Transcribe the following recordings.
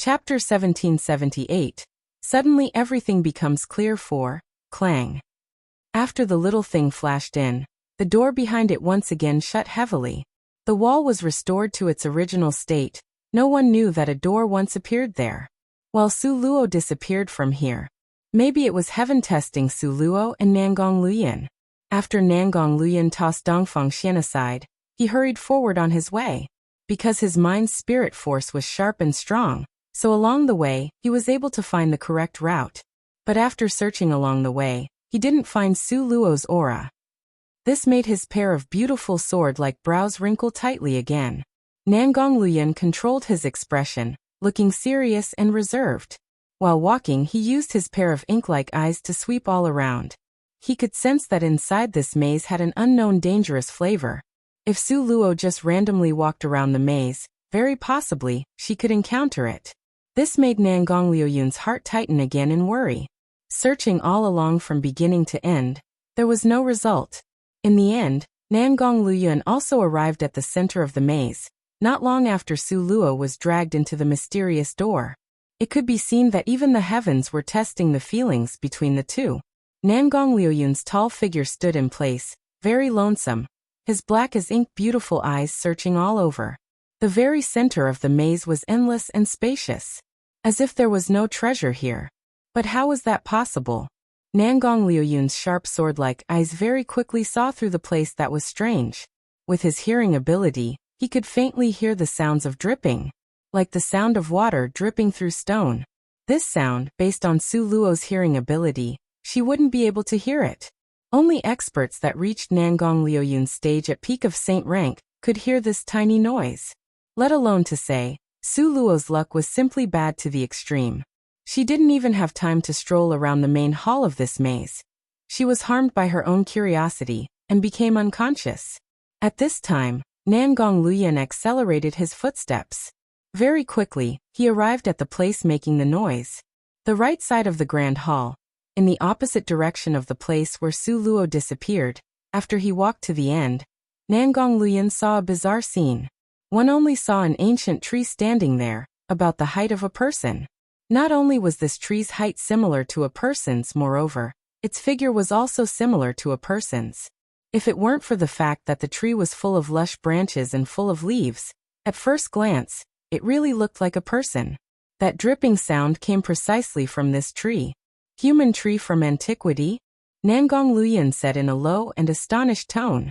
Chapter 1778. Suddenly everything becomes clear for clang. After the little thing flashed in, the door behind it once again shut heavily. The wall was restored to its original state. No one knew that a door once appeared there. While Su Luo disappeared from here. Maybe it was heaven testing Su Luo and Nangong Luoyan. After Nangong Luoyan tossed Dongfang Xian aside, he hurried forward on his way. Because his mind's spirit force was sharp and strong, so along the way, he was able to find the correct route. But after searching along the way, he didn't find Su Luo's aura. This made his pair of beautiful sword-like brows wrinkle tightly again. Nangong Luoyan controlled his expression, looking serious and reserved. While walking, he used his pair of ink-like eyes to sweep all around. He could sense that inside this maze had an unknown dangerous flavor. If Su Luo just randomly walked around the maze, very possibly, she could encounter it. This made Nangong Luoyan's heart tighten again in worry. Searching all along from beginning to end, there was no result. In the end, Nangong Luoyan also arrived at the center of the maze, not long after Su Luo was dragged into the mysterious door. It could be seen that even the heavens were testing the feelings between the two. Nangong Luoyan's tall figure stood in place, very lonesome, his black as ink beautiful eyes searching all over. The very center of the maze was endless and spacious. As if there was no treasure here. But how was that possible? Nangong Luoyan's sharp sword-like eyes very quickly saw through the place that was strange. With his hearing ability, he could faintly hear the sounds of dripping, like the sound of water dripping through stone. This sound, based on Su Luo's hearing ability, she wouldn't be able to hear it. Only experts that reached Nangong Luoyan's stage at peak of saint rank could hear this tiny noise. Let alone to say, Su Luo's luck was simply bad to the extreme. She didn't even have time to stroll around the main hall of this maze. She was harmed by her own curiosity, and became unconscious. At this time, Nangong Luoyan accelerated his footsteps. Very quickly, he arrived at the place making the noise. The right side of the grand hall, in the opposite direction of the place where Su Luo disappeared. After he walked to the end, Nangong Luoyan saw a bizarre scene. One only saw an ancient tree standing there, about the height of a person. Not only was this tree's height similar to a person's, moreover, its figure was also similar to a person's. If it weren't for the fact that the tree was full of lush branches and full of leaves, at first glance, it really looked like a person. That dripping sound came precisely from this tree. Human tree from antiquity? Nangong Luoyan said in a low and astonished tone.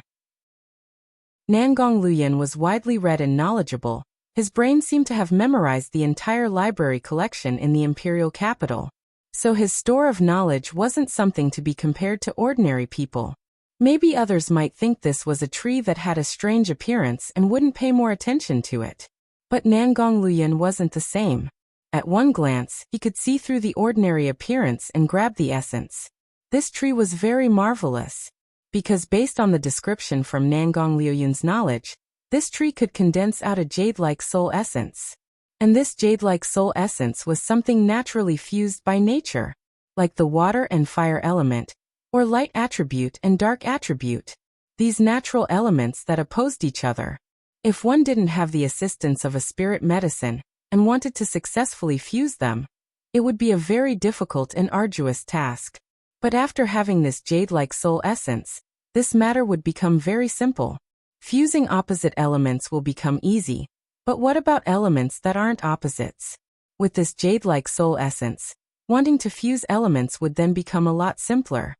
Nangong Luoyan was widely read and knowledgeable. His brain seemed to have memorized the entire library collection in the imperial capital. So his store of knowledge wasn't something to be compared to ordinary people. Maybe others might think this was a tree that had a strange appearance and wouldn't pay more attention to it. But Nangong Luoyan wasn't the same. At one glance, he could see through the ordinary appearance and grab the essence. This tree was very marvelous. Because based on the description from Nangong Luoyan's knowledge, this tree could condense out a jade-like soul essence. And this jade-like soul essence was something naturally fused by nature, like the water and fire element, or light attribute and dark attribute. These natural elements that opposed each other. If one didn't have the assistance of a spirit medicine, and wanted to successfully fuse them, it would be a very difficult and arduous task. But after having this jade-like soul essence, this matter would become very simple. Fusing opposite elements will become easy, but what about elements that aren't opposites? With this jade-like soul essence, wanting to fuse elements would then become a lot simpler.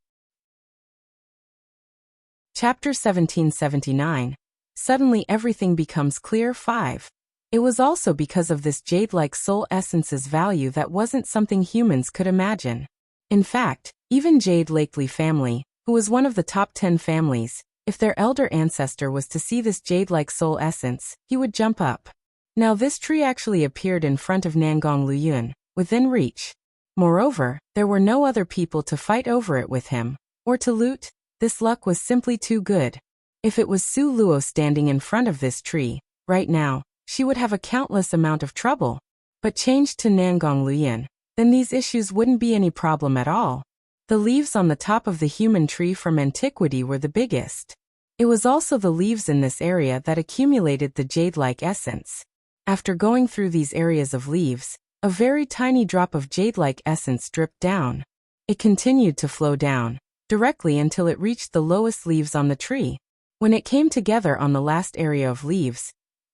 Chapter 1779. Suddenly everything becomes clear. 5. It was also because of this jade-like soul essence's value that wasn't something humans could imagine. In fact, even Jade Lakely family, who was one of the top 10 families, if their elder ancestor was to see this jade-like soul essence, he would jump up. Now this tree actually appeared in front of Nangong Luoyan, within reach. Moreover, there were no other people to fight over it with him, or to loot. This luck was simply too good. If it was Su Luo standing in front of this tree, right now, she would have a countless amount of trouble. But changed to Nangong Luoyan, then these issues wouldn't be any problem at all. The leaves on the top of the human tree from antiquity were the biggest. It was also the leaves in this area that accumulated the jade-like essence. After going through these areas of leaves, A very tiny drop of jade-like essence dripped down. It continued to flow down, directly until it reached the lowest leaves on the tree. When it came together on the last area of leaves,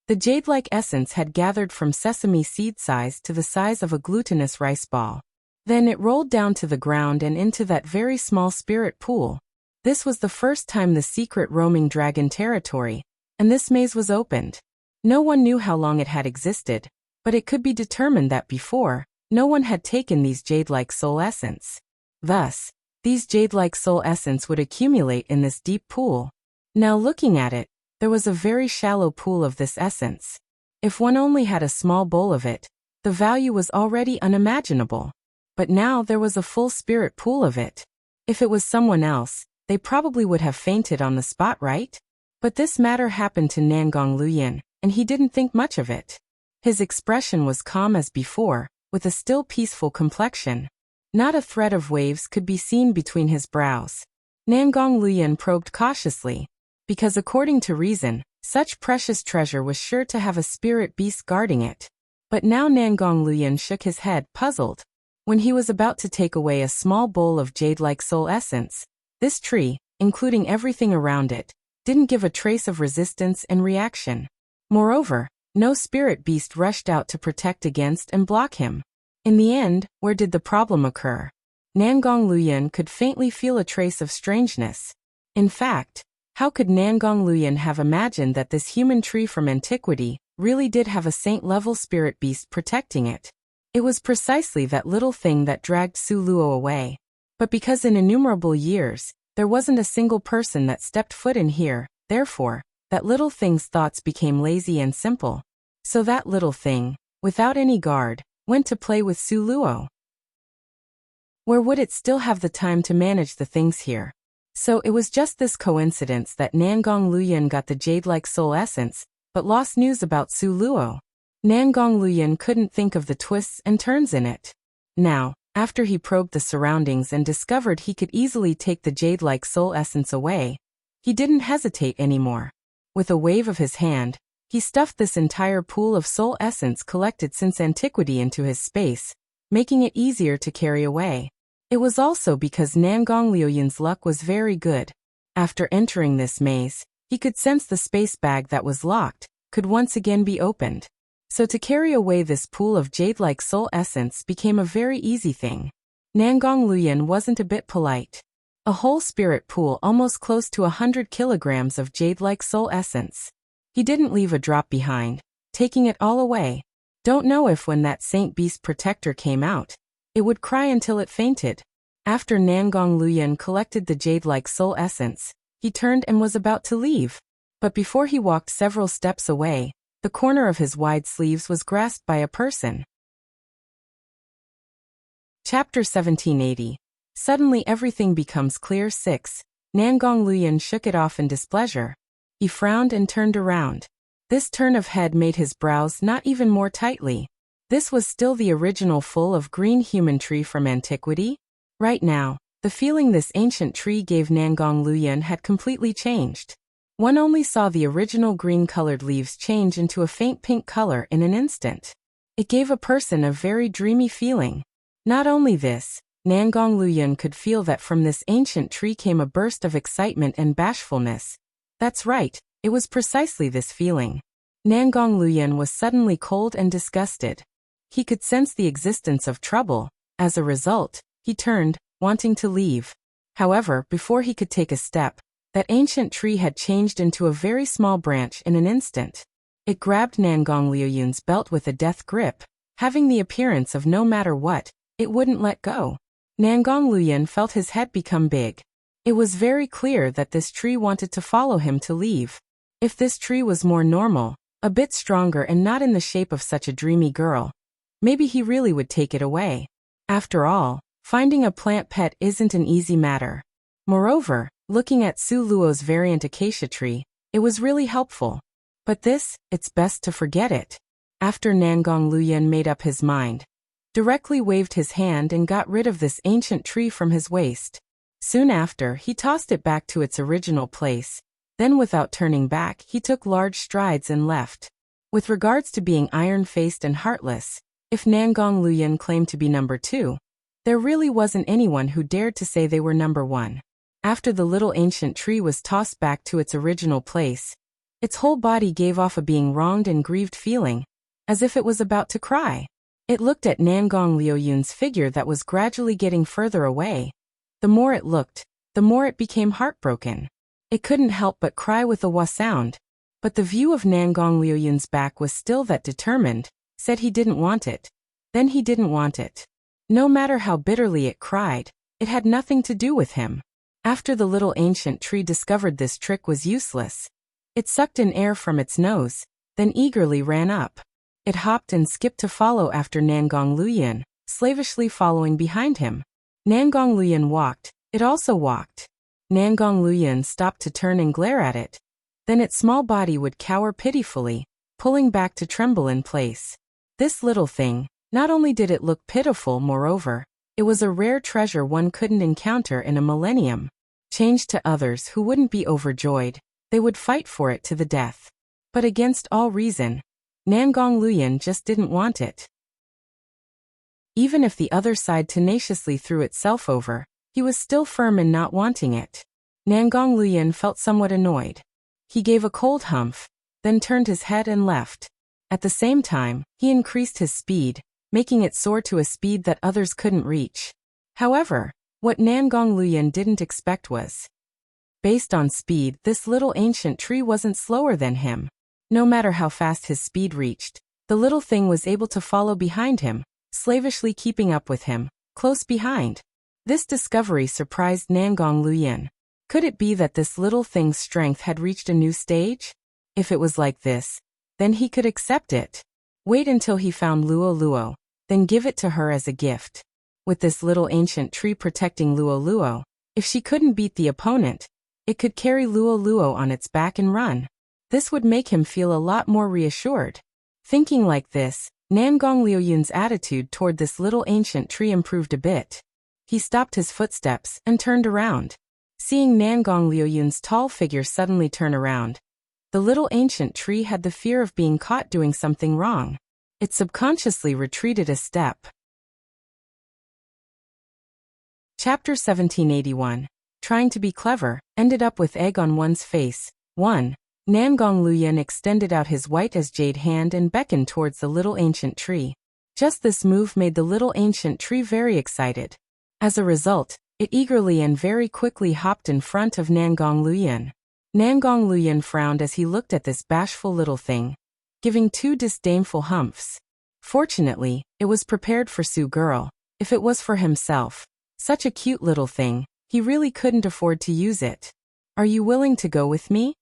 the jade-like essence had gathered from sesame seed size to the size of a glutinous rice ball. Then it rolled down to the ground and into that very small spirit pool. This was the first time the secret roaming dragon territory, and this maze was opened. No one knew how long it had existed, but it could be determined that before, no one had taken these jade-like soul essence. Thus, these jade-like soul essence would accumulate in this deep pool. Now looking at it, there was a very shallow pool of this essence. If one only had a small bowl of it, the value was already unimaginable. But now there was a full spirit pool of it. If it was someone else, they probably would have fainted on the spot, right? But this matter happened to Nangong Luoyan, and he didn't think much of it. His expression was calm as before, with a still peaceful complexion. Not a thread of waves could be seen between his brows. Nangong Luoyan probed cautiously, because according to reason, such precious treasure was sure to have a spirit beast guarding it. But now Nangong Luoyan shook his head, puzzled. When he was about to take away a small bowl of jade-like soul essence, this tree, including everything around it, didn't give a trace of resistance and reaction. Moreover, no spirit beast rushed out to protect against and block him. In the end, where did the problem occur? Nangong Luoyan could faintly feel a trace of strangeness. In fact, how could Nangong Luoyan have imagined that this human tree from antiquity really did have a saint-level spirit beast protecting it? It was precisely that little thing that dragged Su Luo away. But because in innumerable years, there wasn't a single person that stepped foot in here, therefore, that little thing's thoughts became lazy and simple. So that little thing, without any guard, went to play with Su Luo. Where would it still have the time to manage the things here? So it was just this coincidence that Nangong Luoyan got the jade-like soul essence, but lost news about Su Luo. Nangong Luoyan couldn't think of the twists and turns in it. Now, after he probed the surroundings and discovered he could easily take the jade-like soul essence away, he didn't hesitate anymore. With a wave of his hand, he stuffed this entire pool of soul essence collected since antiquity into his space, making it easier to carry away. It was also because Nangong Luoyan's luck was very good. After entering this maze, he could sense the space bag that was locked could once again be opened. So to carry away this pool of jade-like soul essence became a very easy thing. Nangong Luoyan wasn't a bit polite. A whole spirit pool almost close to 100 kilograms of jade-like soul essence. He didn't leave a drop behind, taking it all away. Don't know if when that Saint Beast Protector came out, it would cry until it fainted. After Nangong Luoyan collected the jade-like soul essence, he turned and was about to leave. But before he walked several steps away, the corner of his wide sleeves was grasped by a person. Chapter 1780. Suddenly everything becomes clear. 6. Nangong Luoyan shook it off in displeasure. He frowned and turned around. This turn of head made his brows knot even more tightly. This was still the original full of green human tree from antiquity? Right now, the feeling this ancient tree gave Nangong Luoyan had completely changed. One only saw the original green-colored leaves change into a faint pink color in an instant. It gave a person a very dreamy feeling. Not only this, Nangong Luoyan could feel that from this ancient tree came a burst of excitement and bashfulness. That's right, it was precisely this feeling. Nangong Luoyan was suddenly cold and disgusted. He could sense the existence of trouble. As a result, he turned, wanting to leave. However, before he could take a step, that ancient tree had changed into a very small branch in an instant. It grabbed Nangong Luoyan's belt with a death grip, having the appearance of no matter what, it wouldn't let go. Nangong Luoyan felt his head become big. It was very clear that this tree wanted to follow him to leave. If this tree was more normal, a bit stronger and not in the shape of such a dreamy girl, maybe he really would take it away. After all, finding a plant pet isn't an easy matter. Moreover, looking at Su Luo's variant acacia tree, it was really helpful. But this, it's best to forget it. After Nangong Luoyan made up his mind, directly waved his hand and got rid of this ancient tree from his waist. Soon after, he tossed it back to its original place. Then without turning back, he took large strides and left. With regards to being iron-faced and heartless, If Nangong Luoyun claimed to be number 2, there really wasn't anyone who dared to say they were number 1. After the little ancient tree was tossed back to its original place, its whole body gave off a being wronged and grieved feeling, as if it was about to cry. It looked at Nangong Luoyun's figure that was gradually getting further away. The more it looked, the more it became heartbroken. It couldn't help but cry with a wah sound, but the view of Nangong Luoyun's back was still that determined, said he didn't want it. Then he didn't want it. No matter how bitterly it cried, it had nothing to do with him. After the little ancient tree discovered this trick was useless, it sucked in air from its nose, then eagerly ran up. It hopped and skipped to follow after Nangong Luoyun, slavishly following behind him. Nangong Luoyun walked, it also walked. Nangong Luoyun stopped to turn and glare at it. Then its small body would cower pitifully, pulling back to tremble in place. This little thing, not only did it look pitiful, moreover, it was a rare treasure one couldn't encounter in a millennium. Changed to others who wouldn't be overjoyed, they would fight for it to the death. But against all reason, Nangong Luoyun just didn't want it. Even if the other side tenaciously threw itself over, he was still firm in not wanting it. Nangong Luoyun felt somewhat annoyed. He gave a cold humph, then turned his head and left. At the same time, he increased his speed, making it soar to a speed that others couldn't reach. However, what Nangong Luoyun didn't expect was, based on speed, this little ancient tree wasn't slower than him. No matter how fast his speed reached, the little thing was able to follow behind him, slavishly keeping up with him, close behind. This discovery surprised Nangong Luoyun. Could it be that this little thing's strength had reached a new stage? If it was like this, then he could accept it. Wait until he found Luo, then give it to her as a gift. With this little ancient tree protecting Luo, if she couldn't beat the opponent, it could carry Luo on its back and run. This would make him feel a lot more reassured. Thinking like this, Nangong Luoyun's attitude toward this little ancient tree improved a bit. He stopped his footsteps and turned around. Seeing Nangong Luoyun's tall figure suddenly turn around, the little ancient tree had the fear of being caught doing something wrong. It subconsciously retreated a step. Chapter 1781. Trying to be clever, ended up with egg on one's face. 1. Nangong Luoyun extended out his white as jade hand and beckoned towards the little ancient tree. Just this move made the little ancient tree very excited. As a result, it eagerly and very quickly hopped in front of Nangong Luoyun. Nangong Luoyun frowned as he looked at this bashful little thing, giving 2 disdainful humphs. Fortunately, it was prepared for Su Girl. If it was for himself, such a cute little thing, he really couldn't afford to use it. Are you willing to go with me?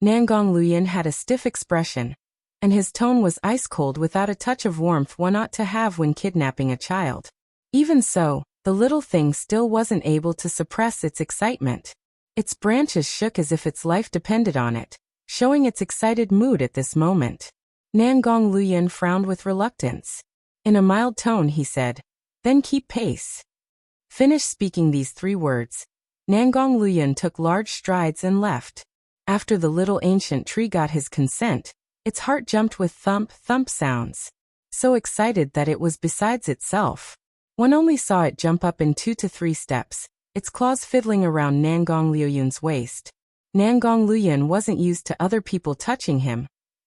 Nangong Luoyun had a stiff expression, and his tone was ice cold without a touch of warmth one ought to have when kidnapping a child. Even so, the little thing still wasn't able to suppress its excitement. Its branches shook as if its life depended on it, showing its excited mood at this moment. Nangong Luoyun frowned with reluctance. In a mild tone he said, "Then keep pace." Finished speaking these 3 words, Nangong Luoyun took large strides and left. After the little ancient tree got his consent, its heart jumped with thump sounds. So excited that it was besides itself. One only saw it jump up in 2 to 3 steps, its claws fiddling around Nangong Luoyun's waist. Nangong Luoyun wasn't used to other people touching him.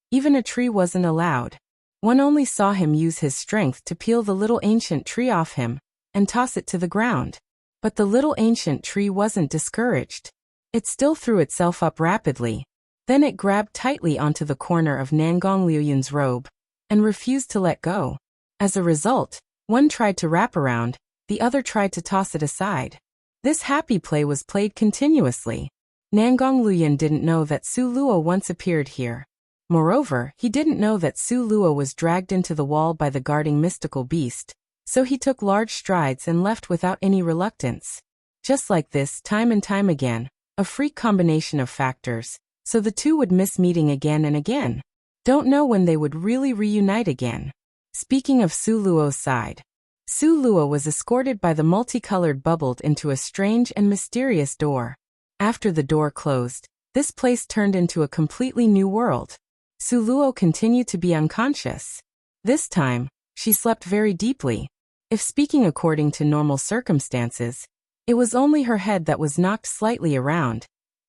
Even a tree wasn't allowed. One only saw him use his strength to peel the little ancient tree off him and toss it to the ground. But the little ancient tree wasn't discouraged. It still threw itself up rapidly. Then it grabbed tightly onto the corner of Nangong Luoyun's robe and refused to let go. As a result, one tried to wrap around, the other tried to toss it aside. This happy play was played continuously. Nangong Luoyun didn't know that Su Luo once appeared here. Moreover, he didn't know that Su Luo was dragged into the wall by the guarding mystical beast, so he took large strides and left without any reluctance. Just like this, time and time again, a freak combination of factors, so the two would miss meeting again and again. Don't know when they would really reunite again. Speaking of Su Luo's side, Su Luo was escorted by the multicolored bubbled into a strange and mysterious door. After the door closed, this place turned into a completely new world. Su Luo continued to be unconscious. This time, She slept very deeply. If speaking according to normal circumstances, it was only her head that was knocked slightly around.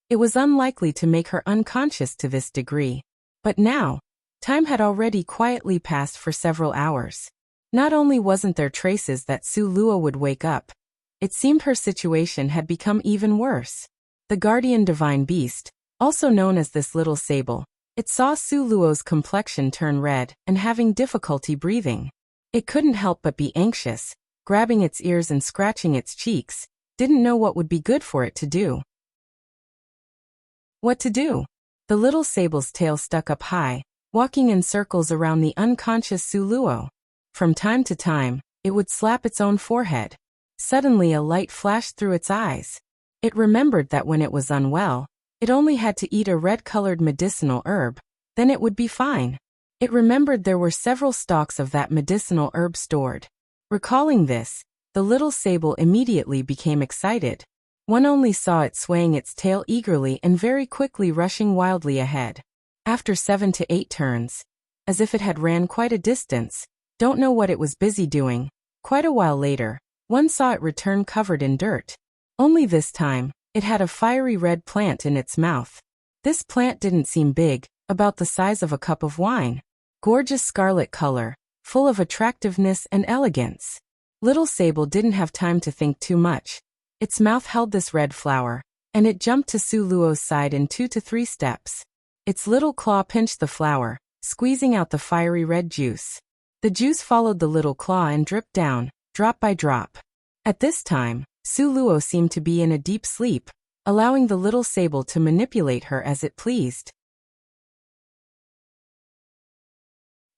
It was unlikely to make her unconscious to this degree. But now, time had already quietly passed for several hours. Not only wasn't there traces that Su Luo would wake up, it seemed her situation had become even worse. The guardian divine beast, also known as this little sable, it saw Su Luo's complexion turn red and having difficulty breathing. It couldn't help but be anxious, grabbing its ears and scratching its cheeks, didn't know what would be good for it to do. What to do? The little sable's tail stuck up high, walking in circles around the unconscious Su Luo. From time to time, it would slap its own forehead. Suddenly a light flashed through its eyes. It remembered that when it was unwell, it only had to eat a red-colored medicinal herb, then it would be fine. It remembered there were several stalks of that medicinal herb stored. Recalling this, the little sable immediately became excited. One only saw it swaying its tail eagerly and very quickly rushing wildly ahead. After 7 to 8 turns, as if it had ran quite a distance, don't know what it was busy doing, quite a while later, one saw it return covered in dirt. Only this time, it had a fiery red plant in its mouth. This plant didn't seem big, about the size of a cup of wine. Gorgeous scarlet color, full of attractiveness and elegance. Little Sable didn't have time to think too much. Its mouth held this red flower, and it jumped to Su Luo's side in 2 to 3 steps. Its little claw pinched the flower, squeezing out the fiery red juice. The juice followed the little claw and dripped down, drop by drop. At this time, Su Luo seemed to be in a deep sleep, allowing the little sable to manipulate her as it pleased.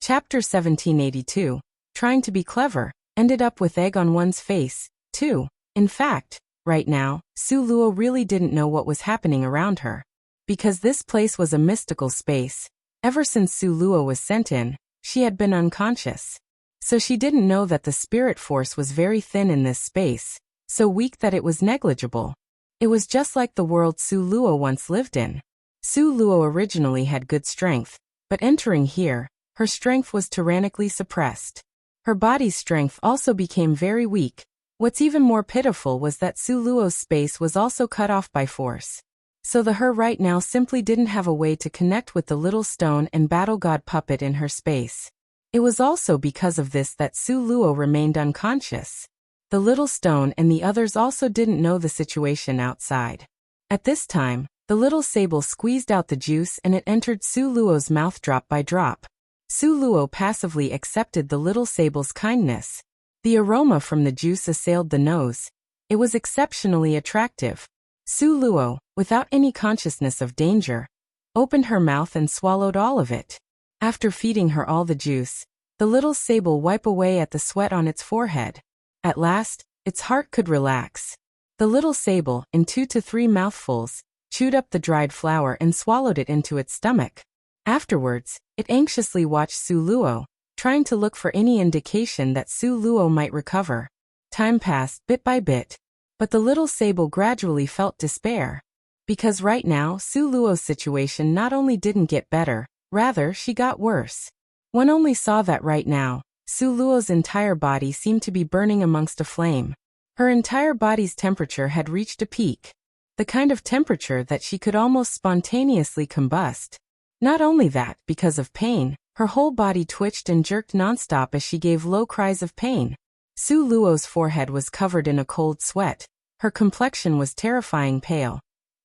Chapter 1782. Trying to be clever, ended up with egg on one's face, too. In fact, right now, Su Luo really didn't know what was happening around her. Because this place was a mystical space, ever since Su Luo was sent in, she had been unconscious. So she didn't know that the spirit force was very thin in this space, so weak that it was negligible. It was just like the world Su Luo once lived in. Su Luo originally had good strength, but entering here, her strength was tyrannically suppressed. Her body's strength also became very weak. What's even more pitiful was that Su Luo's space was also cut off by force. So the her right now simply didn't have a way to connect with the little stone and battle god puppet in her space. It was also because of this that Su Luo remained unconscious. The little stone and the others also didn't know the situation outside. At this time, the little sable squeezed out the juice and it entered Su Luo's mouth drop by drop. Su Luo passively accepted the little sable's kindness. The aroma from the juice assailed the nose. It was exceptionally attractive. Su Luo, without any consciousness of danger, opened her mouth and swallowed all of it. After feeding her all the juice, the little sable wiped away at the sweat on its forehead. At last, its heart could relax. The little sable, in 2 to 3 mouthfuls, chewed up the dried flower and swallowed it into its stomach. Afterwards, it anxiously watched Su Luo, trying to look for any indication that Su Luo might recover. Time passed bit by bit, but the little sable gradually felt despair. Because right now Su Luo's situation not only didn't get better, rather she got worse. One only saw that right now, Su Luo's entire body seemed to be burning amongst a flame. Her entire body's temperature had reached a peak. The kind of temperature that she could almost spontaneously combust. Not only that, because of pain, her whole body twitched and jerked nonstop as she gave low cries of pain. Su Luo's forehead was covered in a cold sweat. Her complexion was terrifying pale,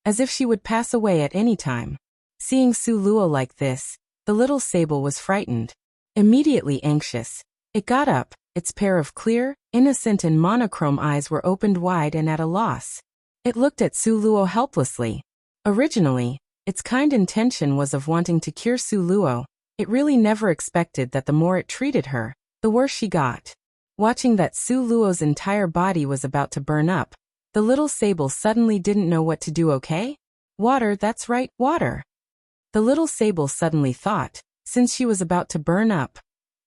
as if she would pass away at any time. Seeing Su Luo like this, the little sable was frightened. Immediately anxious, it got up, its pair of clear, innocent and monochrome eyes were opened wide and at a loss. It looked at Su Luo helplessly. Originally, its kind intention was of wanting to cure Su Luo. It really never expected that the more it treated her, the worse she got. Watching that Su Luo's entire body was about to burn up, the little sable suddenly didn't know what to do. Okay? Water, that's right, water. The little sable suddenly thought, since she was about to burn up,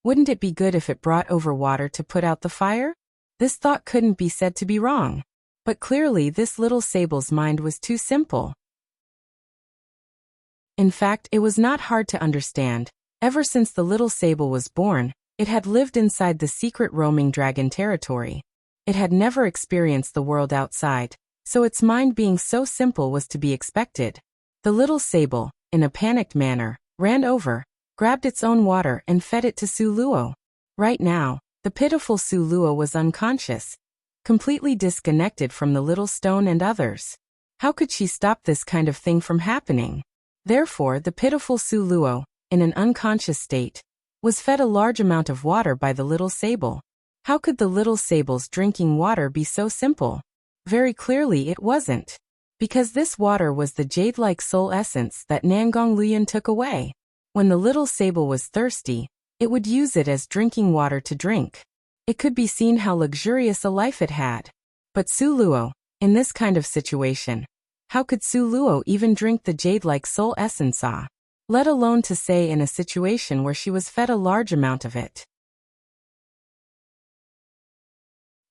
wouldn't it be good if it brought over water to put out the fire? This thought couldn't be said to be wrong. But clearly this little sable's mind was too simple. In fact, it was not hard to understand. Ever since the little sable was born, It had lived inside the secret roaming dragon territory. It had never experienced the world outside, so its mind being so simple was to be expected. The little sable, in a panicked manner, ran over, grabbed its own water and fed it to Su Luo. Right now, the pitiful Su Luo was unconscious, completely disconnected from the little stone and others. How could she stop this kind of thing from happening? Therefore, the pitiful Su Luo, in an unconscious state, was fed a large amount of water by the little sable. How could the little sable's drinking water be so simple? Very clearly it wasn't. Because this water was the jade-like soul essence that Nangong Luyan took away. When the little sable was thirsty, it would use it as drinking water to drink. It could be seen how luxurious a life it had. But Su Luo, in this kind of situation, how could Su Luo even drink the jade-like soul essence, let alone to say in a situation where she was fed a large amount of it?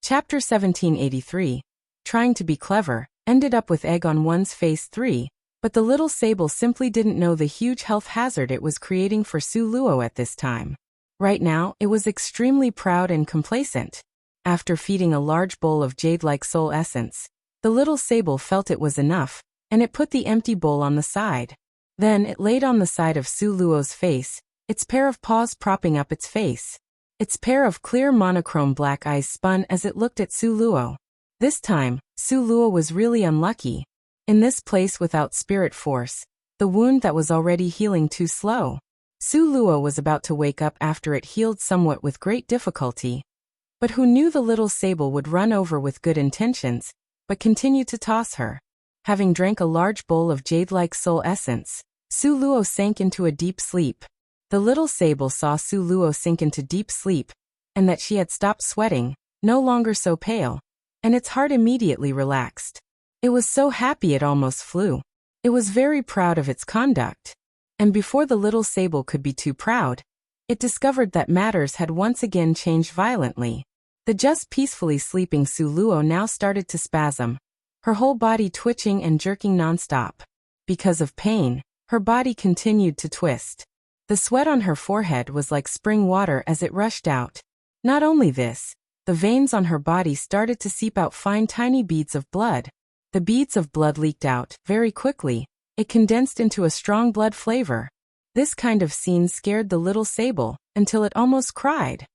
Chapter 1783. Trying to be clever, ended up with egg on one's face 3, but the little sable simply didn't know the huge health hazard it was creating for Su Luo at this time. Right now, it was extremely proud and complacent. After feeding a large bowl of jade-like soul essence, the little sable felt it was enough, and it put the empty bowl on the side. Then it laid on the side of Su Luo's face, its pair of paws propping up its face. Its pair of clear monochrome black eyes spun as it looked at Su Luo. This time, Su Luo was really unlucky. In this place without spirit force, the wound that was already healing too slow. Su Luo was about to wake up after it healed somewhat with great difficulty. But who knew the little sable would run over with good intentions, but continue to toss her. Having drank a large bowl of jade-like soul essence, Su Luo sank into a deep sleep. The little sable saw Su Luo sink into deep sleep, and that she had stopped sweating, no longer so pale, and its heart immediately relaxed. It was so happy it almost flew. It was very proud of its conduct. And before the little sable could be too proud, it discovered that matters had once again changed violently. The just peacefully sleeping Su Luo now started to spasm, her whole body twitching and jerking nonstop. Because of pain, her body continued to twist. The sweat on her forehead was like spring water as it rushed out. Not only this, the veins on her body started to seep out fine tiny beads of blood. The beads of blood leaked out very quickly. It condensed into a strong blood flavor. This kind of scene scared the little sable, until it almost cried.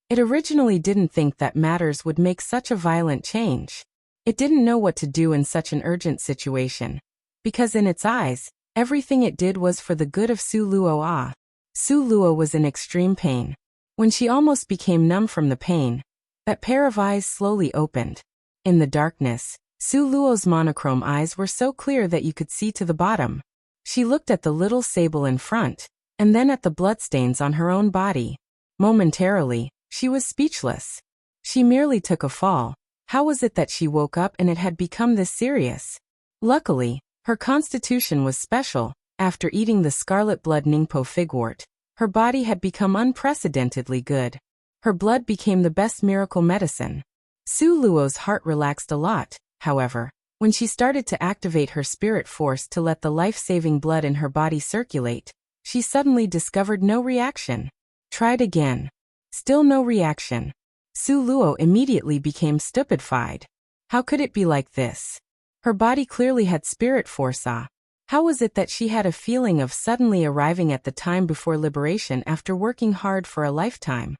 It originally didn't think that matters would make such a violent change. It didn't know what to do in such an urgent situation. Because in its eyes, everything it did was for the good of Su Luo. Su Luo was in extreme pain. When she almost became numb from the pain, that pair of eyes slowly opened. In the darkness, Su Luo's monochrome eyes were so clear that you could see to the bottom. She looked at the little sable in front, and then at the bloodstains on her own body. Momentarily, she was speechless. She merely took a fall. How was it that she woke up and it had become this serious? Luckily, her constitution was special. After eating the scarlet blood Ningpo figwort, her body had become unprecedentedly good. Her blood became the best miracle medicine. Su Luo's heart relaxed a lot, however, when she started to activate her spirit force to let the life-saving blood in her body circulate. She suddenly discovered no reaction. Tried again. Still no reaction. Su Luo immediately became stupefied. How could it be like this? Her body clearly had spirit force. How was it that she had a feeling of suddenly arriving at the time before liberation after working hard for a lifetime?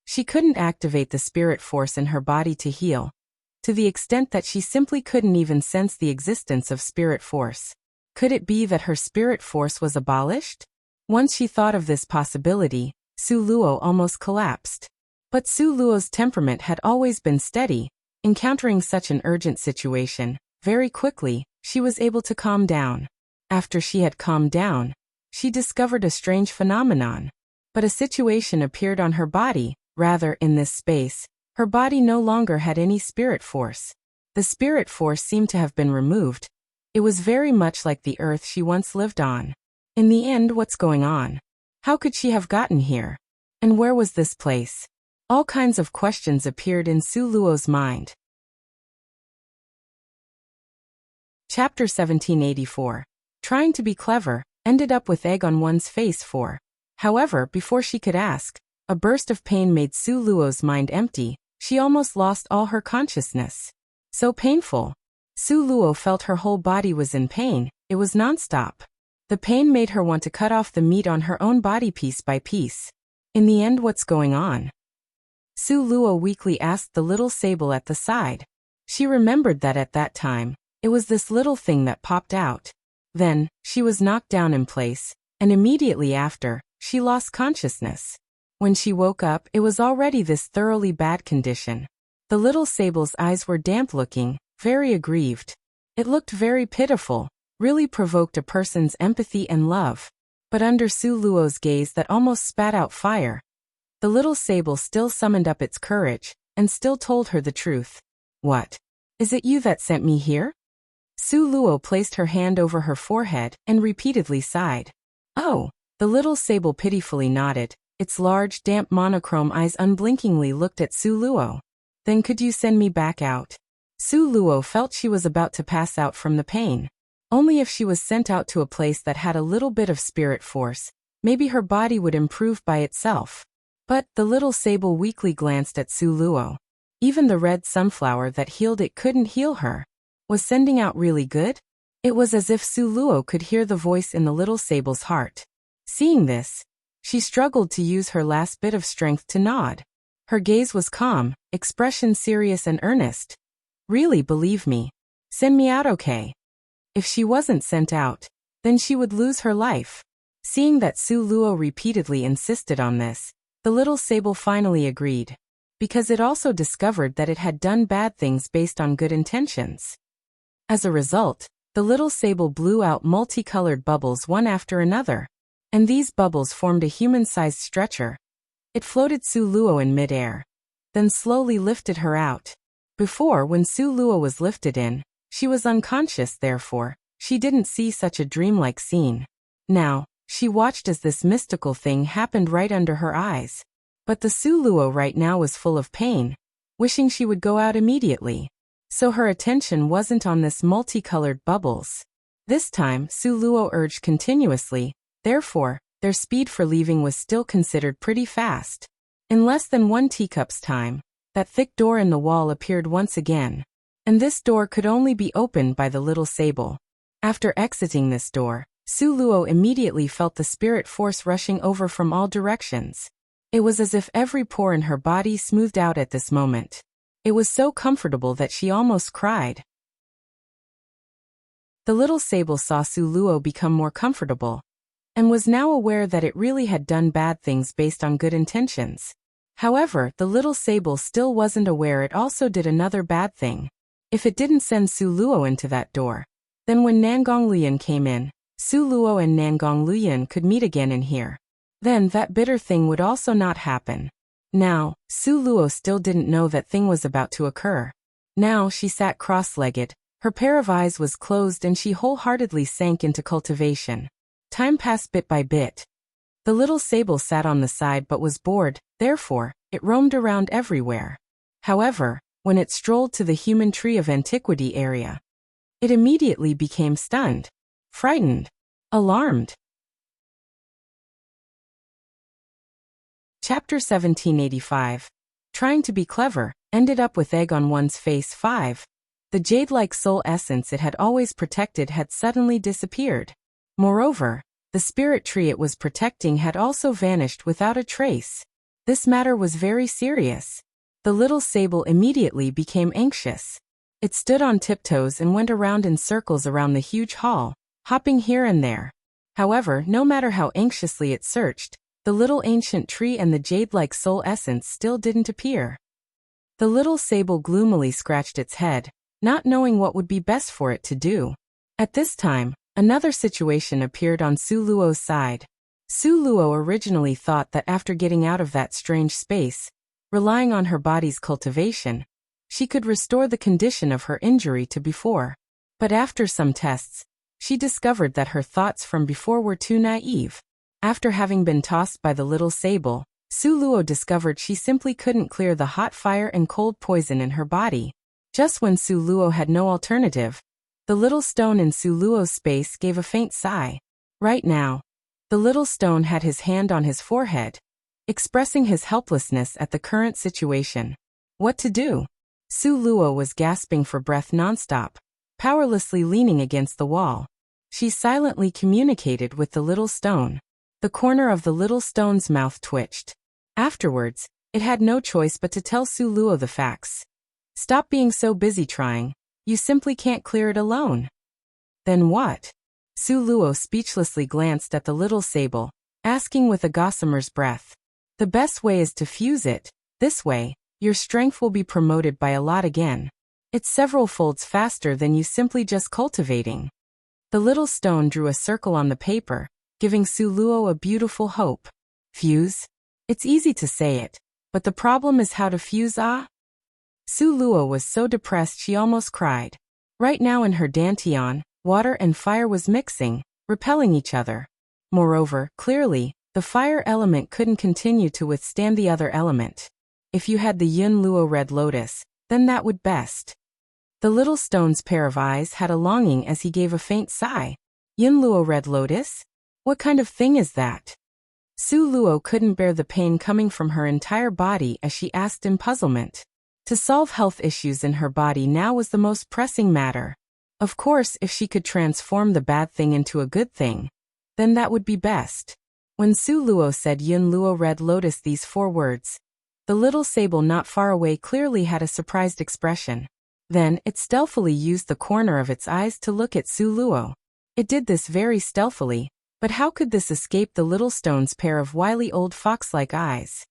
She couldn't activate the spirit force in her body to heal, to the extent that she simply couldn't even sense the existence of spirit force. Could it be that her spirit force was abolished? Once she thought of this possibility, Su Luo almost collapsed. But Su Luo's temperament had always been steady. Encountering such an urgent situation, very quickly, she was able to calm down. After she had calmed down, she discovered a strange phenomenon. But a situation appeared on her body. Rather, in this space, her body no longer had any spirit force. The spirit force seemed to have been removed. It was very much like the earth she once lived on. In the end, what's going on? How could she have gotten here? And where was this place? All kinds of questions appeared in Su Luo's mind. Chapter 1784. Trying to be clever, ended up with egg on one's face 4. However, before she could ask, a burst of pain made Su Luo's mind empty. She almost lost all her consciousness. So painful. Su Luo felt her whole body was in pain. It was nonstop. The pain made her want to cut off the meat on her own body piece by piece. In the end, what's going on? Su Luo weakly asked the little sable at the side. She remembered that at that time, it was this little thing that popped out. Then, she was knocked down in place, and immediately after, she lost consciousness. When she woke up, it was already this thoroughly bad condition. The little sable's eyes were damp-looking, very aggrieved. It looked very pitiful, really provoked a person's empathy and love. But under Su Luo's gaze that almost spat out fire, the little sable still summoned up its courage, and still told her the truth. What? Is it you that sent me here? Su Luo placed her hand over her forehead and repeatedly sighed. Oh, the little sable pitifully nodded. Its large, damp monochrome eyes unblinkingly looked at Su Luo. Then could you send me back out? Su Luo felt she was about to pass out from the pain. Only if she was sent out to a place that had a little bit of spirit force, maybe her body would improve by itself. But the little sable weakly glanced at Su Luo. Even the red sunflower that healed it couldn't heal her. Was sending out really good? It was as if Su Luo could hear the voice in the little sable's heart. Seeing this, she struggled to use her last bit of strength to nod. Her gaze was calm, expression serious and earnest. Really, believe me. Send me out, okay? If she wasn't sent out, then she would lose her life. Seeing that Su Luo repeatedly insisted on this, the little sable finally agreed. Because it also discovered that it had done bad things based on good intentions. As a result, the little sable blew out multicolored bubbles one after another. And these bubbles formed a human-sized stretcher. It floated Su Luo in midair, then slowly lifted her out. Before, when Su Luo was lifted in, she was unconscious, therefore, she didn't see such a dreamlike scene. Now, she watched as this mystical thing happened right under her eyes. But the Su Luo right now was full of pain, wishing she would go out immediately. So her attention wasn't on this multicolored bubbles. This time, Su Luo urged continuously. Therefore, their speed for leaving was still considered pretty fast. In less than 1 teacup's time, that thick door in the wall appeared once again. And this door could only be opened by the little sable. After exiting this door, Su Luo immediately felt the spirit force rushing over from all directions. It was as if every pore in her body smoothed out at this moment. It was so comfortable that she almost cried. The little sable saw Su Luo become more comfortable, and was now aware that it really had done bad things based on good intentions. However, the little sable still wasn't aware it also did another bad thing. If it didn't send Su Luo into that door, then when Nangong Luyan came in, Su Luo and Nangong Luyan could meet again in here. Then that bitter thing would also not happen. Now, Su Luo still didn't know that thing was about to occur. Now she sat cross-legged, her pair of eyes was closed and she wholeheartedly sank into cultivation. Time passed bit by bit. The little sable sat on the side but was bored, therefore, it roamed around everywhere. However, when it strolled to the human tree of antiquity area, it immediately became stunned, frightened, alarmed. Chapter 1785. Trying to be clever, ended up with egg on one's face. 5. The jade-like soul essence it had always protected had suddenly disappeared. Moreover, the spirit tree it was protecting had also vanished without a trace. This matter was very serious. The little sable immediately became anxious. It stood on tiptoes and went around in circles around the huge hall, hopping here and there. However, no matter how anxiously it searched, the little ancient tree and the jade-like soul essence still didn't appear. The little sable gloomily scratched its head, not knowing what would be best for it to do. At this time, another situation appeared on Su Luo's side. Su Luo originally thought that after getting out of that strange space, relying on her body's cultivation, she could restore the condition of her injury to before. But after some tests, she discovered that her thoughts from before were too naive. After having been tossed by the little sable, Su Luo discovered she simply couldn't clear the hot fire and cold poison in her body. Just when Su Luo had no alternative, the little stone in Su Luo's space gave a faint sigh. Right now, The little stone had his hand on his forehead, expressing his helplessness at the current situation. What to do? Su Luo was gasping for breath nonstop, powerlessly leaning against the wall. She silently communicated with the little stone. The corner of the little stone's mouth twitched. Afterwards, it had no choice but to tell Su Luo the facts. Stop being so busy trying. You simply can't clear it alone. Then what? Su Luo speechlessly glanced at the little sable, asking with a gossamer's breath. The best way is to fuse it. This way, your strength will be promoted by a lot again. It's several folds faster than you simply just cultivating. The little stone drew a circle on the paper, giving Su Luo a beautiful hope. Fuse? It's easy to say it, but the problem is how to fuse. Su Luo was so depressed she almost cried. Right now in her dantian, water and fire was mixing, repelling each other. Moreover, clearly, the fire element couldn't continue to withstand the other element. If you had the Luo Red Lotus, then that would best. The little stone's pair of eyes had a longing as he gave a faint sigh. Luo Red Lotus? What kind of thing is that? Su Luo couldn't bear the pain coming from her entire body as she asked in puzzlement. To solve health issues in her body now was the most pressing matter. Of course, if she could transform the bad thing into a good thing, then that would be best. When Su Luo said Luo Red Lotus these 4 words, the little sable not far away clearly had a surprised expression. Then, it stealthily used the corner of its eyes to look at Su Luo. It did this very stealthily, but how could this escape the little stone's pair of wily old fox-like eyes?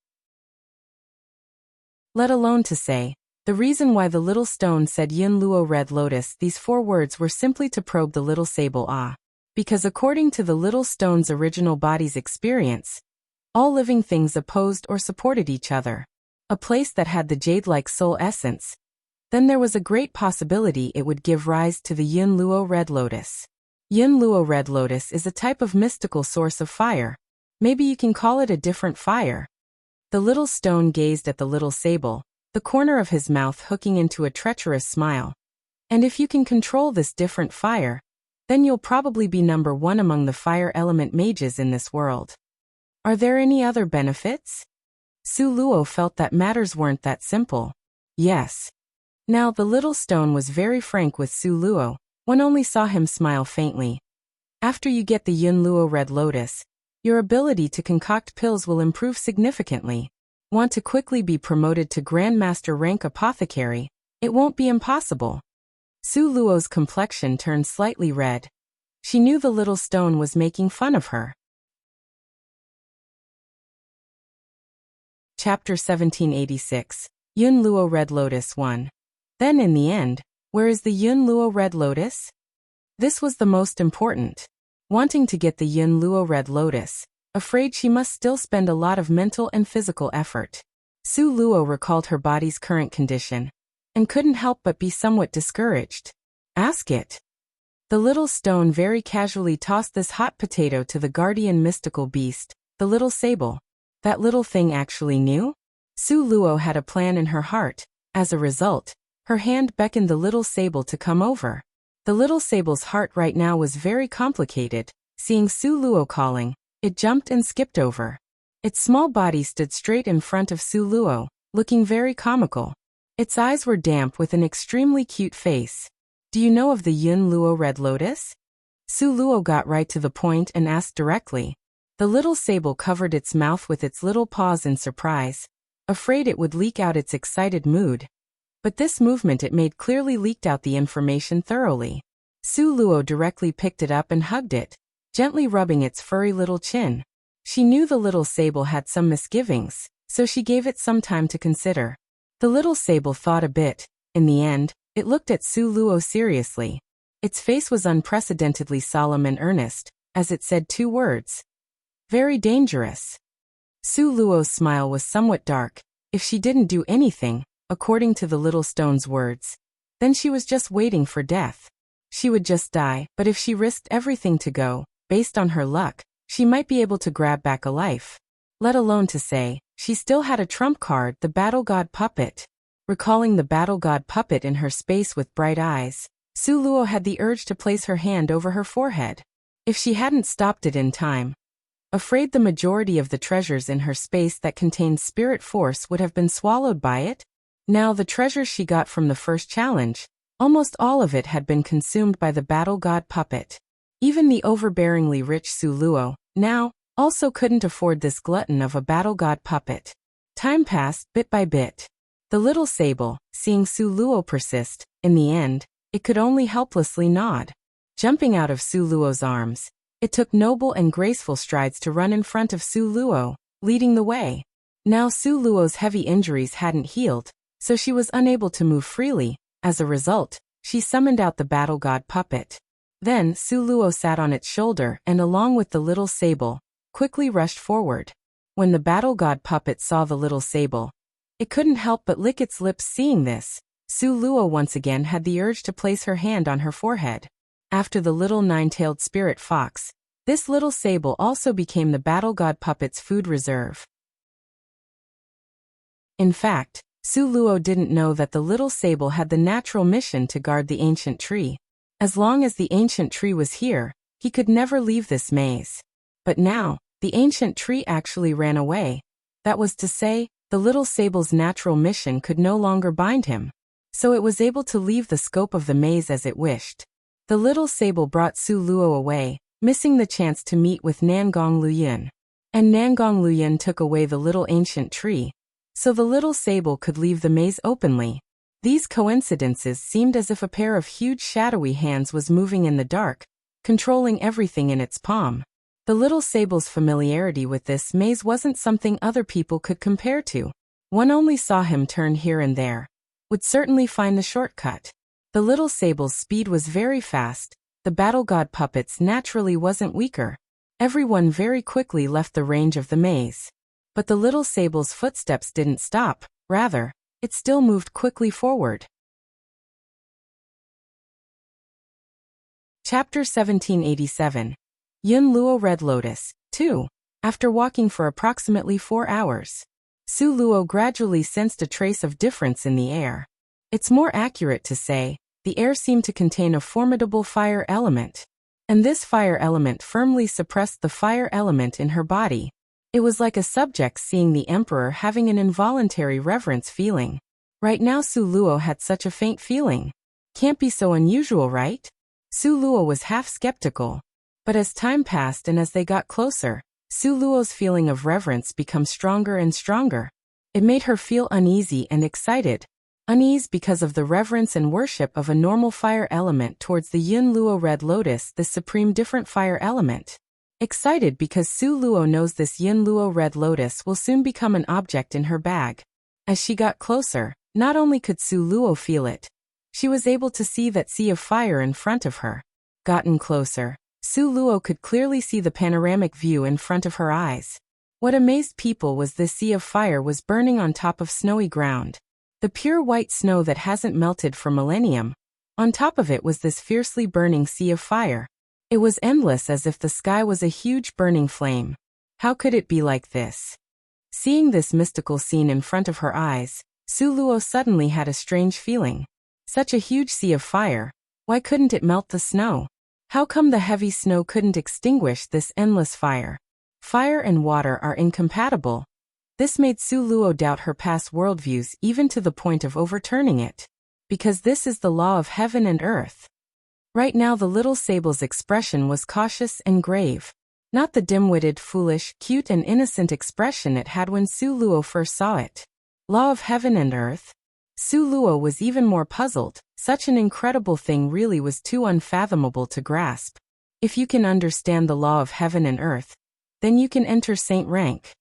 Let alone to say, the reason why the little stone said Luo Red Lotus these 4 words were simply to probe the little sable because according to the little stone's original body's experience, all living things opposed or supported each other. A place that had the jade-like soul essence, then there was a great possibility it would give rise to the Luo Red Lotus. Luo Red Lotus is a type of mystical source of fire. Maybe you can call it a different fire. The little stone gazed at the little sable, the corner of his mouth hooking into a treacherous smile. And if you can control this different fire, then you'll probably be number 1 among the fire element mages in this world. Are there any other benefits? Su Luo felt that matters weren't that simple. Yes. Now the little stone was very frank with Su Luo. One only saw him smile faintly. After you get the Luo Red Lotus, your ability to concoct pills will improve significantly. Want to quickly be promoted to Grandmaster rank apothecary? It won't be impossible. Su Luo's complexion turned slightly red. She knew the little stone was making fun of her. Chapter 1786. Luo Red Lotus 1. Then in the end, where is the Luo Red Lotus? This was the most important. Wanting to get the Luo Red Lotus, afraid she must still spend a lot of mental and physical effort. Su Luo recalled her body's current condition, and couldn't help but be somewhat discouraged. Ask it. The little stone very casually tossed this hot potato to the guardian mystical beast, the little sable. That little thing actually knew? Su Luo had a plan in her heart. As a result, her hand beckoned the little sable to come over. The little sable's heart right now was very complicated. Seeing Su Luo calling, it jumped and skipped over. Its small body stood straight in front of Su Luo, looking very comical. Its eyes were damp with an extremely cute face. Do you know of the Luo Red Lotus? Su Luo got right to the point and asked directly. The little sable covered its mouth with its little paws in surprise, afraid it would leak out its excited mood. But this movement it made clearly leaked out the information thoroughly. Su Luo directly picked it up and hugged it, gently rubbing its furry little chin. She knew the little sable had some misgivings, so she gave it some time to consider. The little sable thought a bit. In the end, it looked at Su Luo seriously. Its face was unprecedentedly solemn and earnest, as it said 2 words. Very dangerous. Su Luo's smile was somewhat dark. If she didn't do anything, according to the little stone's words, then she was just waiting for death. She would just die, but if she risked everything to go, based on her luck, she might be able to grab back a life. Let alone to say, she still had a trump card, the battle god puppet. Recalling the battle god puppet in her space with bright eyes, Su Luo had the urge to place her hand over her forehead. If she hadn't stopped it in time, afraid the majority of the treasures in her space that contained spirit force would have been swallowed by it. Now the treasures she got from the first challenge, almost all of it had been consumed by the battle god puppet. Even the overbearingly rich Su Luo, now, also couldn't afford this glutton of a battle god puppet. Time passed, bit by bit. The little sable, seeing Su Luo persist, in the end, it could only helplessly nod. Jumping out of Su Luo's arms, it took noble and graceful strides to run in front of Su Luo, leading the way. Now Su Luo's heavy injuries hadn't healed, so she was unable to move freely. As a result, she summoned out the battle god puppet. Then Su Luo sat on its shoulder and along with the little sable, quickly rushed forward. When the battle god puppet saw the little sable, it couldn't help but lick its lips seeing this. Su Luo once again had the urge to place her hand on her forehead. After the little nine-tailed spirit fox, this little sable also became the battle god puppet's food reserve. In fact, Su Luo didn't know that the little sable had the natural mission to guard the ancient tree. As long as the ancient tree was here, he could never leave this maze. But now, the ancient tree actually ran away. That was to say, the little sable's natural mission could no longer bind him. So it was able to leave the scope of the maze as it wished. The little sable brought Su Luo away, missing the chance to meet with Nangong Luoyun. And Nangong Luoyun took away the little ancient tree, so the little sable could leave the maze openly. These coincidences seemed as if a pair of huge shadowy hands was moving in the dark, controlling everything in its palm. The little sable's familiarity with this maze wasn't something other people could compare to. One only saw him turn here and there. Would certainly find the shortcut. The little sable's speed was very fast. The battle god puppets naturally wasn't weaker. Everyone very quickly left the range of the maze. But the little sable's footsteps didn't stop, rather, it still moved quickly forward. Chapter 1787. Yun Luo Red Lotus, 2. After walking for approximately 4 hours, Su Luo gradually sensed a trace of difference in the air. It's more accurate to say, the air seemed to contain a formidable fire element. And this fire element firmly suppressed the fire element in her body. It was like a subject seeing the emperor having an involuntary reverence feeling. Right now Su Luo had such a faint feeling. Can't be so unusual, right? Su Luo was half skeptical. But as time passed and as they got closer, Su Luo's feeling of reverence became stronger and stronger. It made her feel uneasy and excited. Unease because of the reverence and worship of a normal fire element towards the Yun Luo Red Lotus, the supreme different fire element. Excited because Su Luo knows this Yun Luo Red Lotus will soon become an object in her bag. As she got closer, not only could Su Luo feel it, she was able to see that sea of fire in front of her. Gotten closer, Su Luo could clearly see the panoramic view in front of her eyes. What amazed people was this sea of fire was burning on top of snowy ground. The pure white snow that hasn't melted for millennium. On top of it was this fiercely burning sea of fire. It was endless as if the sky was a huge burning flame. How could it be like this? Seeing this mystical scene in front of her eyes, Su Luo suddenly had a strange feeling. Such a huge sea of fire, why couldn't it melt the snow? How come the heavy snow couldn't extinguish this endless fire? Fire and water are incompatible. This made Su Luo doubt her past worldviews even to the point of overturning it. Because this is the law of heaven and earth. Right now the little sable's expression was cautious and grave. Not the dim-witted, foolish, cute and innocent expression it had when Su Luo first saw it. Law of heaven and earth? Su Luo was even more puzzled. Such an incredible thing really was too unfathomable to grasp. If you can understand the law of heaven and earth, then you can enter saint rank.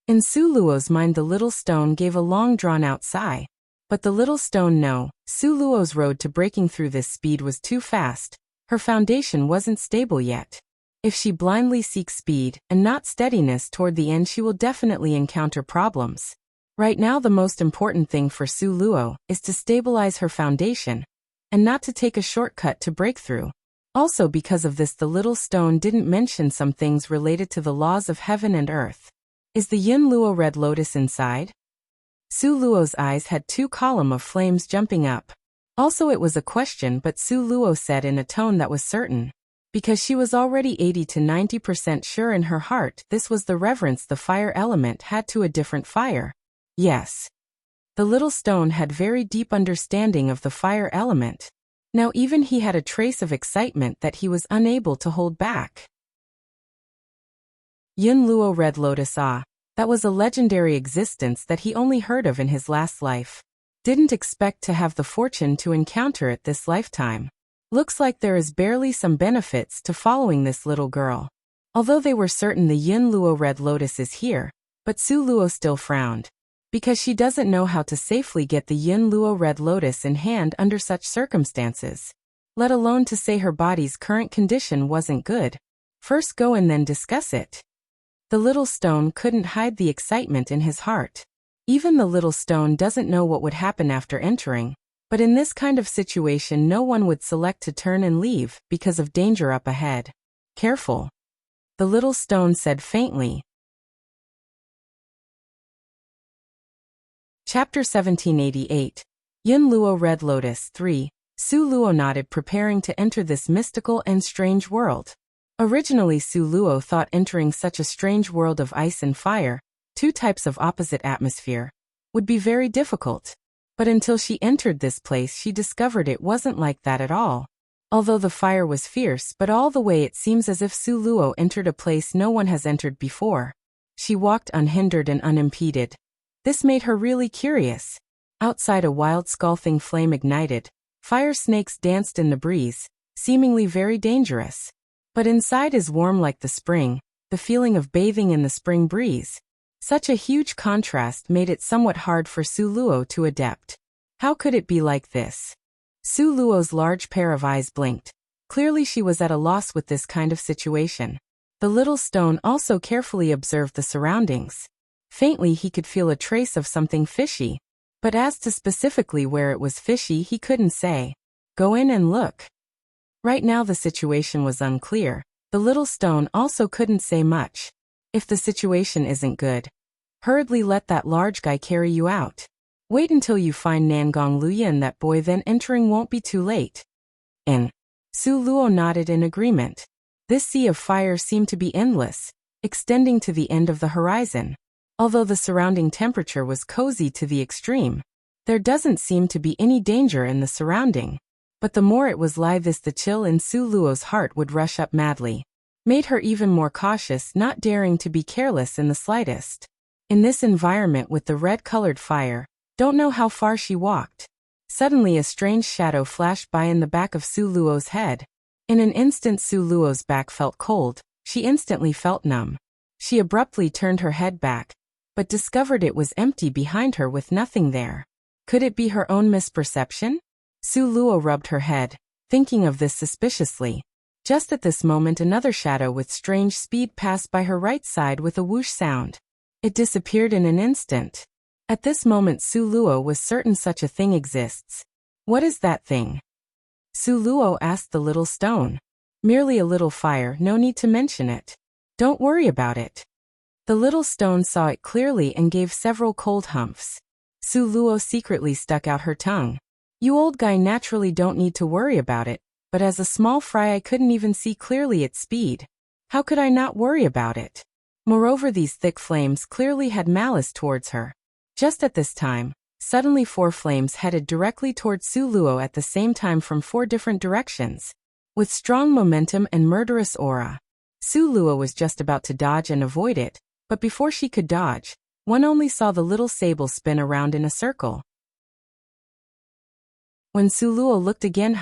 In Su Luo's mind the little stone gave a long drawn-out sigh. But the little stone no, Su Luo's road to breaking through this speed was too fast. Her foundation wasn't stable yet. If she blindly seeks speed and not steadiness toward the end she will definitely encounter problems. Right now the most important thing for Su Luo is to stabilize her foundation, and not to take a shortcut to break through. Also because of this the little stone didn't mention some things related to the laws of heaven and earth. Is the Yun Luo Red Lotus inside? Su Luo's eyes had 2 columns of flames jumping up. Also it was a question but Su Luo said in a tone that was certain. because she was already 80 to 90% sure in her heart this was the reverence the fire element had to a different fire. Yes. The little stone had very deep understanding of the fire element. Now even he had a trace of excitement that he was unable to hold back. Luo Red Lotus. That was a legendary existence that he only heard of in his last life. Didn't expect to have the fortune to encounter it this lifetime. Looks like there is barely some benefits to following this little girl. Although they were certain the Luo Red Lotus is here, but Su Luo still frowned. Because she doesn't know how to safely get the Luo Red Lotus in hand under such circumstances. Let alone to say her body's current condition wasn't good. First go and then discuss it. The little stone couldn't hide the excitement in his heart. Even the little stone doesn't know what would happen after entering. But in this kind of situation no one would select to turn and leave because of danger up ahead. Careful. The little stone said faintly. Chapter 1788. Luo Red Lotus 3. Su Luo nodded, preparing to enter this mystical and strange world. Originally Su Luo thought entering such a strange world of ice and fire, two types of opposite atmosphere, would be very difficult. But until she entered this place she discovered it wasn't like that at all. Although the fire was fierce, but all the way it seems as if Su Luo entered a place no one has entered before. She walked unhindered and unimpeded. This made her really curious. Outside a wild scalding flame ignited. Fire snakes danced in the breeze, seemingly very dangerous. But inside is warm like the spring, the feeling of bathing in the spring breeze. Such a huge contrast made it somewhat hard for Su Luo to adapt. How could it be like this? Su Luo's large pair of eyes blinked. Clearly she was at a loss with this kind of situation. The little stone also carefully observed the surroundings. Faintly he could feel a trace of something fishy. But as to specifically where it was fishy he couldn't say. Go in and look. Right now the situation was unclear. The little stone also couldn't say much. If the situation isn't good, hurriedly let that large guy carry you out. Wait until you find Nangong Luyin, that boy, then entering won't be too late. Su Luo nodded in agreement. This sea of fire seemed to be endless, extending to the end of the horizon. Although the surrounding temperature was cozy to the extreme, there doesn't seem to be any danger in the surrounding. But the more it was like this, the chill in Su Luo's heart would rush up madly. Made her even more cautious, not daring to be careless in the slightest. In this environment with the red-colored fire, don't know how far she walked. Suddenly a strange shadow flashed by in the back of Su Luo's head. In an instant Su Luo's back felt cold, she instantly felt numb. She abruptly turned her head back, but discovered it was empty behind her with nothing there. Could it be her own misperception? Su Luo rubbed her head, thinking of this suspiciously. Just at this moment another shadow with strange speed passed by her right side with a whoosh sound. It disappeared in an instant. At this moment Su Luo was certain such a thing exists. What is that thing? Su Luo asked the little stone. Merely a little fire, no need to mention it. Don't worry about it. The little stone saw it clearly and gave several cold humps. Su Luo secretly stuck out her tongue. You old guy naturally don't need to worry about it. But as a small fry I couldn't even see clearly its speed. How could I not worry about it? Moreover these thick flames clearly had malice towards her. Just at this time, suddenly 4 flames headed directly towards Su Luo at the same time from 4 different directions. With strong momentum and murderous aura. Su Luo was just about to dodge and avoid it, but before she could dodge, one only saw the little sable spin around in a circle. When Su Luo looked again,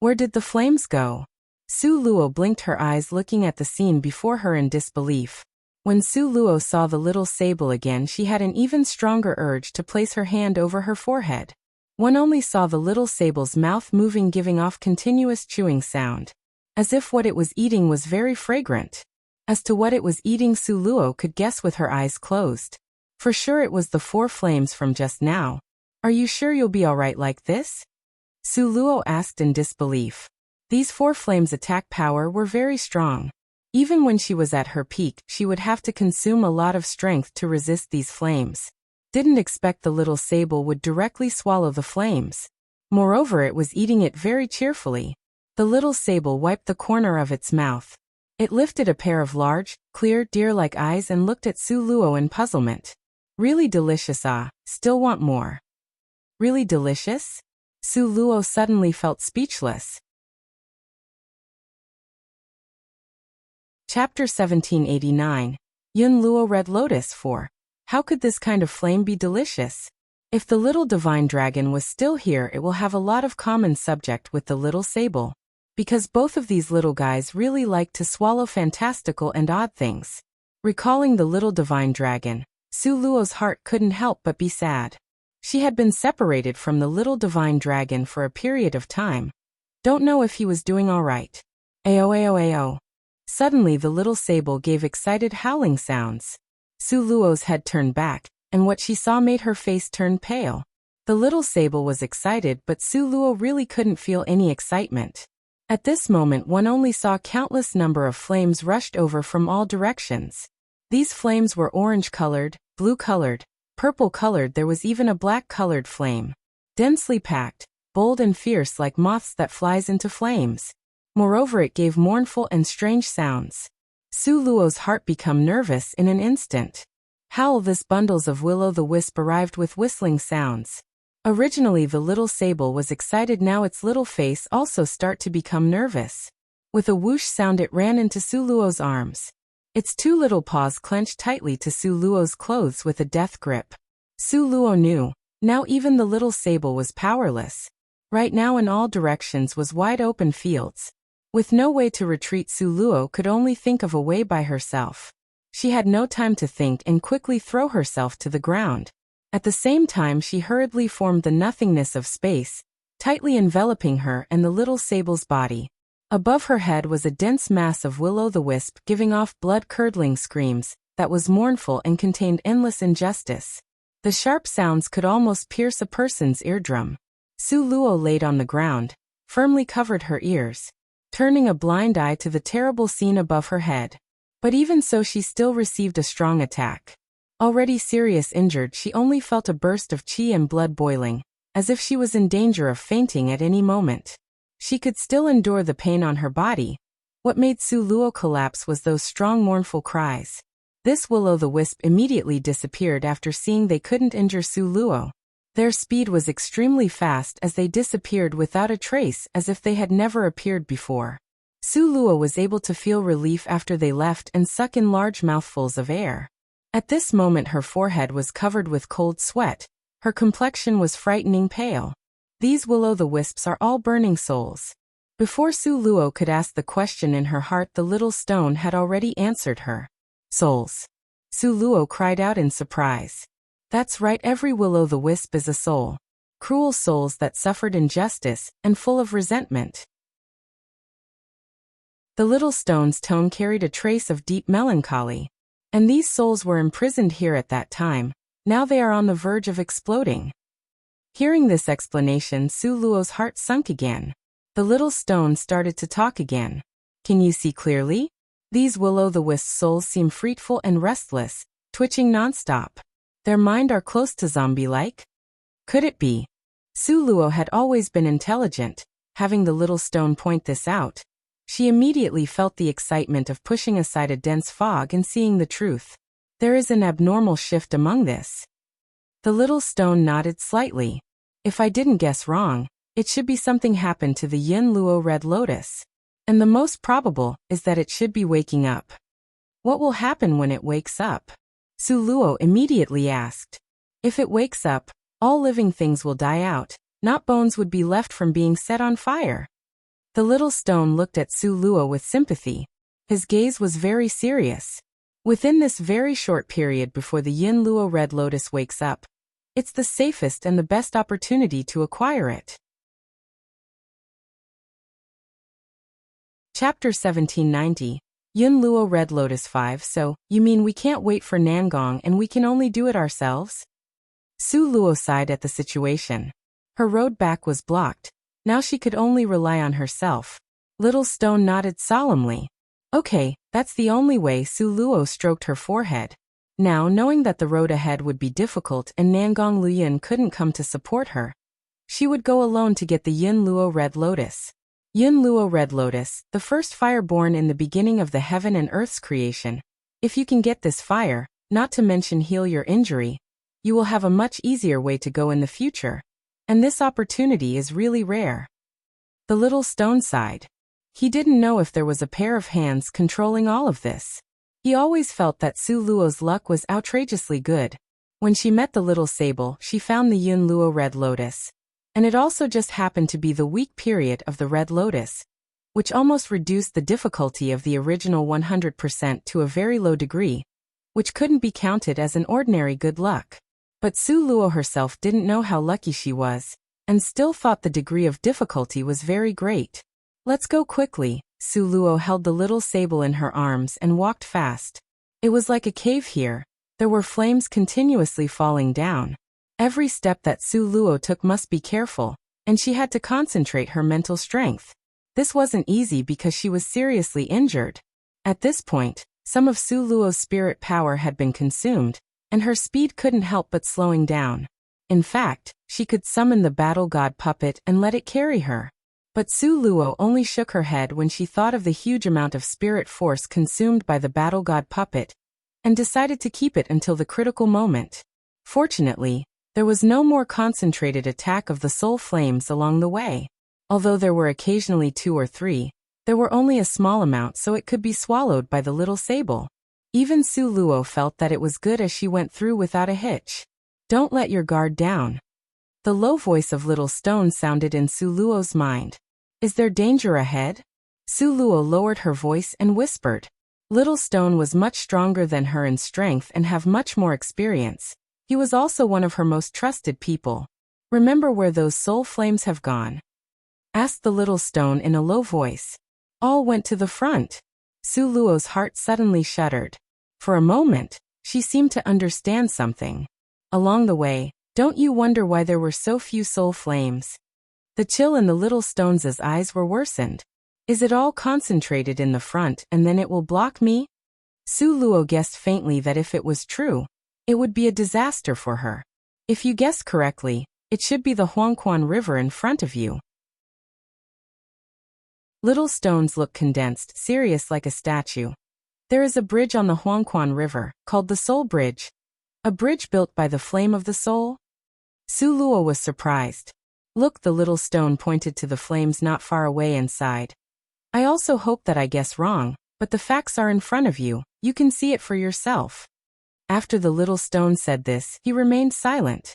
where did the flames go? Su Luo blinked her eyes looking at the scene before her in disbelief. When Su Luo saw the little sable again she had an even stronger urge to place her hand over her forehead. One only saw the little sable's mouth moving, giving off continuous chewing sound. As if what it was eating was very fragrant. As to what it was eating Su Luo could guess with her eyes closed. For sure it was the 4 flames from just now. Are you sure you'll be alright like this? Su Luo asked in disbelief. These 4 flames' attack power were very strong. Even when she was at her peak, she would have to consume a lot of strength to resist these flames. Didn't expect the little sable would directly swallow the flames. Moreover, it was eating it very cheerfully. The little sable wiped the corner of its mouth. It lifted a pair of large, clear, deer-like eyes and looked at Su Luo in puzzlement. Really delicious, ah, still want more. Really delicious? Su Luo suddenly felt speechless. Chapter 1789. Yun Luo Red Lotus 4. How could this kind of flame be delicious? If the little divine dragon was still here, it will have a lot of common subject with the little sable. Because both of these little guys really like to swallow fantastical and odd things. Recalling the little divine dragon, Su Luo's heart couldn't help but be sad. She had been separated from the little divine dragon for a period of time. Don't know if he was doing all right. Ayo ayo ayo. Suddenly the little sable gave excited howling sounds. Su Luo's head turned back, and what she saw made her face turn pale. The little sable was excited, but Su Luo really couldn't feel any excitement. At this moment one only saw countless number of flames rushed over from all directions. These flames were orange-colored, blue-colored, purple-colored, there was even a black-colored flame. Densely packed, bold and fierce like moths that flies into flames. Moreover, it gave mournful and strange sounds. Su Luo's heart became nervous in an instant. Howl, this bundles of will-o'-the-wisp arrived with whistling sounds. Originally the little sable was excited, now its little face also start to become nervous. With a whoosh sound it ran into Su Luo's arms. Its two little paws clenched tightly to Su Luo's clothes with a death grip. Su Luo knew, now even the little sable was powerless. Right now in all directions was wide open fields. With no way to retreat, Su Luo could only think of a way by herself. She had no time to think and quickly throw herself to the ground. At the same time she hurriedly formed the nothingness of space, tightly enveloping her and the little sable's body. Above her head was a dense mass of will-o'-the-wisp giving off blood-curdling screams, that was mournful and contained endless injustice. The sharp sounds could almost pierce a person's eardrum. Su Luo laid on the ground, firmly covered her ears, turning a blind eye to the terrible scene above her head. But even so she still received a strong attack. Already serious injured, she only felt a burst of qi and blood boiling, as if she was in danger of fainting at any moment. She could still endure the pain on her body. What made Su Luo collapse was those strong mournful cries. This will-o'-the-wisp immediately disappeared after seeing they couldn't injure Su Luo. Their speed was extremely fast as they disappeared without a trace, as if they had never appeared before. Su Luo was able to feel relief after they left and suck in large mouthfuls of air. At this moment her forehead was covered with cold sweat. Her complexion was frightening pale. These will-o'-the-wisps are all burning souls. Before Su Luo could ask the question in her heart, the little stone had already answered her. Souls. Su Luo cried out in surprise. That's right, every will-o'-the-wisp is a soul. Cruel souls that suffered injustice, and full of resentment. The little stone's tone carried a trace of deep melancholy. And these souls were imprisoned here at that time. Now they are on the verge of exploding. Hearing this explanation, Su Luo's heart sunk again. The little stone started to talk again. Can you see clearly? These will-o'-the-wisp souls seem fretful and restless, twitching non-stop. Their mind are close to zombie-like? Could it be? Su Luo had always been intelligent. Having the little stone point this out, she immediately felt the excitement of pushing aside a dense fog and seeing the truth. There is an abnormal shift among this. The little stone nodded slightly. If I didn't guess wrong, it should be something happened to the Yin Luo Red Lotus. And the most probable is that it should be waking up. What will happen when it wakes up? Su Luo immediately asked. If it wakes up, all living things will die out, not bones would be left from being set on fire. The little stone looked at Su Luo with sympathy. His gaze was very serious. Within this very short period before the Yin Luo Red Lotus wakes up, it's the safest and the best opportunity to acquire it. Chapter 1790. Yin Luo Red Lotus 5. So, you mean we can't wait for Nangong and we can only do it ourselves? Su Luo sighed at the situation. Her road back was blocked. Now she could only rely on herself. Little Stone nodded solemnly. Okay, that's the only way. Su Luo stroked her forehead. Now, knowing that the road ahead would be difficult and Nangong Luoyun couldn't come to support her, she would go alone to get the Yin Luo Red Lotus. Luo Red Lotus, the first fire born in the beginning of the heaven and earth's creation. If you can get this fire, not to mention heal your injury, you will have a much easier way to go in the future. And this opportunity is really rare. The little stone sighed. He didn't know if there was a pair of hands controlling all of this. He always felt that Su Luo's luck was outrageously good. When she met the little sable, she found the Luo Red Lotus. And it also just happened to be the weak period of the Red Lotus, which almost reduced the difficulty of the original 100% to a very low degree, which couldn't be counted as an ordinary good luck. But Su Luo herself didn't know how lucky she was, and still thought the degree of difficulty was very great. Let's go quickly. Su Luo held the little sable in her arms and walked fast. It was like a cave here. There were flames continuously falling down. Every step that Su Luo took must be careful, and she had to concentrate her mental strength. This wasn't easy because she was seriously injured. At this point, some of Su Luo's spirit power had been consumed, and her speed couldn't help but slowing down. In fact, she could summon the battle god puppet and let it carry her. But Su Luo only shook her head when she thought of the huge amount of spirit force consumed by the battle god puppet, and decided to keep it until the critical moment. Fortunately, there was no more concentrated attack of the soul flames along the way. Although there were occasionally 2 or 3, there were only a small amount so it could be swallowed by the little sable. Even Su Luo felt that it was good as she went through without a hitch. Don't let your guard down. The low voice of Little Stone sounded in Su Luo's mind. Is there danger ahead? Su Luo lowered her voice and whispered. Little Stone was much stronger than her in strength and have much more experience. He was also one of her most trusted people. Remember where those soul flames have gone? Asked the little stone in a low voice. All went to the front. Su Luo's heart suddenly shuddered. For a moment, she seemed to understand something. Along the way, don't you wonder why there were so few soul flames? The chill in the little stone's eyes were worsened. Is it all concentrated in the front and then it will block me? Su Luo guessed faintly that if it was true, it would be a disaster for her. If you guessed correctly, it should be the Huangquan River in front of you. Little Stones looked condensed, serious like a statue. There is a bridge on the Huangquan River, called the Soul Bridge. A bridge built by the flame of the soul? Su Luo was surprised. Look, the little stone pointed to the flames not far away and sighed. I also hope that I guess wrong, but the facts are in front of you, you can see it for yourself. After the little stone said this, he remained silent.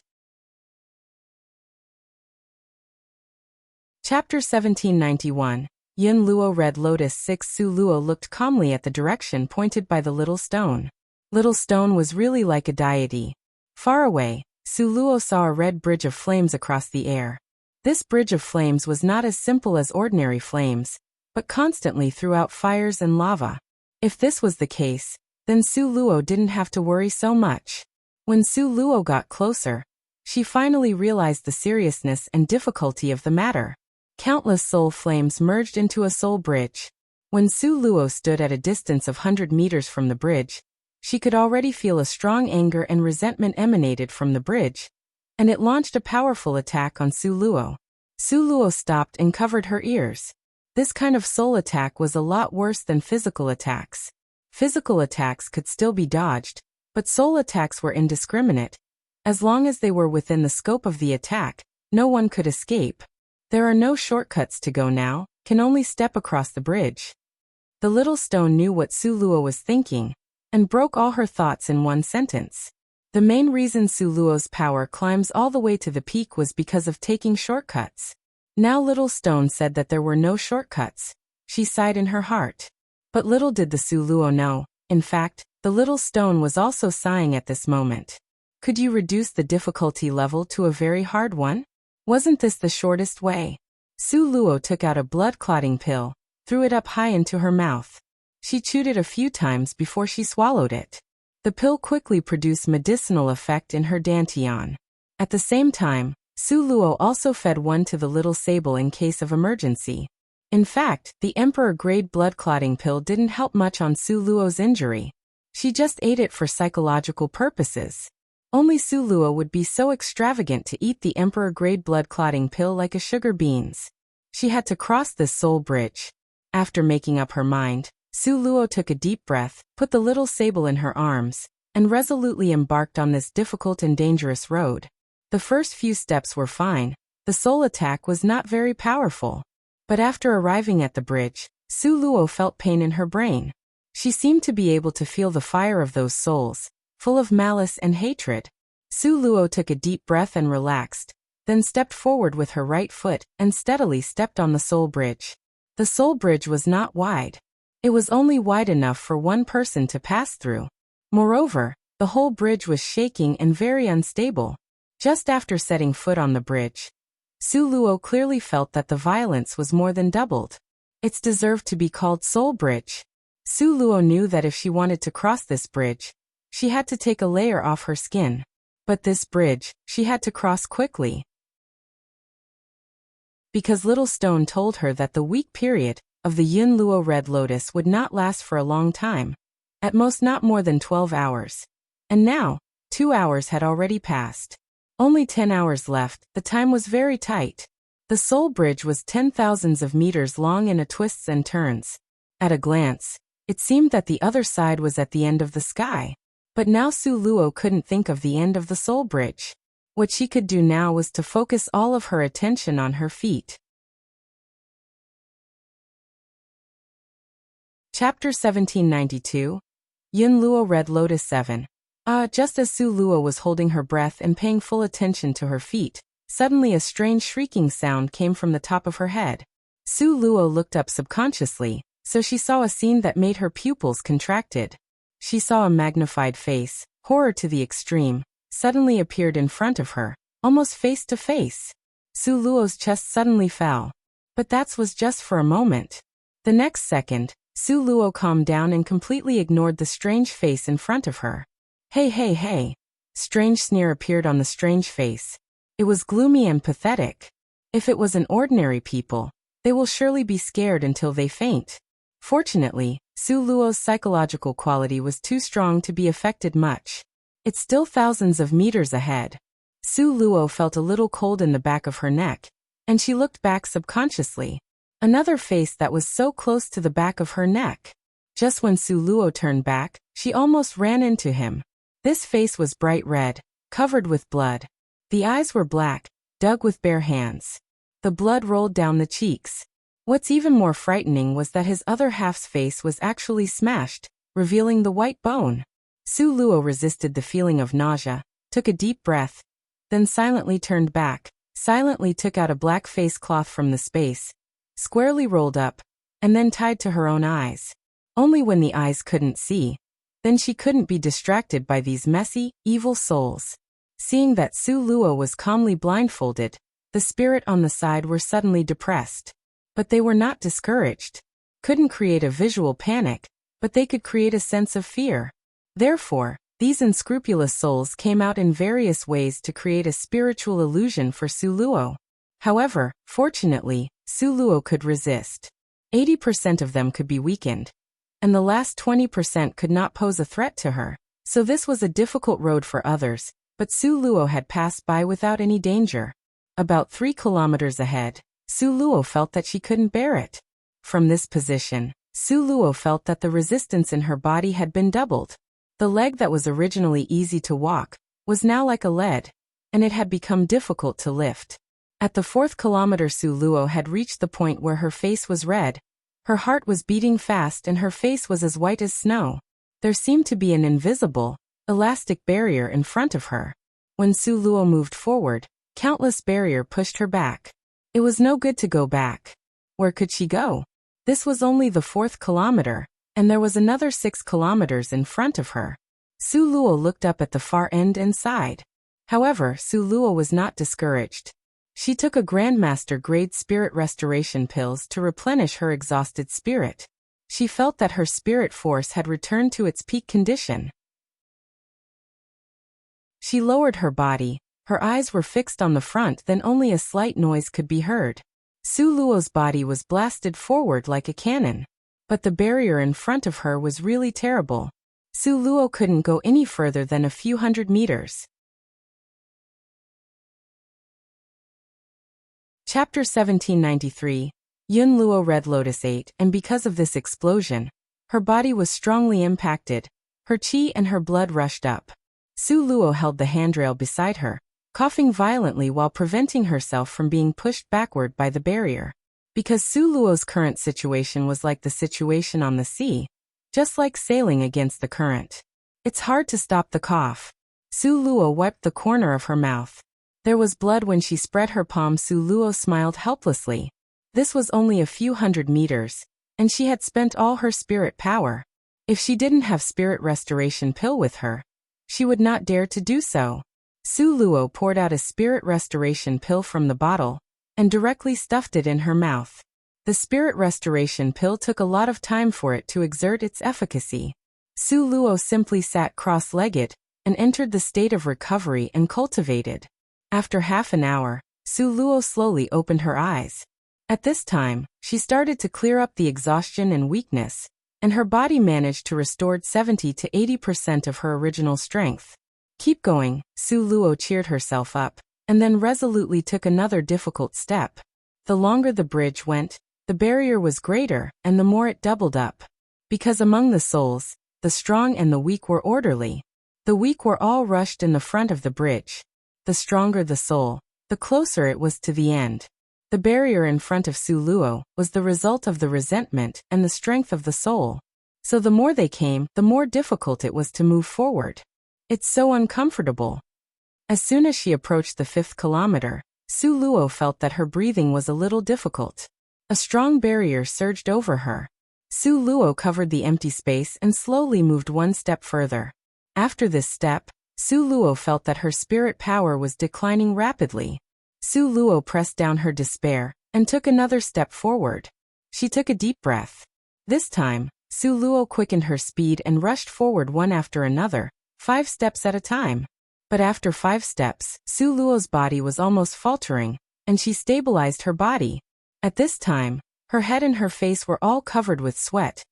Chapter 1791. Luo Red Lotus 6. Su Luo looked calmly at the direction pointed by the little stone. Little Stone was really like a deity. Far away, Su Luo saw a red bridge of flames across the air. This bridge of flames was not as simple as ordinary flames, but constantly threw out fires and lava. If this was the case, then Su Luo didn't have to worry so much. When Su Luo got closer, she finally realized the seriousness and difficulty of the matter. Countless soul flames merged into a soul bridge. When Su Luo stood at a distance of 100 meters from the bridge, she could already feel a strong anger and resentment emanated from the bridge, and it launched a powerful attack on Su Luo. Su Luo stopped and covered her ears. This kind of soul attack was a lot worse than physical attacks. Physical attacks could still be dodged, but soul attacks were indiscriminate. As long as they were within the scope of the attack, no one could escape. There are no shortcuts to go now, can only step across the bridge. The little stone knew what Su Luo was thinking, and broke all her thoughts in one sentence. The main reason Su Luo's power climbs all the way to the peak was because of taking shortcuts. Now Little Stone said that there were no shortcuts. She sighed in her heart. But little did the Su Luo know, in fact, the little stone was also sighing at this moment. Could you reduce the difficulty level to a very hard one? Wasn't this the shortest way? Su Luo took out a blood-clotting pill, threw it up high into her mouth. She chewed it a few times before she swallowed it. The pill quickly produced medicinal effect in her dantian. At the same time, Su Luo also fed one to the little sable in case of emergency. In fact, the Emperor-grade blood-clotting pill didn't help much on Su Luo's injury. She just ate it for psychological purposes. Only Su Luo would be so extravagant to eat the Emperor-grade blood-clotting pill like a sugar beans. She had to cross this soul bridge. After making up her mind, Su Luo took a deep breath, put the little sable in her arms, and resolutely embarked on this difficult and dangerous road. The first few steps were fine. The soul attack was not very powerful. But after arriving at the bridge, Su Luo felt pain in her brain. She seemed to be able to feel the fire of those souls, full of malice and hatred. Su Luo took a deep breath and relaxed, then stepped forward with her right foot and steadily stepped on the soul bridge. The soul bridge was not wide. It was only wide enough for one person to pass through. Moreover, the whole bridge was shaking and very unstable. Just after setting foot on the bridge, Su Luo clearly felt that the violence was more than doubled. It's deserved to be called Soul Bridge. Su Luo knew that if she wanted to cross this bridge, she had to take a layer off her skin. But this bridge, she had to cross quickly. Because Little Stone told her that the weak period of the Luo Red Lotus would not last for a long time. At most not more than 12 hours. And now, 2 hours had already passed. Only 10 hours left. The time was very tight. The soul bridge was 10,000s of meters long in a twists and turns. At a glance, it seemed that the other side was at the end of the sky. But now Su Luo couldn't think of the end of the soul bridge. What she could do now was to focus all of her attention on her feet. Chapter 1792. Luo Red Lotus 7. Just as Su Luo was holding her breath and paying full attention to her feet, suddenly a strange shrieking sound came from the top of her head. Su Luo looked up subconsciously, so she saw a scene that made her pupils contracted. She saw a magnified face, horror to the extreme, suddenly appeared in front of her, almost face to face. Su Luo's chest suddenly fell. But that was just for a moment. The next second, Su Luo calmed down and completely ignored the strange face in front of her. Hey hey hey. Strange sneer appeared on the strange face. It was gloomy and pathetic. If it was an ordinary people, they will surely be scared until they faint. Fortunately, Su Luo's psychological quality was too strong to be affected much. It's still thousands of meters ahead. Su Luo felt a little cold in the back of her neck, and she looked back subconsciously. Another face that was so close to the back of her neck. Just when Su Luo turned back, she almost ran into him. This face was bright red, covered with blood. The eyes were black, dug with bare hands. The blood rolled down the cheeks. What's even more frightening was that his other half's face was actually smashed, revealing the white bone. Su Luo resisted the feeling of nausea, took a deep breath, then silently turned back, silently took out a black face cloth from the space, squarely rolled up, and then tied to her own eyes. Only when the eyes couldn't see. Then she couldn't be distracted by these messy, evil souls. Seeing that Su Luo was calmly blindfolded, the spirit on the side were suddenly depressed. But they were not discouraged. Couldn't create a visual panic, but they could create a sense of fear. Therefore, these unscrupulous souls came out in various ways to create a spiritual illusion for Su Luo. However, fortunately, Su Luo could resist. 80% of them could be weakened, and the last 20% could not pose a threat to her. So this was a difficult road for others, but Su Luo had passed by without any danger. About 3 kilometers ahead, Su Luo felt that she couldn't bear it. From this position, Su Luo felt that the resistance in her body had been doubled. The leg that was originally easy to walk was now like a lead, and it had become difficult to lift. At the 4th kilometer, Su Luo had reached the point where her face was red. Her heart was beating fast and her face was as white as snow. There seemed to be an invisible, elastic barrier in front of her. When Su Luo moved forward, countless barrier pushed her back. It was no good to go back. Where could she go? This was only the 4th kilometer, and there was another 6 kilometers in front of her. Su Luo looked up at the far end and sighed. However, Su Luo was not discouraged. She took a Grandmaster grade spirit restoration pills to replenish her exhausted spirit. She felt that her spirit force had returned to its peak condition. She lowered her body. Her eyes were fixed on the front, then only a slight noise could be heard. Su Luo's body was blasted forward like a cannon. But the barrier in front of her was really terrible. Su Luo couldn't go any further than a few hundred meters. Chapter 1793. Yun Luo Red Lotus ate, and because of this explosion, her body was strongly impacted. Her qi and her blood rushed up. Su Luo held the handrail beside her, coughing violently while preventing herself from being pushed backward by the barrier. Because Su Luo's current situation was like the situation on the sea, just like sailing against the current. It's hard to stop the cough. Su Luo wiped the corner of her mouth. There was blood when she spread her palm. Su Luo smiled helplessly. This was only a few hundred meters, and she had spent all her spirit power. If she didn't have spirit restoration pill with her, she would not dare to do so. Su Luo poured out a spirit restoration pill from the bottle, and directly stuffed it in her mouth. The spirit restoration pill took a lot of time for it to exert its efficacy. Su Luo simply sat cross-legged, and entered the state of recovery and cultivated. After half an hour, Su Luo slowly opened her eyes. At this time, she started to clear up the exhaustion and weakness, and her body managed to restore 70 to 80% of her original strength. Keep going, Su Luo cheered herself up, and then resolutely took another difficult step. The longer the bridge went, the barrier was greater, and the more it doubled up. Because among the souls, the strong and the weak were orderly. The weak were all rushed in the front of the bridge. The stronger the soul, the closer it was to the end. The barrier in front of Su Luo was the result of the resentment and the strength of the soul. So the more they came, the more difficult it was to move forward. It's so uncomfortable. As soon as she approached the 5th kilometer, Su Luo felt that her breathing was a little difficult. A strong barrier surged over her. Su Luo covered the empty space and slowly moved one step further. After this step, Su Luo felt that her spirit power was declining rapidly. Su Luo pressed down her despair and took another step forward. She took a deep breath. This time, Su Luo quickened her speed and rushed forward one after another, 5 steps at a time. But after 5 steps, Su Luo's body was almost faltering, and she stabilized her body. At this time, her head and her face were all covered with sweat,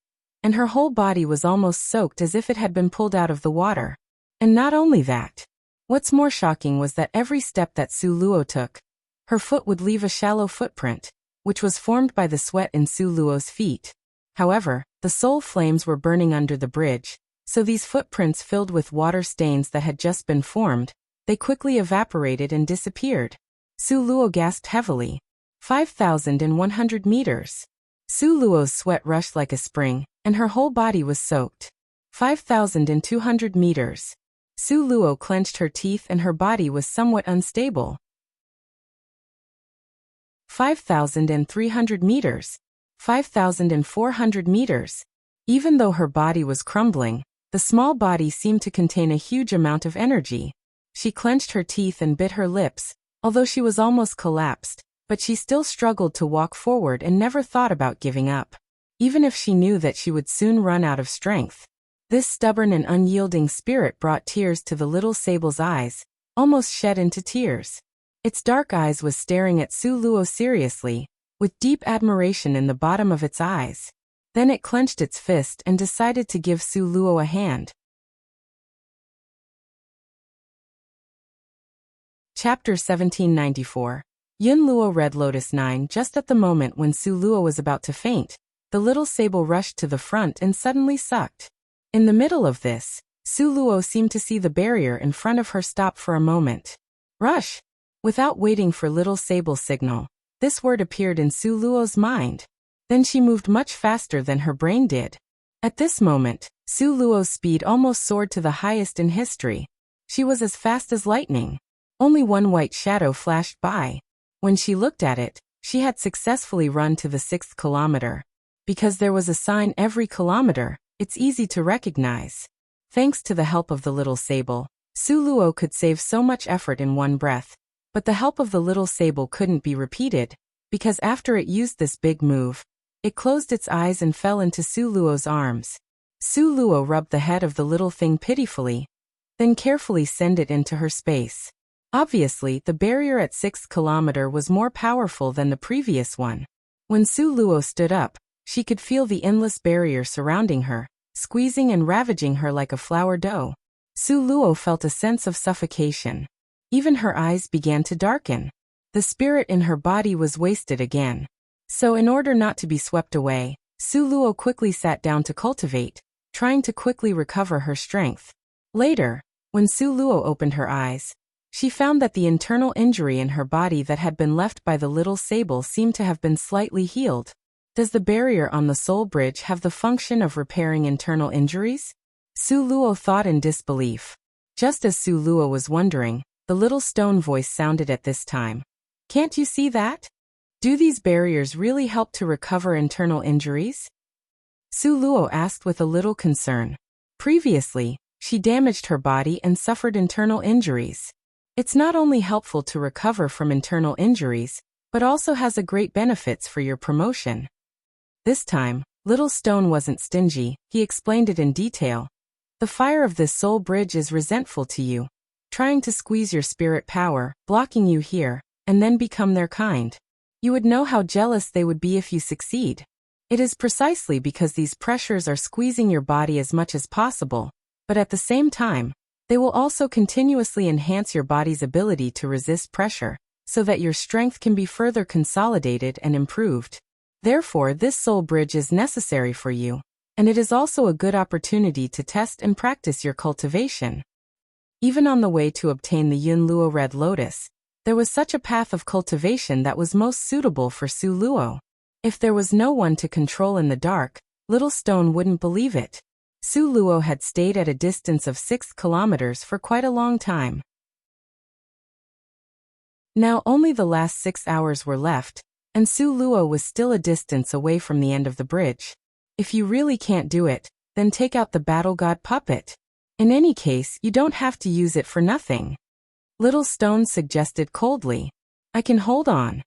and her whole body was almost soaked as if it had been pulled out of the water. And not only that. What's more shocking was that every step that Su Luo took, her foot would leave a shallow footprint, which was formed by the sweat in Su Luo's feet. However, the soul flames were burning under the bridge, so these footprints filled with water stains that had just been formed, they quickly evaporated and disappeared. Su Luo gasped heavily. 5,100 meters. Su Luo's sweat rushed like a spring, and her whole body was soaked. 5,200 meters. Su Luo clenched her teeth and her body was somewhat unstable. 5,300 meters. 5,400 meters. Even though her body was crumbling, the small body seemed to contain a huge amount of energy. She clenched her teeth and bit her lips, although she was almost collapsed, but she still struggled to walk forward and never thought about giving up. Even if she knew that she would soon run out of strength. This stubborn and unyielding spirit brought tears to the little sable's eyes, almost shed into tears. Its dark eyes was staring at Su Luo seriously, with deep admiration in the bottom of its eyes. Then it clenched its fist and decided to give Su Luo a hand. Chapter 1794. Yun Luo Red Lotus 9. Just at the moment when Su Luo was about to faint, the little sable rushed to the front and suddenly sucked. In the middle of this, Su Luo seemed to see the barrier in front of her stop for a moment. Rush! Without waiting for little sable's signal, this word appeared in Su Luo's mind. Then she moved much faster than her brain did. At this moment, Su Luo's speed almost soared to the highest in history. She was as fast as lightning. Only one white shadow flashed by. When she looked at it, she had successfully run to the 6th kilometer. Because there was a sign every kilometer, it's easy to recognize. Thanks to the help of the little sable, Su Luo could save so much effort in one breath. But the help of the little sable couldn't be repeated, because after it used this big move, it closed its eyes and fell into Su Luo's arms. Su Luo rubbed the head of the little thing pitifully, then carefully sent it into her space. Obviously, the barrier at 6th kilometer was more powerful than the previous one. When Su Luo stood up, she could feel the endless barrier surrounding her, squeezing and ravaging her like a flour dough. Su Luo felt a sense of suffocation. Even her eyes began to darken. The spirit in her body was wasted again. So in order not to be swept away, Su Luo quickly sat down to cultivate, trying to quickly recover her strength. Later, when Su Luo opened her eyes, she found that the internal injury in her body that had been left by the little sable seemed to have been slightly healed. Does the barrier on the soul bridge have the function of repairing internal injuries? Su Luo thought in disbelief. Just as Su Luo was wondering, the little stone voice sounded at this time. Can't you see that? Do these barriers really help to recover internal injuries? Su Luo asked with a little concern. Previously, she damaged her body and suffered internal injuries. It's not only helpful to recover from internal injuries, but also has a great benefits for your promotion. This time, Little Stone wasn't stingy, he explained it in detail. The fire of this soul bridge is resentful to you, trying to squeeze your spirit power, blocking you here, and then become their kind. You would know how jealous they would be if you succeed. It is precisely because these pressures are squeezing your body as much as possible, but at the same time, they will also continuously enhance your body's ability to resist pressure, so that your strength can be further consolidated and improved. Therefore, this soul bridge is necessary for you, and it is also a good opportunity to test and practice your cultivation. Even on the way to obtain the Luo Red Lotus, there was such a path of cultivation that was most suitable for Su Luo. If there was no one to control in the dark, Little Stone wouldn't believe it. Su Luo had stayed at a distance of 6 kilometers for quite a long time. Now only the last 6 hours were left, and Su Luo was still a distance away from the end of the bridge. If you really can't do it, then take out the battle god puppet. In any case, you don't have to use it for nothing. Little Stone suggested coldly. I can hold on.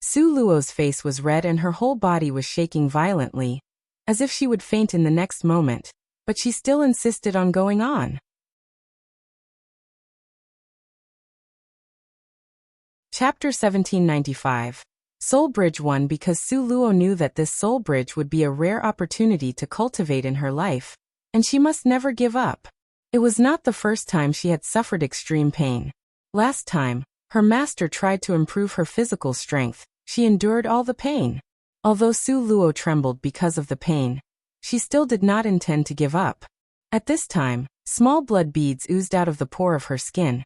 Su Luo's face was red and her whole body was shaking violently, as if she would faint in the next moment, but she still insisted on going on. Chapter 1795. Soul Bridge 1. Because Su Luo knew that this soul bridge would be a rare opportunity to cultivate in her life, and she must never give up. It was not the first time she had suffered extreme pain. Last time, her master tried to improve her physical strength, she endured all the pain. Although Su Luo trembled because of the pain, she still did not intend to give up. At this time, small blood beads oozed out of the pore of her skin,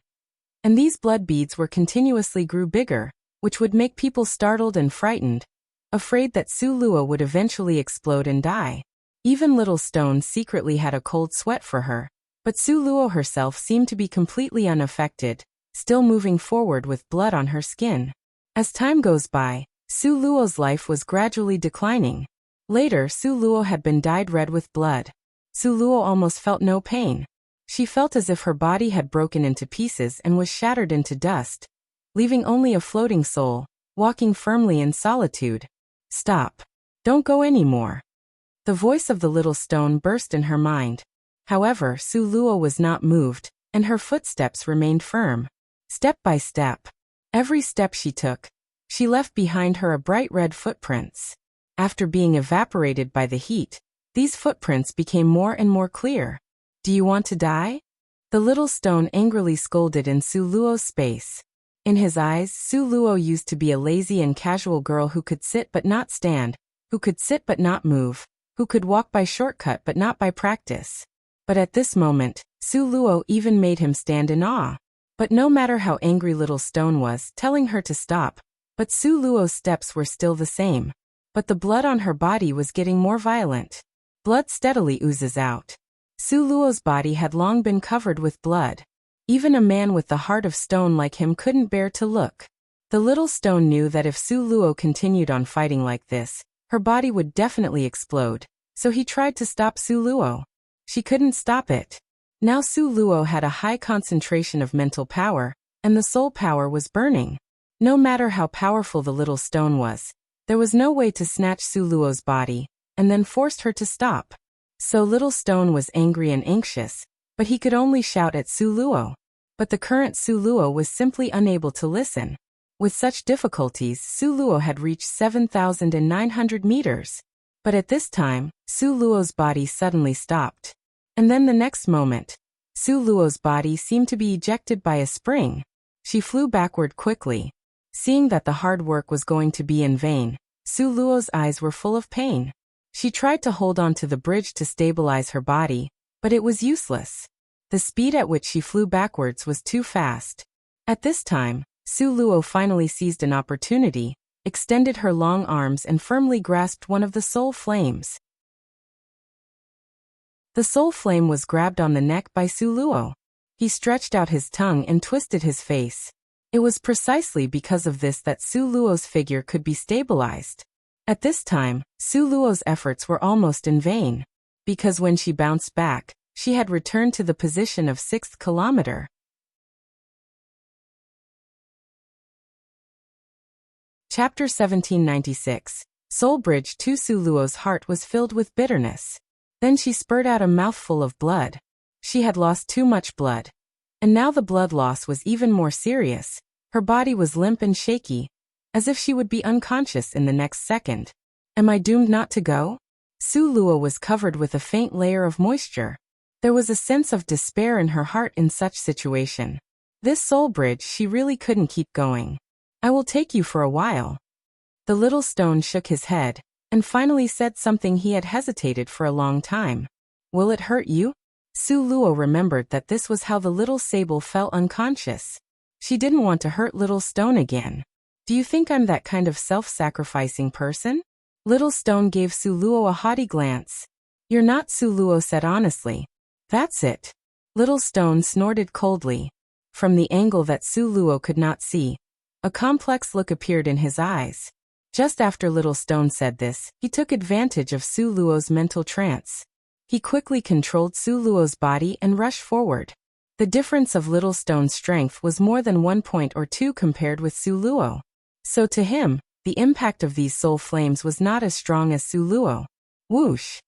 and these blood beads were continuously grew bigger, which would make people startled and frightened, afraid that Su Luo would eventually explode and die. Even Little Stone secretly had a cold sweat for her, but Su Luo herself seemed to be completely unaffected, still moving forward with blood on her skin. As time goes by, Su Luo's life was gradually declining. Later, Su Luo had been dyed red with blood. Su Luo almost felt no pain. She felt as if her body had broken into pieces and was shattered into dust, leaving only a floating soul, walking firmly in solitude. Stop. Don't go anymore. The voice of the Little Stone burst in her mind. However, Su Luo was not moved, and her footsteps remained firm. Step by step. Every step she took, she left behind her a bright red footprints. After being evaporated by the heat, these footprints became more and more clear. Do you want to die? The Little Stone angrily scolded in Su Luo's space. In his eyes, Su Luo used to be a lazy and casual girl who could sit but not stand, who could sit but not move, who could walk by shortcut but not by practice. But at this moment, Su Luo even made him stand in awe. But no matter how angry Little Stone was, telling her to stop, but Su Luo's steps were still the same. But the blood on her body was getting more violent. Blood steadily oozes out. Su Luo's body had long been covered with blood. Even a man with the heart of stone like him couldn't bear to look. The Little Stone knew that if Su Luo continued on fighting like this, her body would definitely explode, so he tried to stop Su Luo. She couldn't stop it. Now Su Luo had a high concentration of mental power, and the soul power was burning. No matter how powerful the Little Stone was, there was no way to snatch Su Luo's body, and then forced her to stop. So Little Stone was angry and anxious, but he could only shout at Su Luo. But the current Su Luo was simply unable to listen. With such difficulties, Su Luo had reached 7,900 meters. But at this time, Su Luo's body suddenly stopped. And then the next moment, Su Luo's body seemed to be ejected by a spring. She flew backward quickly. Seeing that the hard work was going to be in vain, Su Luo's eyes were full of pain. She tried to hold on to the bridge to stabilize her body, but it was useless. The speed at which she flew backwards was too fast. At this time, Su Luo finally seized an opportunity, extended her long arms and firmly grasped one of the soul flames. The soul flame was grabbed on the neck by Su Luo. He stretched out his tongue and twisted his face. It was precisely because of this that Su Luo's figure could be stabilized. At this time, Su Luo's efforts were almost in vain, because when she bounced back, she had returned to the position of 6th kilometer. Chapter 1796. Soul Bridge 2. Su Luo's heart was filled with bitterness. Then she spurted out a mouthful of blood. She had lost too much blood. And now the blood loss was even more serious. Her body was limp and shaky, as if she would be unconscious in the next second. Am I doomed not to go? Su Luo was covered with a faint layer of moisture. There was a sense of despair in her heart in such situation. This soul bridge, she really couldn't keep going. I will take you for a while. The little stone shook his head, and finally said something he had hesitated for a long time. Will it hurt you? Su Luo remembered that this was how the little sable fell unconscious. She didn't want to hurt Little Stone again. Do you think I'm that kind of self-sacrificing person? Little Stone gave Su Luo a haughty glance. You're not, Su Luo said honestly. That's it. Little Stone snorted coldly. From the angle that Su Luo could not see, a complex look appeared in his eyes. Just after Little Stone said this, he took advantage of Su Luo's mental trance. He quickly controlled Su Luo's body and rushed forward. The difference of Little Stone's strength was more than 1 point or 2 compared with Su Luo. So to him, the impact of these soul flames was not as strong as Su Luo. Whoosh!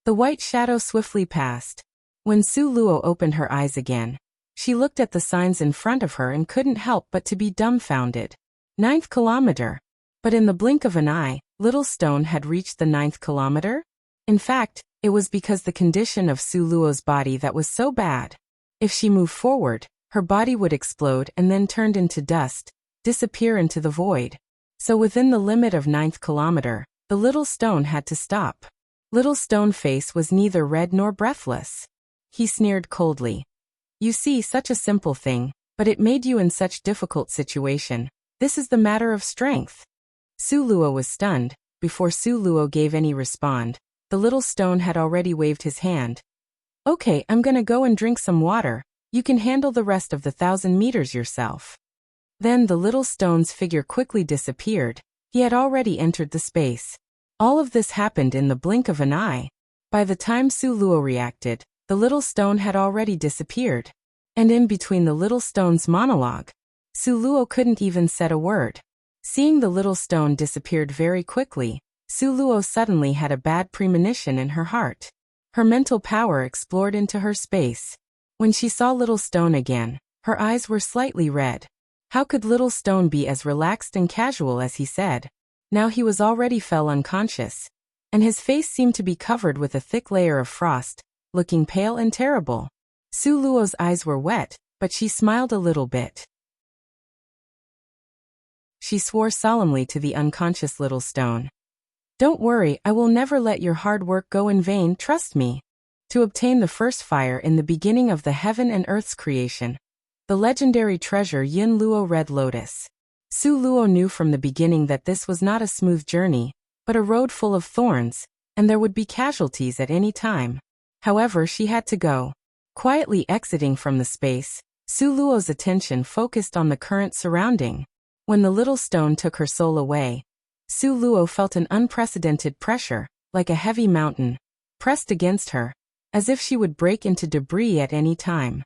The white shadow swiftly passed. When Su Luo opened her eyes again, she looked at the signs in front of her and couldn't help but to be dumbfounded. 9th kilometer. But in the blink of an eye, Little Stone had reached the 9th kilometer? In fact, it was because the condition of Su Luo's body that was so bad. If she moved forward, her body would explode and then turn into dust, disappear into the void. So within the limit of 9th kilometer, the Little Stone had to stop. Little Stone face was neither red nor breathless. He sneered coldly. You see, such a simple thing, but it made you in such difficult situation. This is the matter of strength. Su Luo was stunned. Before Su Luo gave any respond, the Little Stone had already waved his hand. Okay, I'm gonna go and drink some water. You can handle the rest of the 1,000 meters yourself. Then the Little Stone's figure quickly disappeared. He had already entered the space. All of this happened in the blink of an eye. By the time Su Luo reacted, the Little Stone had already disappeared. And in between the Little Stone's monologue, Su Luo couldn't even say a word. Seeing the Little Stone disappeared very quickly, Su Luo suddenly had a bad premonition in her heart. Her mental power explored into her space. When she saw Little Stone again, her eyes were slightly red. How could Little Stone be as relaxed and casual as he said? Now he was already fell unconscious, and his face seemed to be covered with a thick layer of frost, looking pale and terrible. Su Luo's eyes were wet, but she smiled a little bit. She swore solemnly to the unconscious Little Stone. Don't worry, I will never let your hard work go in vain, trust me. To obtain the first fire in the beginning of the heaven and earth's creation, the legendary treasure Yin Luo Red Lotus. Su Luo knew from the beginning that this was not a smooth journey, but a road full of thorns, and there would be casualties at any time. However, she had to go. Quietly exiting from the space, Su Luo's attention focused on the current surrounding. When the Little Stone took her soul away, Su Luo felt an unprecedented pressure, like a heavy mountain, pressed against her, as if she would break into debris at any time.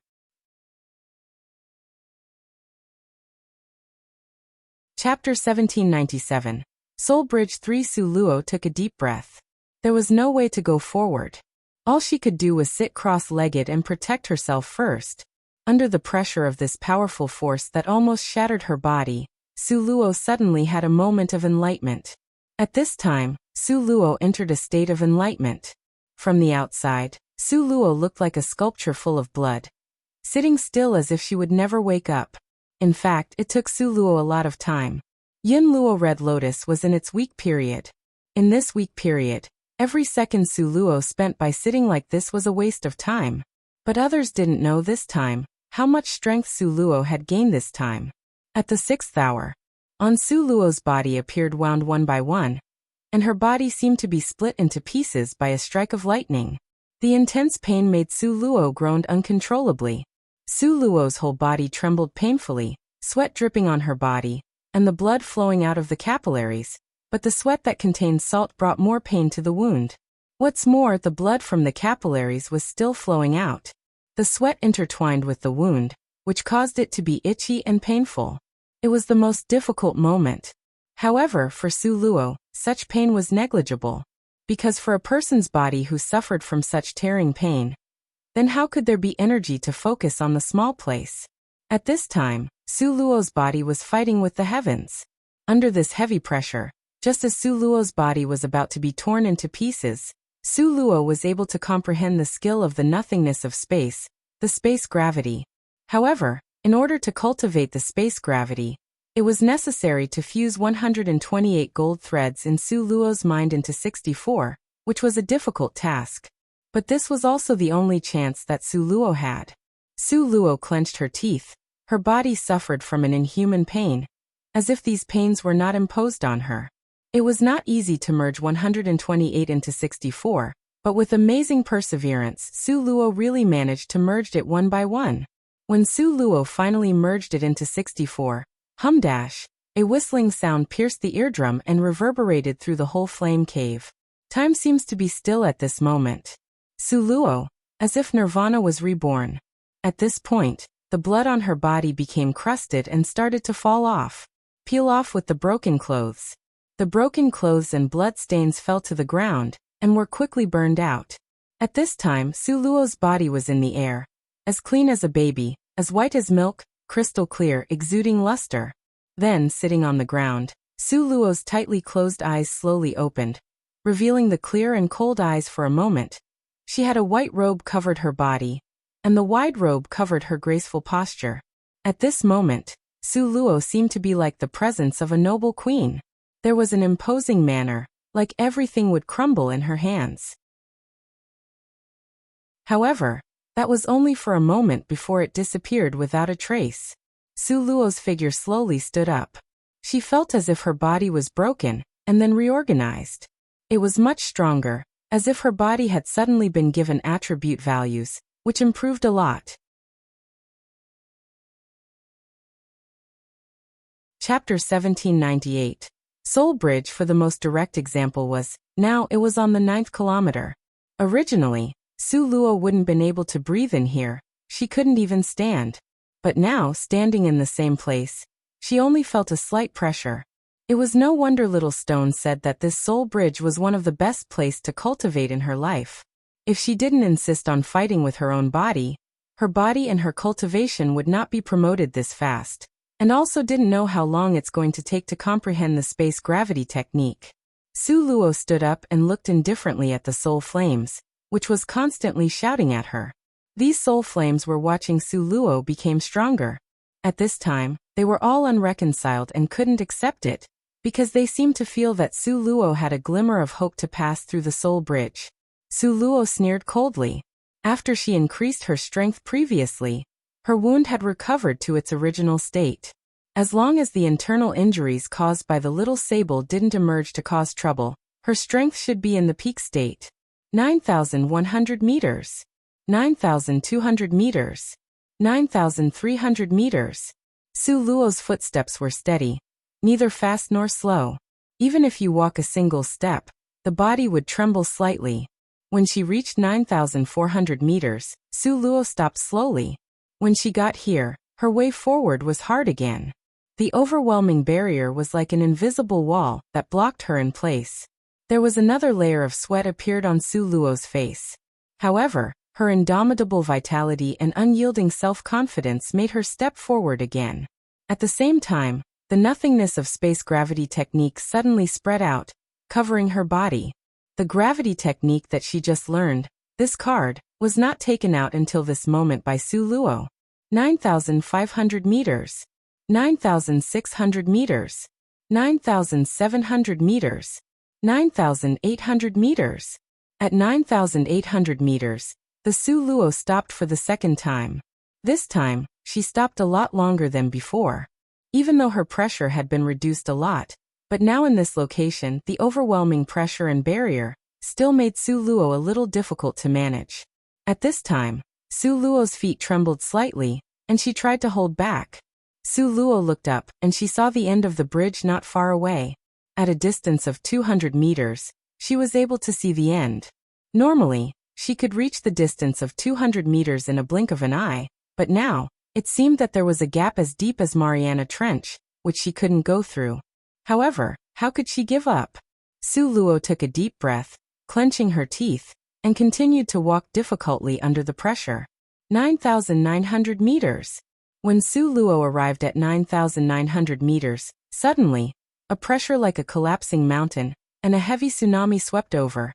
Chapter 1797. Soul Bridge 3. Su Luo took a deep breath. There was no way to go forward. All she could do was sit cross-legged and protect herself first. Under the pressure of this powerful force that almost shattered her body, Su Luo suddenly had a moment of enlightenment. At this time, Su Luo entered a state of enlightenment. From the outside, Su Luo looked like a sculpture full of blood, sitting still as if she would never wake up. In fact, it took Su Luo a lot of time. Luo Red Lotus was in its weak period. In this weak period, every second Su Luo spent by sitting like this was a waste of time. But others didn't know this time how much strength Su Luo had gained this time. At the 6th hour, on Su Luo's body appeared wound one by one, and her body seemed to be split into pieces by a strike of lightning. The intense pain made Su Luo groan uncontrollably. Su Luo's whole body trembled painfully, sweat dripping on her body, and the blood flowing out of the capillaries, but the sweat that contained salt brought more pain to the wound. What's more, the blood from the capillaries was still flowing out. The sweat intertwined with the wound, which caused it to be itchy and painful. It was the most difficult moment. However, for Su Luo, such pain was negligible. Because for a person's body who suffered from such tearing pain, then how could there be energy to focus on the small place? At this time, Su Luo's body was fighting with the heavens. Under this heavy pressure, just as Su Luo's body was about to be torn into pieces, Su Luo was able to comprehend the skill of the nothingness of space, the space gravity. However, in order to cultivate the space gravity, it was necessary to fuse 128 gold threads in Su Luo's mind into 64, which was a difficult task. But this was also the only chance that Su Luo had. Su Luo clenched her teeth. Her body suffered from an inhuman pain, as if these pains were not imposed on her. It was not easy to merge 128 into 64, but with amazing perseverance, Su Luo really managed to merge it one by one. When Su Luo finally merged it into 64, hum-dash, a whistling sound pierced the eardrum and reverberated through the whole flame cave. Time seems to be still at this moment. Su Luo, as if Nirvana was reborn. At this point, the blood on her body became crusted and started to fall off. Peel off with the broken clothes. The broken clothes and blood stains fell to the ground, and were quickly burned out. At this time, Su Luo's body was in the air, as clean as a baby, as white as milk, crystal clear, exuding luster. Then, sitting on the ground, Su Luo's tightly closed eyes slowly opened, revealing the clear and cold eyes for a moment. She had a white robe covered her body, and the wide robe covered her graceful posture. At this moment, Su Luo seemed to be like the presence of a noble queen. There was an imposing manner, like everything would crumble in her hands. However, that was only for a moment before it disappeared without a trace. Su Luo's figure slowly stood up. She felt as if her body was broken, and then reorganized. It was much stronger, as if her body had suddenly been given attribute values, which improved a lot. Chapter 1798. Soul Bridge. For the most direct example was, now it was on the 9th kilometer. Originally, Su Luo wouldn't been able to breathe in here, she couldn't even stand. But now, standing in the same place, she only felt a slight pressure. It was no wonder Little Stone said that this soul bridge was one of the best places to cultivate in her life. If she didn't insist on fighting with her own body, her body and her cultivation would not be promoted this fast, and also didn't know how long it's going to take to comprehend the space gravity technique. Su Luo stood up and looked indifferently at the soul flames, which was constantly shouting at her. These soul flames were watching Su Luo become stronger. At this time, they were all unreconciled and couldn't accept it, because they seemed to feel that Su Luo had a glimmer of hope to pass through the soul bridge. Su Luo sneered coldly. After she increased her strength previously, her wound had recovered to its original state. As long as the internal injuries caused by the little sable didn't emerge to cause trouble, her strength should be in the peak state. 9,100 meters. 9,200 meters. 9,300 meters. Su Luo's footsteps were steady, neither fast nor slow. Even if you walk a single step, the body would tremble slightly. When she reached 9,400 meters, Su Luo stopped slowly. When she got here, her way forward was hard again. The overwhelming barrier was like an invisible wall that blocked her in place. There was another layer of sweat appeared on Su Luo's face. However, her indomitable vitality and unyielding self-confidence made her step forward again. At the same time, the nothingness of space gravity technique suddenly spread out, covering her body. The gravity technique that she just learned, this card, was not taken out until this moment by Su Luo. 9,500 meters. 9,600 meters. 9,700 meters. 9,800 meters. At 9,800 meters, the Su Luo stopped for the second time. This time, she stopped a lot longer than before. Even though her pressure had been reduced a lot, but now in this location, the overwhelming pressure and barrier still made Su Luo a little difficult to manage. At this time, Su Luo's feet trembled slightly, and she tried to hold back. Su Luo looked up, and she saw the end of the bridge not far away. At a distance of 200 meters, she was able to see the end. Normally, she could reach the distance of 200 meters in a blink of an eye, but now, it seemed that there was a gap as deep as Mariana Trench, which she couldn't go through. However, how could she give up? Su Luo took a deep breath, clenching her teeth, and continued to walk difficultly under the pressure. 9,900 meters. When Su Luo arrived at 9,900 meters, suddenly, a pressure like a collapsing mountain, and a heavy tsunami swept over.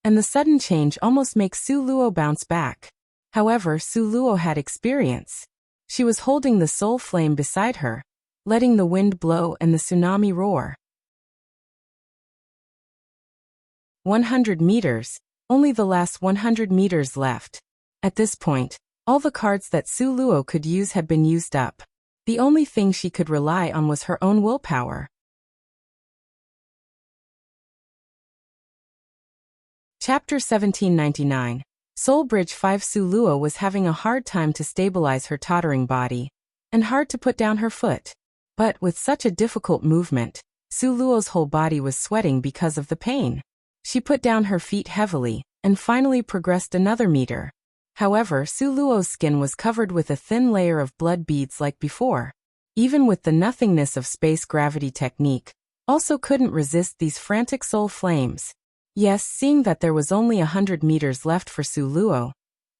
And the sudden change almost makes Su Luo bounce back. However, Su Luo had experience. She was holding the soul flame beside her, letting the wind blow and the tsunami roar. 100 meters, only the last 100 meters left. At this point, all the cards that Su Luo could use had been used up. The only thing she could rely on was her own willpower. Chapter 1799. Soul Bridge 5. Su Luo was having a hard time to stabilize her tottering body, and hard to put down her foot. But with such a difficult movement, Su Luo's whole body was sweating because of the pain. She put down her feet heavily, and finally progressed another meter. However, Su Luo's skin was covered with a thin layer of blood beads like before. Even with the nothingness of space gravity technique, also couldn't resist these frantic soul flames. Yes, seeing that there was only 100 meters left for Su Luo,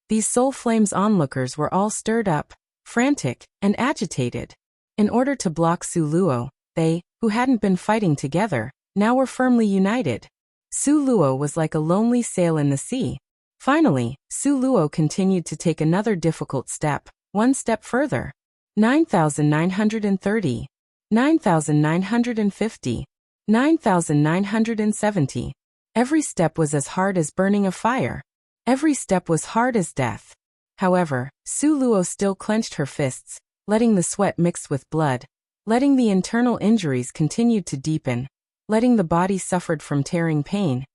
these soul flames onlookers were all stirred up, frantic, and agitated. In order to block Su Luo, they, who hadn't been fighting together, now were firmly united. Su Luo was like a lonely sail in the sea. Finally, Su Luo continued to take another difficult step, one step further. 9,930. 9,950. 9,970. Every step was as hard as burning a fire. Every step was hard as death. However, Su Luo still clenched her fists, letting the sweat mix with blood, letting the internal injuries continue to deepen, letting the body suffered from tearing pain,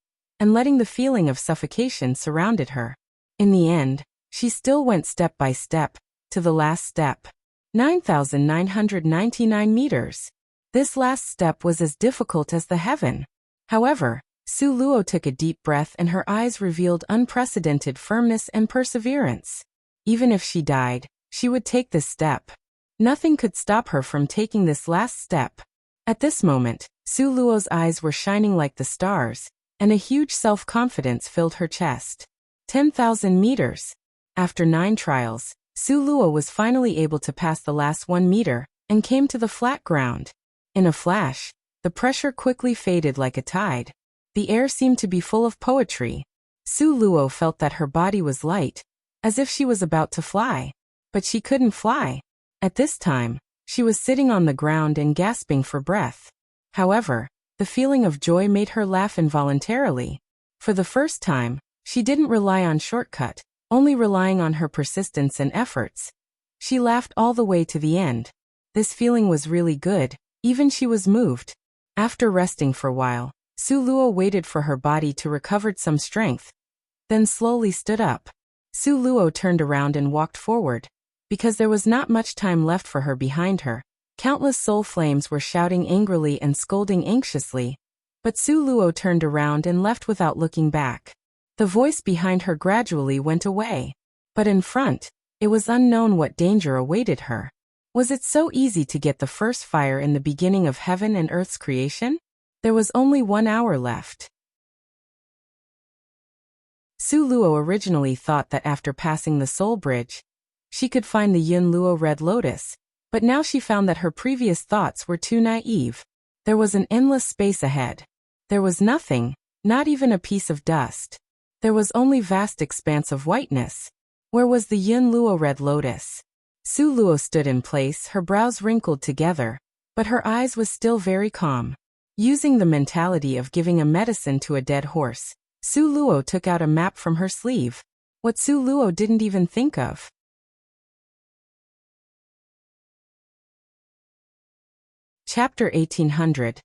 and letting the feeling of suffocation surrounded her. In the end, she still went step by step, to the last step. 9,999 meters. This last step was as difficult as the heaven. However, Su Luo took a deep breath and her eyes revealed unprecedented firmness and perseverance. Even if she died, she would take this step. Nothing could stop her from taking this last step. At this moment, Su Luo's eyes were shining like the stars, and a huge self-confidence filled her chest. 10,000 meters. After 9 trials, Su Luo was finally able to pass the last 1 meter, and came to the flat ground. In a flash, the pressure quickly faded like a tide. The air seemed to be full of poetry. Su Luo felt that her body was light, as if she was about to fly. But she couldn't fly. At this time, she was sitting on the ground and gasping for breath. However, the feeling of joy made her laugh involuntarily. For the first time, she didn't rely on shortcut, only relying on her persistence and efforts. She laughed all the way to the end. This feeling was really good, even she was moved. After resting for a while, Su Luo waited for her body to recover some strength, then slowly stood up. Su Luo turned around and walked forward. Because there was not much time left for her behind her, countless soul flames were shouting angrily and scolding anxiously. But Su Luo turned around and left without looking back. The voice behind her gradually went away. But in front, it was unknown what danger awaited her. Was it so easy to get the first fire in the beginning of heaven and earth's creation? There was only 1 hour left. Su Luo originally thought that after passing the Soul Bridge, she could find the Luo Red Lotus, but now she found that her previous thoughts were too naive. There was an endless space ahead. There was nothing, not even a piece of dust. There was only vast expanse of whiteness. Where was the Luo Red Lotus? Su Luo stood in place, her brows wrinkled together, but her eyes was still very calm. Using the mentality of giving a medicine to a dead horse, Su Luo took out a map from her sleeve. What Su Luo didn't even think of. Chapter 1800.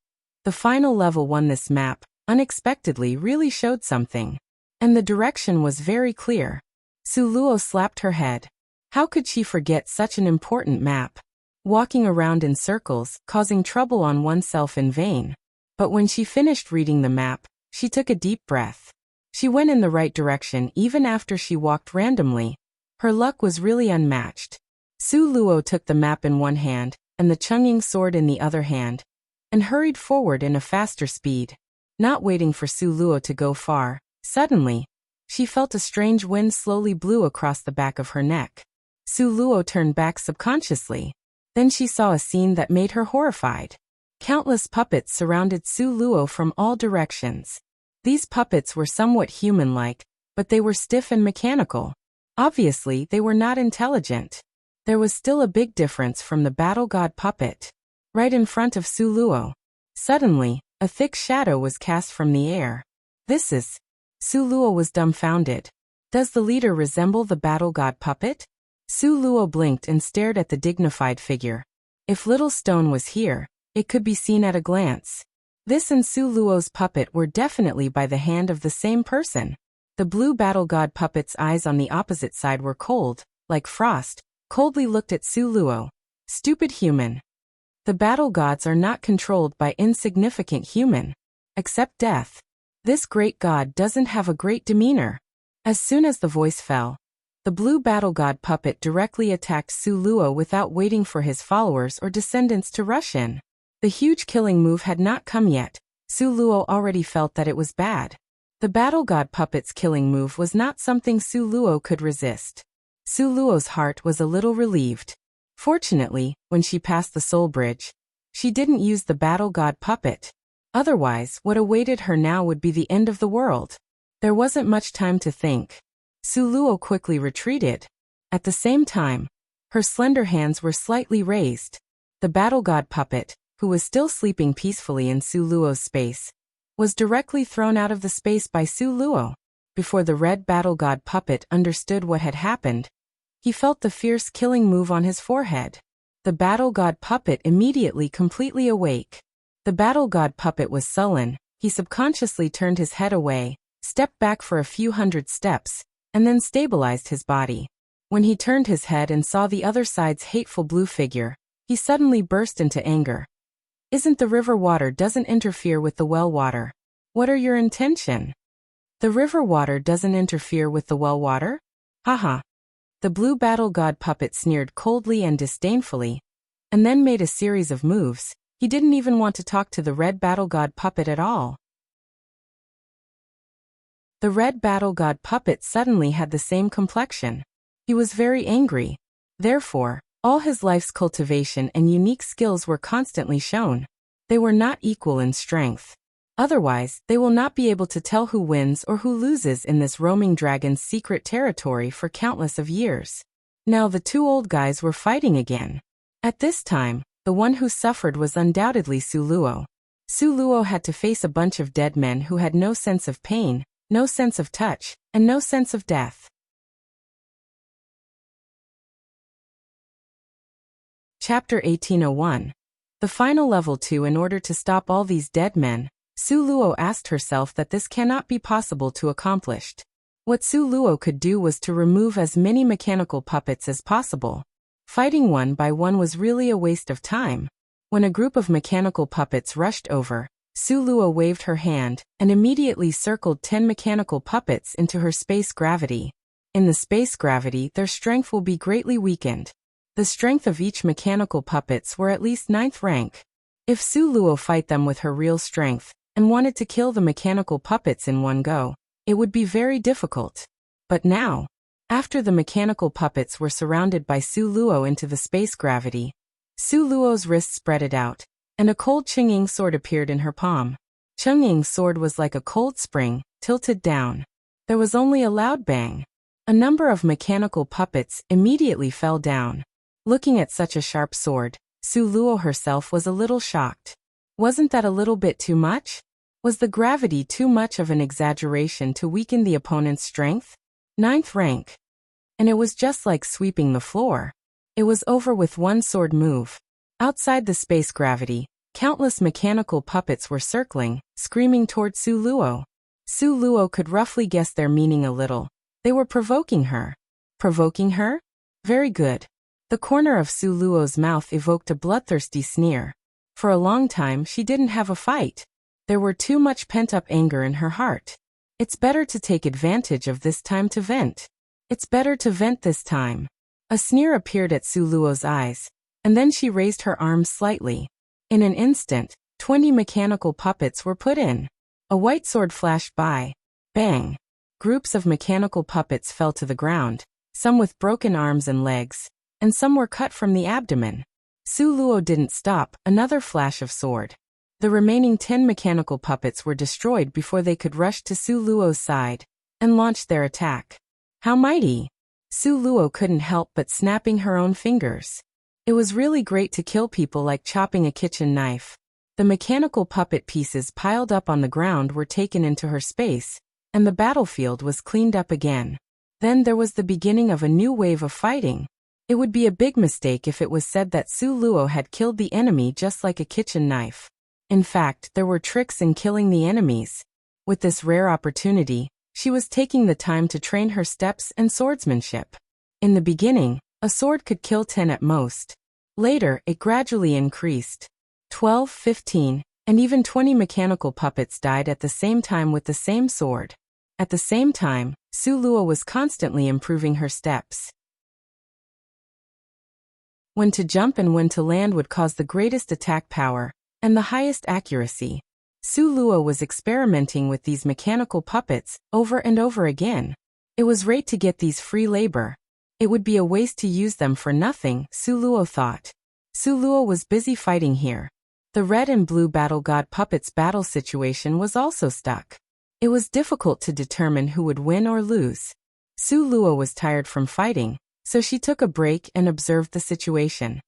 The final level 1. This map, unexpectedly, really showed something. And the direction was very clear. Su Luo slapped her head. How could she forget such an important map? Walking around in circles, causing trouble on oneself in vain. But when she finished reading the map, she took a deep breath. She went in the right direction even after she walked randomly. Her luck was really unmatched. Su Luo took the map in one hand, and the Chungying sword in the other hand, and hurried forward in a faster speed. Not waiting for Su Luo to go far, suddenly, she felt a strange wind slowly blew across the back of her neck. Su Luo turned back subconsciously. Then she saw a scene that made her horrified. Countless puppets surrounded Su Luo from all directions. These puppets were somewhat human-like, but they were stiff and mechanical. Obviously, they were not intelligent. There was still a big difference from the battle god puppet. Right in front of Su Luo. Suddenly, a thick shadow was cast from the air. This is... Su Luo was dumbfounded. Does the leader resemble the battle god puppet? Su Luo blinked and stared at the dignified figure. If Little Stone was here, it could be seen at a glance. This and Su Luo's puppet were definitely by the hand of the same person. The blue battle god puppet's eyes on the opposite side were cold, like frost, coldly looked at Su Luo. Stupid human. The battle gods are not controlled by insignificant human. Except death. This great god doesn't have a great demeanor. As soon as the voice fell, the blue battle god puppet directly attacked Su Luo without waiting for his followers or descendants to rush in. The huge killing move had not come yet. Su Luo already felt that it was bad. The battle god puppet's killing move was not something Su Luo could resist. Su Luo's heart was a little relieved. Fortunately, when she passed the soul bridge, she didn't use the battle god puppet. Otherwise, what awaited her now would be the end of the world. There wasn't much time to think. Su Luo quickly retreated. At the same time, her slender hands were slightly raised. The battle god puppet, who was still sleeping peacefully in Su Luo's space, was directly thrown out of the space by Su Luo. Before the red battle god puppet understood what had happened, he felt the fierce killing move on his forehead. The battle god puppet immediately completely awake. The battle god puppet was sullen. He subconsciously turned his head away, stepped back for a few hundred steps, and then stabilized his body. When he turned his head and saw the other side's hateful blue figure, he suddenly burst into anger. Isn't the river water doesn't interfere with the well water? What are your intention? The river water doesn't interfere with the well water? Haha. The blue battle god puppet sneered coldly and disdainfully, and then made a series of moves. He didn't even want to talk to the red battle god puppet at all. The red battle god puppet suddenly had the same complexion. He was very angry. Therefore, all his life's cultivation and unique skills were constantly shown. They were not equal in strength. Otherwise, they will not be able to tell who wins or who loses in this roaming dragon's secret territory for countless of years. Now the two old guys were fighting again. At this time, the one who suffered was undoubtedly Su Luo. Su Luo had to face a bunch of dead men who had no sense of pain, no sense of touch, and no sense of death. Chapter 1801. The final level 2. In order to stop all these dead men, Su Luo asked herself that this cannot be possible to accomplish. What Su Luo could do was to remove as many mechanical puppets as possible. Fighting one by one was really a waste of time. When a group of mechanical puppets rushed over, Su Luo waved her hand and immediately circled 10 mechanical puppets into her space gravity. In the space gravity, their strength will be greatly weakened. The strength of each mechanical puppets were at least 9th rank. If Su Luo fight them with her real strength, and wanted to kill the mechanical puppets in one go, it would be very difficult. But now, after the mechanical puppets were surrounded by Su Luo into the space gravity, Su Luo's wrist spreaded out, and a cold Chungying sword appeared in her palm. Chungying's sword was like a cold spring, tilted down. There was only a loud bang. A number of mechanical puppets immediately fell down. Looking at such a sharp sword, Su Luo herself was a little shocked. Wasn't that a little bit too much? Was the gravity too much of an exaggeration to weaken the opponent's strength? 9th rank. And it was just like sweeping the floor. It was over with one sword move. Outside the space gravity, countless mechanical puppets were circling, screaming toward Su Luo. Su Luo could roughly guess their meaning a little. They were provoking her. Provoking her? Very good. The corner of Su Luo's mouth evoked a bloodthirsty sneer. For a long time she didn't have a fight. There were too much pent-up anger in her heart. It's better to take advantage of this time to vent. It's better to vent this time. A sneer appeared at Su Luo's eyes, and then she raised her arms slightly. In an instant, 20 mechanical puppets were put in. A white sword flashed by. Bang! Groups of mechanical puppets fell to the ground, some with broken arms and legs, and some were cut from the abdomen. Su Luo didn't stop. Another flash of sword. The remaining 10 mechanical puppets were destroyed before they could rush to Su Luo's side and launch their attack. How mighty! Su Luo couldn't help but snapping her own fingers. It was really great to kill people like chopping a kitchen knife. The mechanical puppet pieces piled up on the ground were taken into her space, and the battlefield was cleaned up again. Then there was the beginning of a new wave of fighting. It would be a big mistake if it was said that Su Luo had killed the enemy just like a kitchen knife. In fact, there were tricks in killing the enemies. With this rare opportunity, she was taking the time to train her steps and swordsmanship. In the beginning, a sword could kill 10 at most. Later, it gradually increased. 12, 15, and even 20 mechanical puppets died at the same time with the same sword. At the same time, Su Luo was constantly improving her steps. When to jump and when to land would cause the greatest attack power and the highest accuracy. Su Luo was experimenting with these mechanical puppets over and over again. It was right to get these free labor. It would be a waste to use them for nothing, Su Luo thought. Su Luo was busy fighting here. The red and blue battle god puppets battle situation was also stuck. It was difficult to determine who would win or lose. Su Luo was tired from fighting, so she took a break and observed the situation.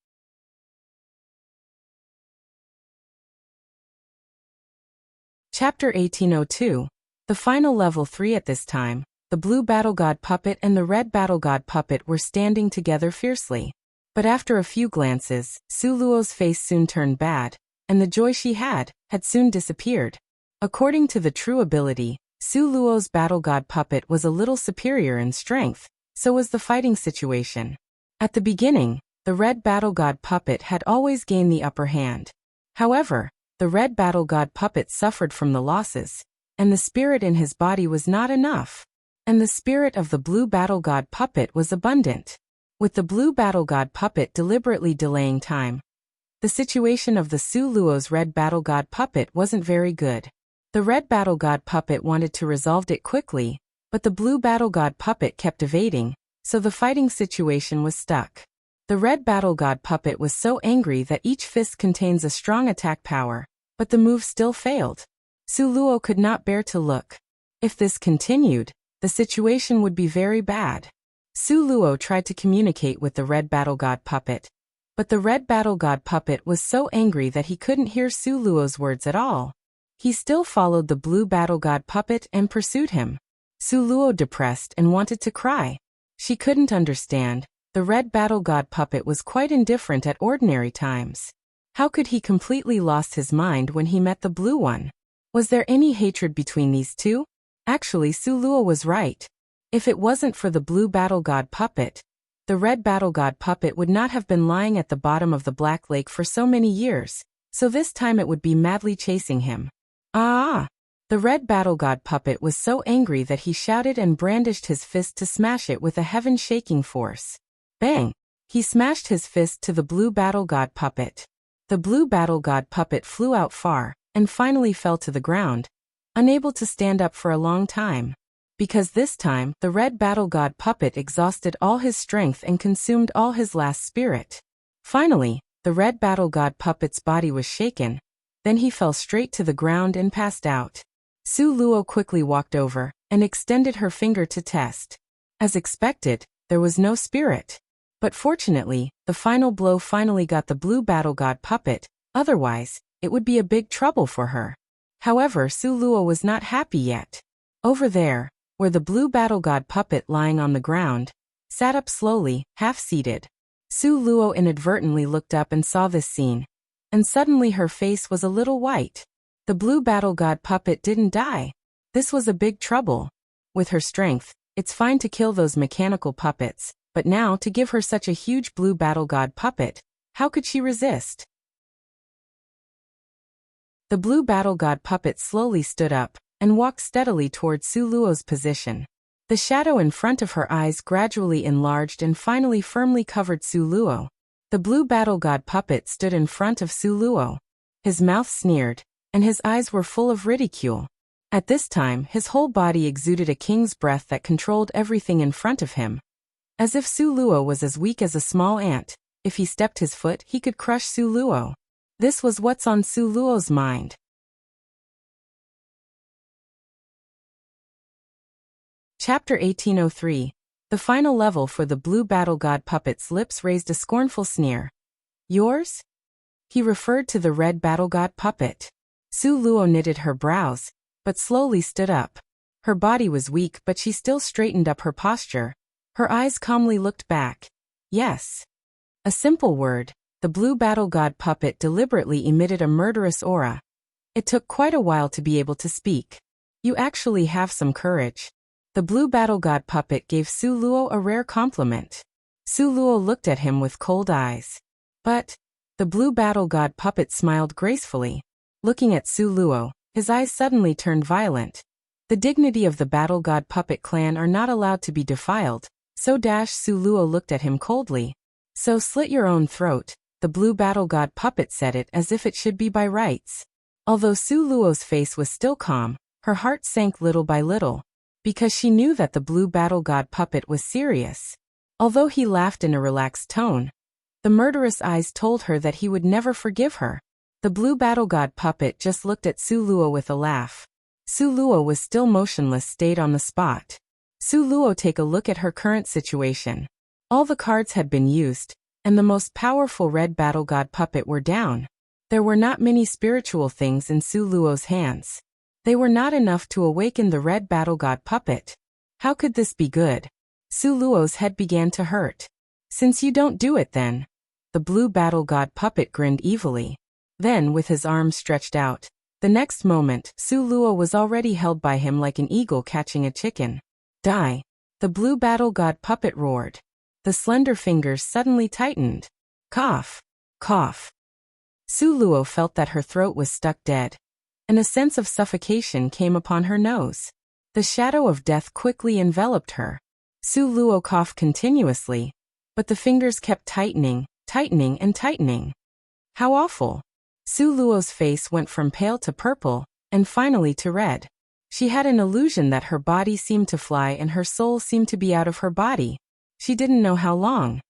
Chapter 1802. The final level 3 at this time, the blue battle god puppet and the red battle god puppet were standing together fiercely. But after a few glances, Su Luo's face soon turned bad, and the joy she had soon disappeared. According to the true ability, Su Luo's battle god puppet was a little superior in strength, so was the fighting situation. At the beginning, the red battle god puppet had always gained the upper hand. However, the red battle god puppet suffered from the losses, and the spirit in his body was not enough. And the spirit of the blue battle god puppet was abundant. With the blue battle god puppet deliberately delaying time, the situation of the Su Luo's red battle god puppet wasn't very good. The red battle god puppet wanted to resolve it quickly, but the blue battle god puppet kept evading, so the fighting situation was stuck. The red battle god puppet was so angry that each fist contains a strong attack power, but the move still failed. Su Luo could not bear to look. If this continued, the situation would be very bad. Su Luo tried to communicate with the red battle god puppet, but the red battle god puppet was so angry that he couldn't hear Su Luo's words at all. He still followed the blue battle god puppet and pursued him. Su Luo depressed and wanted to cry. She couldn't understand. The red battle god puppet was quite indifferent at ordinary times. How could he completely lost his mind when he met the blue one? Was there any hatred between these two? Actually, Su Luo was right. If it wasn't for the blue battle god puppet, the red battle god puppet would not have been lying at the bottom of the Black Lake for so many years, so this time it would be madly chasing him. Ah! The red battle god puppet was so angry that he shouted and brandished his fist to smash it with a heaven-shaking force. Bang! He smashed his fist to the blue battle god puppet. The blue battle god puppet flew out far, and finally fell to the ground, unable to stand up for a long time. Because this time, the red battle god puppet exhausted all his strength and consumed all his last spirit. Finally, the red battle god puppet's body was shaken, then he fell straight to the ground and passed out. Su Luo quickly walked over, and extended her finger to test. As expected, there was no spirit. But fortunately, the final blow finally got the blue battle god puppet, otherwise, it would be a big trouble for her. However, Su Luo was not happy yet. Over there, where the blue battle god puppet lying on the ground, sat up slowly, half-seated. Su Luo inadvertently looked up and saw this scene, and suddenly her face was a little white. The blue battle god puppet didn't die. This was a big trouble. With her strength, it's fine to kill those mechanical puppets, but now to give her such a huge blue battle god puppet, how could she resist? The blue battle god puppet slowly stood up and walked steadily toward Su Luo's position. The shadow in front of her eyes gradually enlarged and finally firmly covered Su Luo. The blue battle god puppet stood in front of Su Luo. His mouth sneered, and his eyes were full of ridicule. At this time, his whole body exuded a king's breath that controlled everything in front of him. As if Su Luo was as weak as a small ant, if he stepped his foot, he could crush Su Luo. This was what's on Su Luo's mind. Chapter 1803. The final level for the blue battle god puppet's lips raised a scornful sneer. Yours? He referred to the red battle god puppet. Su Luo knitted her brows, but slowly stood up. Her body was weak, but she still straightened up her posture. Her eyes calmly looked back. Yes. A simple word. The blue battle god puppet deliberately emitted a murderous aura. It took quite a while to be able to speak. You actually have some courage. The blue battle god puppet gave Su Luo a rare compliment. Su Luo looked at him with cold eyes. But the blue battle god puppet smiled gracefully. Looking at Su Luo, his eyes suddenly turned violent. The dignity of the battle god puppet clan are not allowed to be defiled, so Su Luo looked at him coldly. So slit your own throat. The blue battle god puppet said it as if it should be by rights. Although Su Luo's face was still calm, her heart sank little by little, because she knew that the blue battle god puppet was serious. Although he laughed in a relaxed tone, the murderous eyes told her that he would never forgive her. The blue battle god puppet just looked at Su Luo with a laugh. Su Luo was still motionless, stayed on the spot. Su Luo, take a look at her current situation. All the cards had been used, and the most powerful red battle god puppet were down. There were not many spiritual things in Su Luo's hands. They were not enough to awaken the red battle god puppet. How could this be good? Su Luo's head began to hurt. Since you don't do it then. The blue battle god puppet grinned evilly. Then, with his arms stretched out, the next moment, Su Luo was already held by him like an eagle catching a chicken. Die! The blue battle god puppet roared. The slender fingers suddenly tightened. Cough! Cough! Su Luo felt that her throat was stuck dead, and a sense of suffocation came upon her nose. The shadow of death quickly enveloped her. Su Luo coughed continuously, but the fingers kept tightening, tightening and tightening. How awful! Su Luo's face went from pale to purple, and finally to red. She had an illusion that her body seemed to fly and her soul seemed to be out of her body. She didn't know how long.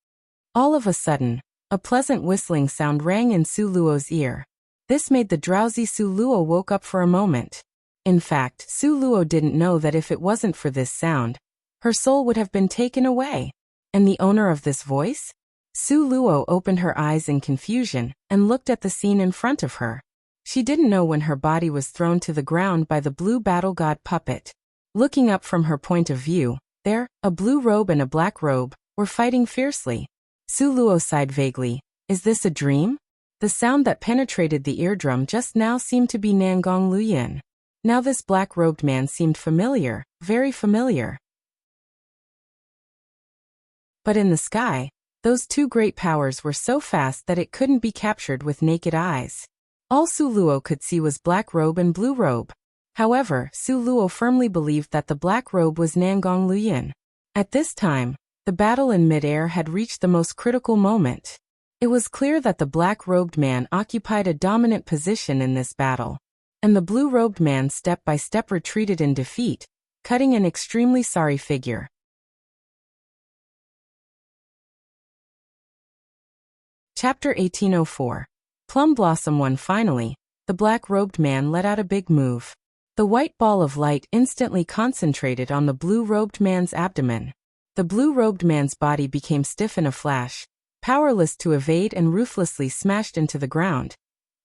All of a sudden, a pleasant whistling sound rang in Su Luo's ear. This made the drowsy Su Luo woke up for a moment. In fact, Su Luo didn't know that if it wasn't for this sound, her soul would have been taken away. And the owner of this voice? Su Luo opened her eyes in confusion and looked at the scene in front of her. She didn't know when her body was thrown to the ground by the blue battle god puppet. Looking up from her point of view, there, a blue robe and a black robe, were fighting fiercely. Su Luo sighed vaguely. Is this a dream? The sound that penetrated the eardrum just now seemed to be Nangong Luyin. Now this black-robed man seemed familiar, very familiar. But in the sky, those two great powers were so fast that it couldn't be captured with naked eyes. All Su Luo could see was black robe and blue robe. However, Su Luo firmly believed that the black robe was Nangong Luyin. At this time, the battle in mid-air had reached the most critical moment. It was clear that the black-robed man occupied a dominant position in this battle, and the blue-robed man step by step retreated in defeat, cutting an extremely sorry figure. Chapter 1804. Plum Blossom won finally. The black-robed man let out a big move. The white ball of light instantly concentrated on the blue-robed man's abdomen. The blue-robed man's body became stiff in a flash, powerless to evade and ruthlessly smashed into the ground.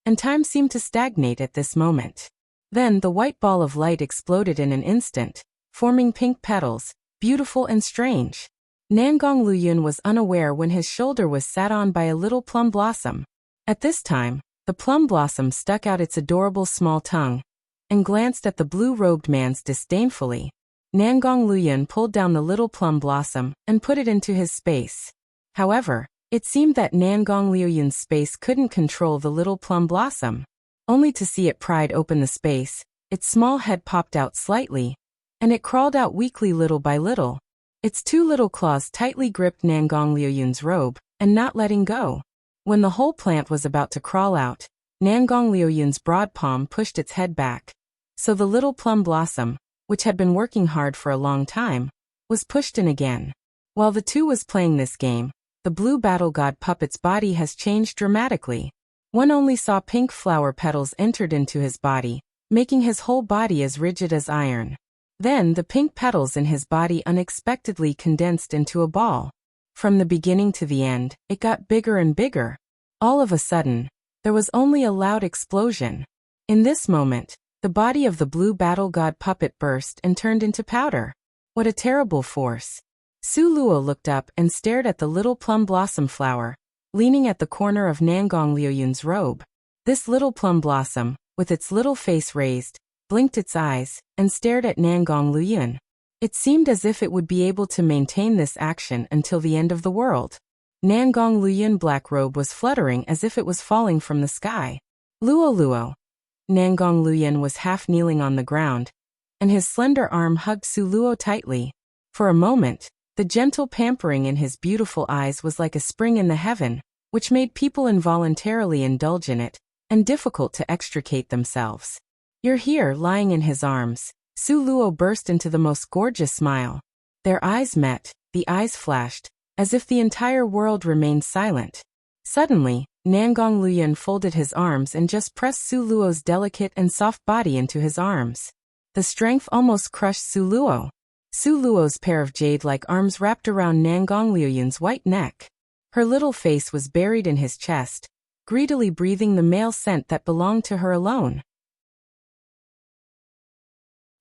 And time seemed to stagnate at this moment. Then the white ball of light exploded in an instant, forming pink petals, beautiful and strange. Nangong Luyun was unaware when his shoulder was sat on by a little plum blossom. At this time, the plum blossom stuck out its adorable small tongue and glanced at the blue-robed man's disdainfully. Nangong Luyun pulled down the little plum blossom and put it into his space. However, it seemed that Nangong Luyun's space couldn't control the little plum blossom. Only to see it pried open the space, its small head popped out slightly, and it crawled out weakly little by little. Its two little claws tightly gripped Nangong Luyun's robe, and not letting go. When the whole plant was about to crawl out, Nangong Luyun's broad palm pushed its head back. So the little plum blossom, which had been working hard for a long time, was pushed in again. While the two was playing this game, the blue battle god puppet's body has changed dramatically. One only saw pink flower petals entered into his body, making his whole body as rigid as iron. Then the pink petals in his body unexpectedly condensed into a ball. From the beginning to the end, it got bigger and bigger. All of a sudden, there was only a loud explosion. In this moment, the body of the blue battle god puppet burst and turned into powder. What a terrible force! Su Luo looked up and stared at the little plum blossom flower, leaning at the corner of Nangong Luyun's robe. This little plum blossom, with its little face raised, blinked its eyes, and stared at Nangong Luyun. It seemed as if it would be able to maintain this action until the end of the world. Nangong Luyun's black robe was fluttering as if it was falling from the sky. Luo Luo. Nangong Luyun was half kneeling on the ground, and his slender arm hugged Su Luo tightly. For a moment, the gentle pampering in his beautiful eyes was like a spring in the heaven, which made people involuntarily indulge in it, and difficult to extricate themselves. "You're here," lying in his arms. Su Luo burst into the most gorgeous smile. Their eyes met, the eyes flashed, as if the entire world remained silent. Suddenly, Nangong Luyun folded his arms and just pressed Su Luo's delicate and soft body into his arms. The strength almost crushed Su Luo. Su Luo's pair of jade-like arms wrapped around Nangong Luyun's white neck. Her little face was buried in his chest, greedily breathing the male scent that belonged to her alone.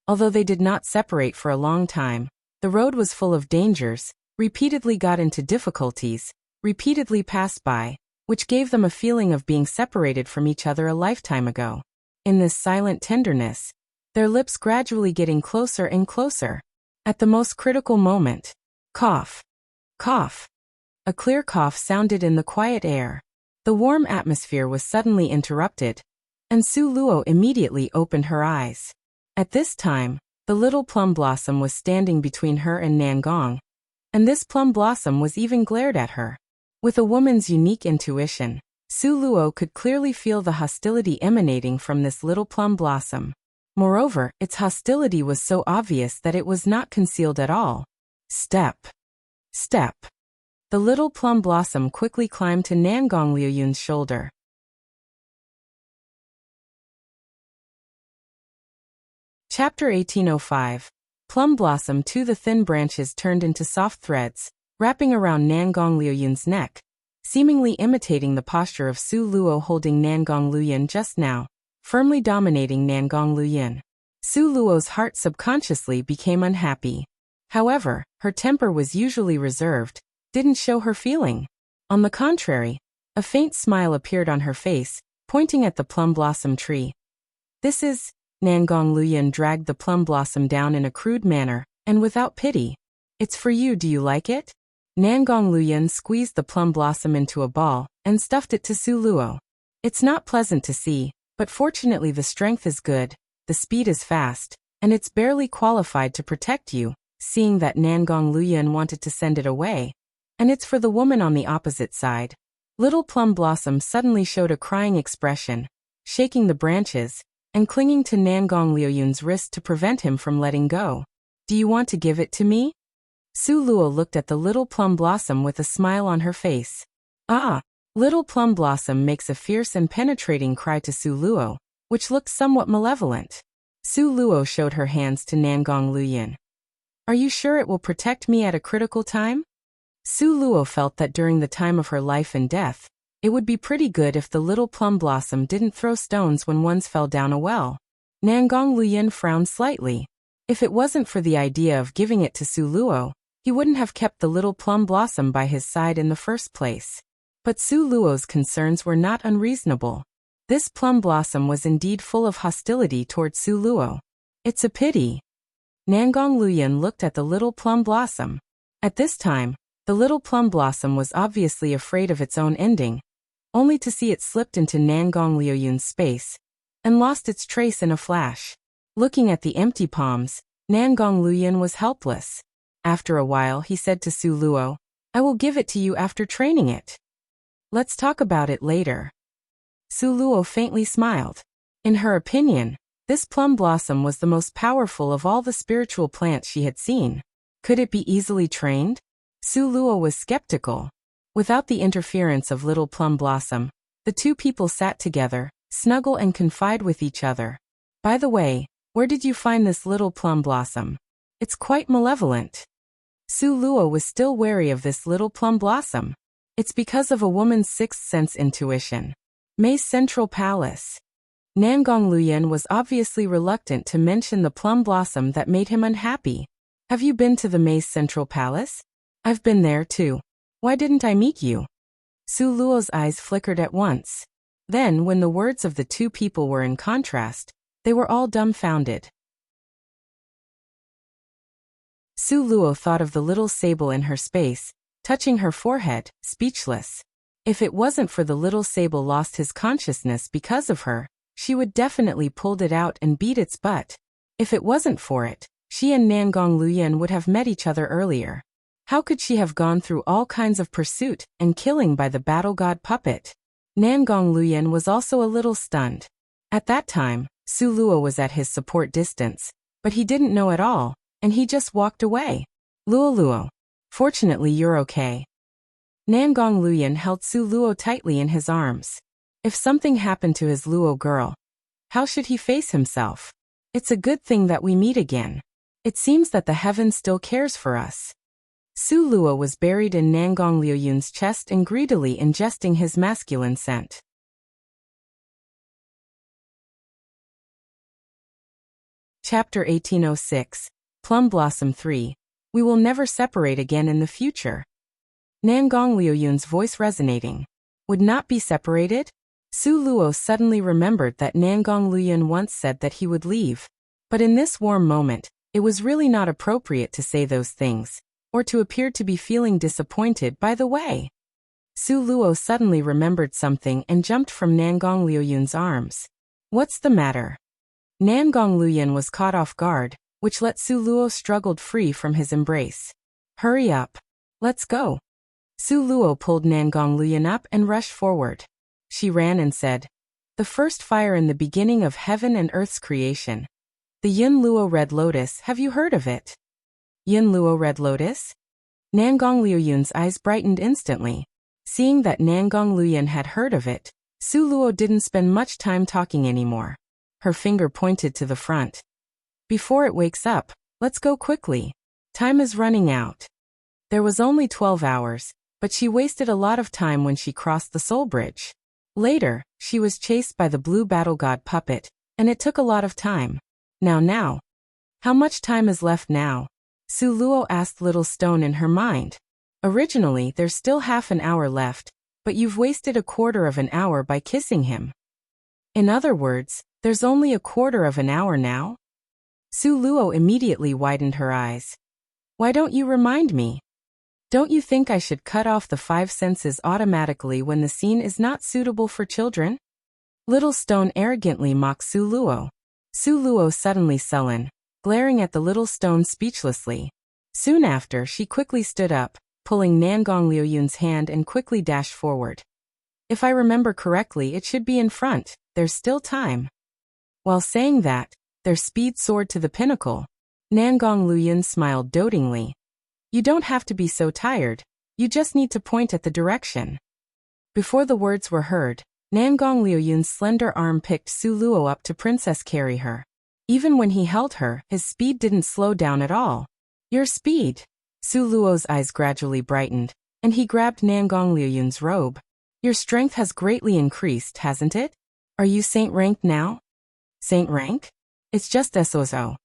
Although they did not separate for a long time, the road was full of dangers, repeatedly got into difficulties, repeatedly passed by, which gave them a feeling of being separated from each other a lifetime ago. In this silent tenderness, their lips gradually getting closer and closer. At the most critical moment, cough, cough. A clear cough sounded in the quiet air. The warm atmosphere was suddenly interrupted, and Su Luo immediately opened her eyes. At this time, the little plum blossom was standing between her and Nangong, and this plum blossom was even glared at her. With a woman's unique intuition, Su Luo could clearly feel the hostility emanating from this little plum blossom. Moreover, its hostility was so obvious that it was not concealed at all. Step. Step. The little plum blossom quickly climbed to Nangong Luyun's shoulder. Chapter 1805. Plum Blossom 2. The thin branches turned into soft threads, wrapping around Nangong Luyun's neck, seemingly imitating the posture of Su Luo holding Nangong Luyun just now, firmly dominating Nangong Luyun. Su Luo's heart subconsciously became unhappy. However, her temper was usually reserved, didn't show her feeling. On the contrary, a faint smile appeared on her face, pointing at the plum blossom tree. "This is..." Nangong Luyun dragged the plum blossom down in a crude manner, and without pity. "It's for you, do you like it?" Nangong Luyun squeezed the plum blossom into a ball, and stuffed it to Su Luo. "It's not pleasant to see, but fortunately the strength is good, the speed is fast, and it's barely qualified to protect you," seeing that Nangong Luyun wanted to send it away. "And it's for the woman on the opposite side." Little Plum Blossom suddenly showed a crying expression, shaking the branches, and clinging to Nangong Luyun's wrist to prevent him from letting go. "Do you want to give it to me?" Su Luo looked at the little Plum Blossom with a smile on her face. "Ah!" Little Plum Blossom makes a fierce and penetrating cry to Su Luo, which looked somewhat malevolent. Su Luo showed her hands to Nangong Luyun. Are you sure it will protect me at a critical time? Su Luo felt that during the time of her life and death, it would be pretty good if the little plum blossom didn't throw stones when ones fell down a well. Nangong Luoyun frowned slightly. If it wasn't for the idea of giving it to Su Luo, he wouldn't have kept the little plum blossom by his side in the first place. But Su Luo's concerns were not unreasonable. This plum blossom was indeed full of hostility toward Su Luo. It's a pity. Nangong Luoyun looked at the little plum blossom. At this time, the little plum blossom was obviously afraid of its own ending, only to see it slipped into Nangong Luoyun's space and lost its trace in a flash. Looking at the empty palms, Nangong Luoyun was helpless. After a while he said to Su Luo, I will give it to you after training it. Let's talk about it later. Su Luo faintly smiled. In her opinion, this plum blossom was the most powerful of all the spiritual plants she had seen. Could it be easily trained? Su Luo was skeptical. Without the interference of little plum blossom, the two people sat together, snuggle and confide with each other. By the way, where did you find this little plum blossom? It's quite malevolent. Su Luo was still wary of this little plum blossom. It's because of a woman's sixth sense intuition. May's Central Palace. Nangong Luoyun was obviously reluctant to mention the plum blossom that made him unhappy. Have you been to the May's Central Palace? I've been there too. Why didn't I meet you? Su Luo's eyes flickered at once. Then, when the words of the two people were in contrast, they were all dumbfounded. Su Luo thought of the little sable in her space, touching her forehead, speechless. If it wasn't for the little sable lost his consciousness because of her, she would definitely pulled it out and beat its butt. If it wasn't for it, she and Nangong Luoyun would have met each other earlier. How could she have gone through all kinds of pursuit and killing by the battle god puppet? Nangong Luoyun was also a little stunned. At that time, Su Luo was at his support distance, but he didn't know at all, and he just walked away. Luo Luo. Fortunately you're okay. Nangong Luoyun held Su Luo tightly in his arms. If something happened to his Luo girl, how should he face himself? It's a good thing that we meet again. It seems that the heaven still cares for us. Su Luo was buried in Nangong Luoyun's chest and greedily ingesting his masculine scent. Chapter 1806, Plum Blossom 3. We will never separate again in the future. Nangong Luoyun's voice resonating. Would not be separated? Su Luo suddenly remembered that Nangong Luoyun once said that he would leave. But in this warm moment, it was really not appropriate to say those things, or to appear to be feeling disappointed by the way. Su Luo suddenly remembered something and jumped from Nangong Luoyun's arms. What's the matter? Nangong Luoyun was caught off guard, which let Su Luo struggled free from his embrace. Hurry up. Let's go. Su Luo pulled Nangong Luoyun up and rushed forward. She ran and said, the first fire in the beginning of heaven and earth's creation. The Luo Red Lotus, have you heard of it? Luo Red Lotus? Nangong Luoyun's eyes brightened instantly. Seeing that Nangong Luoyun had heard of it, Su Luo didn't spend much time talking anymore. Her finger pointed to the front. Before it wakes up, let's go quickly. Time is running out. There was only 12 hours, but she wasted a lot of time when she crossed the soul bridge. Later, she was chased by the blue battle god puppet, and it took a lot of time. Now. How much time is left now? Su Luo asked Little Stone in her mind. Originally, there's still half an hour left, but you've wasted a quarter of an hour by kissing him. In other words, there's only a quarter of an hour now? Su Luo immediately widened her eyes. Why don't you remind me? Don't you think I should cut off the 5 senses automatically when the scene is not suitable for children? Little Stone arrogantly mocked Su Luo. Su Luo suddenly sullen, glaring at the little stone speechlessly. Soon after, she quickly stood up, pulling Nangong Luoyun's hand and quickly dashed forward. If I remember correctly, it should be in front, there's still time. While saying that, their speed soared to the pinnacle. Nangong Luoyun smiled dotingly. You don't have to be so tired, you just need to point at the direction. Before the words were heard, Nangong Luoyun's slender arm picked Su Luo up to princess carry her. Even when he held her, his speed didn't slow down at all. Your speed. Su Luo's eyes gradually brightened, and he grabbed Nangong Liuyun's robe. Your strength has greatly increased, hasn't it? Are you saint rank now? Saint rank? It's just SOSO.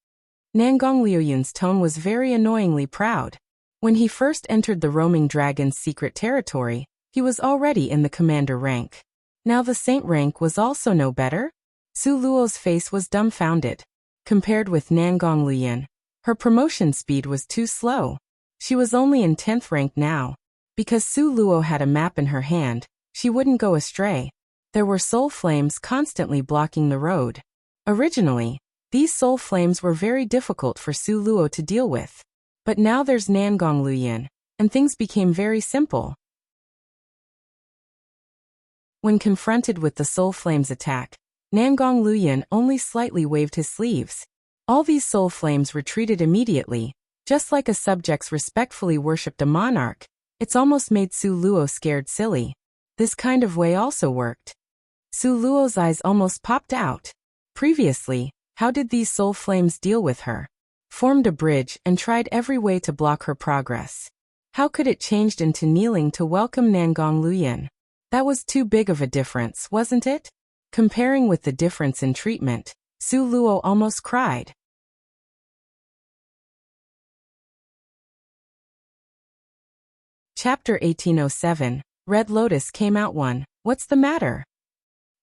Nangong Liuyun's tone was very annoyingly proud. When he first entered the roaming dragon's secret territory, he was already in the commander rank. Now the saint rank was also no better? Su Luo's face was dumbfounded. Compared with Nangong Liyun, her promotion speed was too slow. She was only in 10th rank now. Because Su Luo had a map in her hand, she wouldn't go astray. There were soul flames constantly blocking the road. Originally, these soul flames were very difficult for Su Luo to deal with. But now there's Nangong Liyun, and things became very simple. When confronted with the soul flames attack, Nangong Liyun only slightly waved his sleeves. All these soul flames retreated immediately, just like a subjects respectfully worshipped a monarch. It's almost made Su Luo scared silly. This kind of way also worked. Su Luo's eyes almost popped out. Previously, how did these soul flames deal with her? Formed a bridge and tried every way to block her progress. How could it changed into kneeling to welcome Nangong Liyun? That was too big of a difference, wasn't it? Comparing with the difference in treatment, Su Luo almost cried. Chapter 1807, Red Lotus came out one. What's the matter?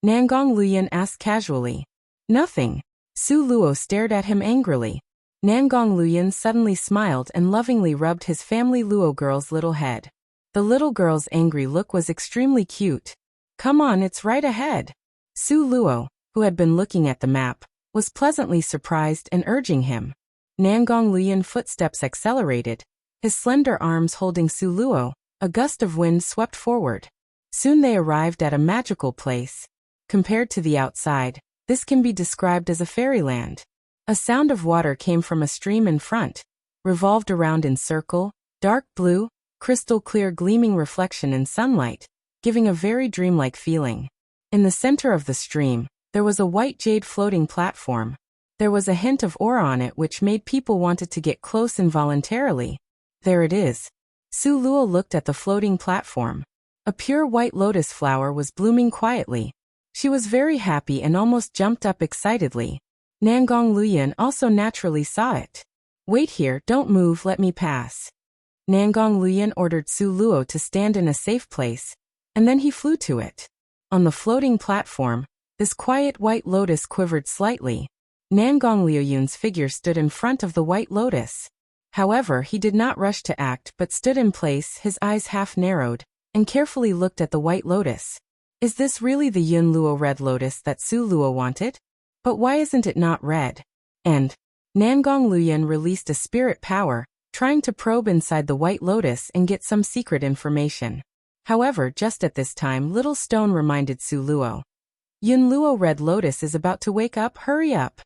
Nangong Liyun asked casually. Nothing. Su Luo stared at him angrily. Nangong Liyun suddenly smiled and lovingly rubbed his family Luo girl's little head. The little girl's angry look was extremely cute. Come on, it's right ahead. Su Luo, who had been looking at the map, was pleasantly surprised and urging him. Nangong Liyun's footsteps accelerated. His slender arms holding Su Luo, a gust of wind swept forward. Soon they arrived at a magical place. Compared to the outside, this can be described as a fairyland. A sound of water came from a stream in front, revolved around in circle, dark blue, crystal clear gleaming reflection in sunlight, giving a very dreamlike feeling. In the center of the stream, there was a white jade floating platform. There was a hint of aura on it which made people wanted to get close involuntarily. There it is. Su Luo looked at the floating platform. A pure white lotus flower was blooming quietly. She was very happy and almost jumped up excitedly. Nangong Liyun also naturally saw it. Wait here, don't move, let me pass. Nangong Liyun ordered Su Luo to stand in a safe place, and then he flew to it. On the floating platform, this quiet white lotus quivered slightly. Nangong Liuyun's figure stood in front of the white lotus. However, he did not rush to act but stood in place, his eyes half narrowed, and carefully looked at the white lotus. Is this really the Luo Red Lotus that Su Luo wanted? But why isn't it not red? And Nangong Liyun released a spirit power, trying to probe inside the white lotus and get some secret information. However, just at this time, little stone reminded Su Luo. Luo Red Lotus is about to wake up, hurry up.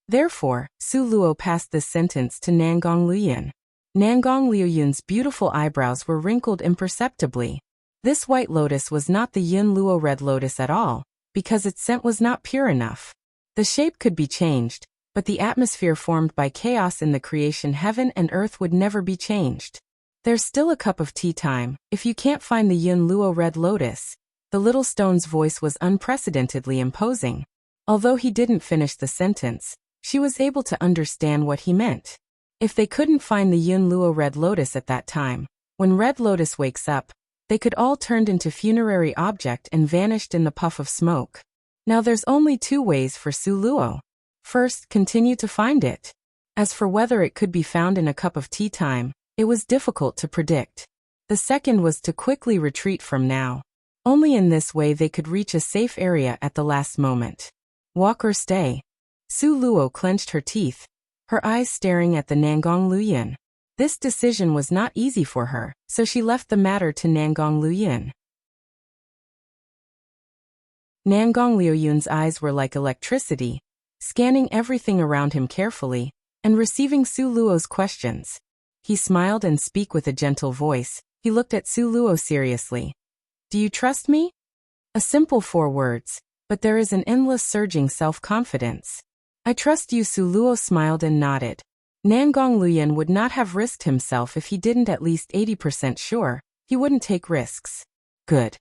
Therefore, Su Luo passed this sentence to Nangong Liyun. Nangong Liuyun's beautiful eyebrows were wrinkled imperceptibly. This white lotus was not the Luo Red Lotus at all, because its scent was not pure enough. The shape could be changed, but the atmosphere formed by chaos in the creation heaven and earth would never be changed. There's still a cup of tea time, if you can't find the Luo Red Lotus. The little stone's voice was unprecedentedly imposing. Although he didn't finish the sentence, she was able to understand what he meant. If they couldn't find the Luo Red Lotus at that time, when Red Lotus wakes up, they could all turned into funerary object and vanished in the puff of smoke. Now there's only two ways for Su Luo. First, continue to find it. As for whether it could be found in a cup of tea time, it was difficult to predict. The second was to quickly retreat from now. Only in this way they could reach a safe area at the last moment. Walk or stay. Su Luo clenched her teeth, her eyes staring at the Nangong Liyun. This decision was not easy for her, so she left the matter to Nangong Liyun. Nangong Liuyun's eyes were like electricity, scanning everything around him carefully, and receiving Su Luo's questions. He smiled and spoke with a gentle voice. He looked at Su Luo seriously. Do you trust me? A simple 4 words, but there is an endless surging self-confidence. I trust you. Su Luo smiled and nodded. Nangong Luoyan would not have risked himself if he didn't at least 80% sure he wouldn't take risks. Good.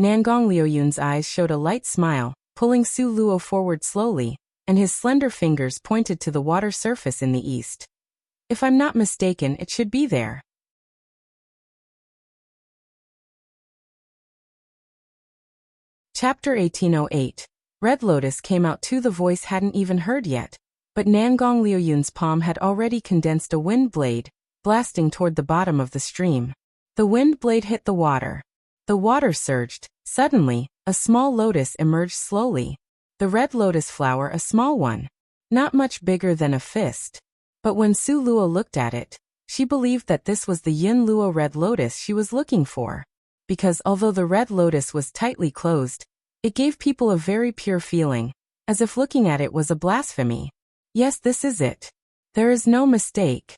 Nangong Luoyan's eyes showed a light smile, pulling Su Luo forward slowly, and his slender fingers pointed to the water surface in the east. If I'm not mistaken, it should be there. Chapter 1808. Red Lotus came out too. The voice hadn't even heard yet, but Nangong Luoyan's palm had already condensed a wind blade, blasting toward the bottom of the stream. The wind blade hit the water. The water surged. Suddenly, a small lotus emerged slowly. The red lotus flower, a small one, not much bigger than a fist. But when Su Luo looked at it, she believed that this was the Yin Luo Red Lotus she was looking for. Because although the red lotus was tightly closed, it gave people a very pure feeling, as if looking at it was a blasphemy. Yes, this is it. There is no mistake.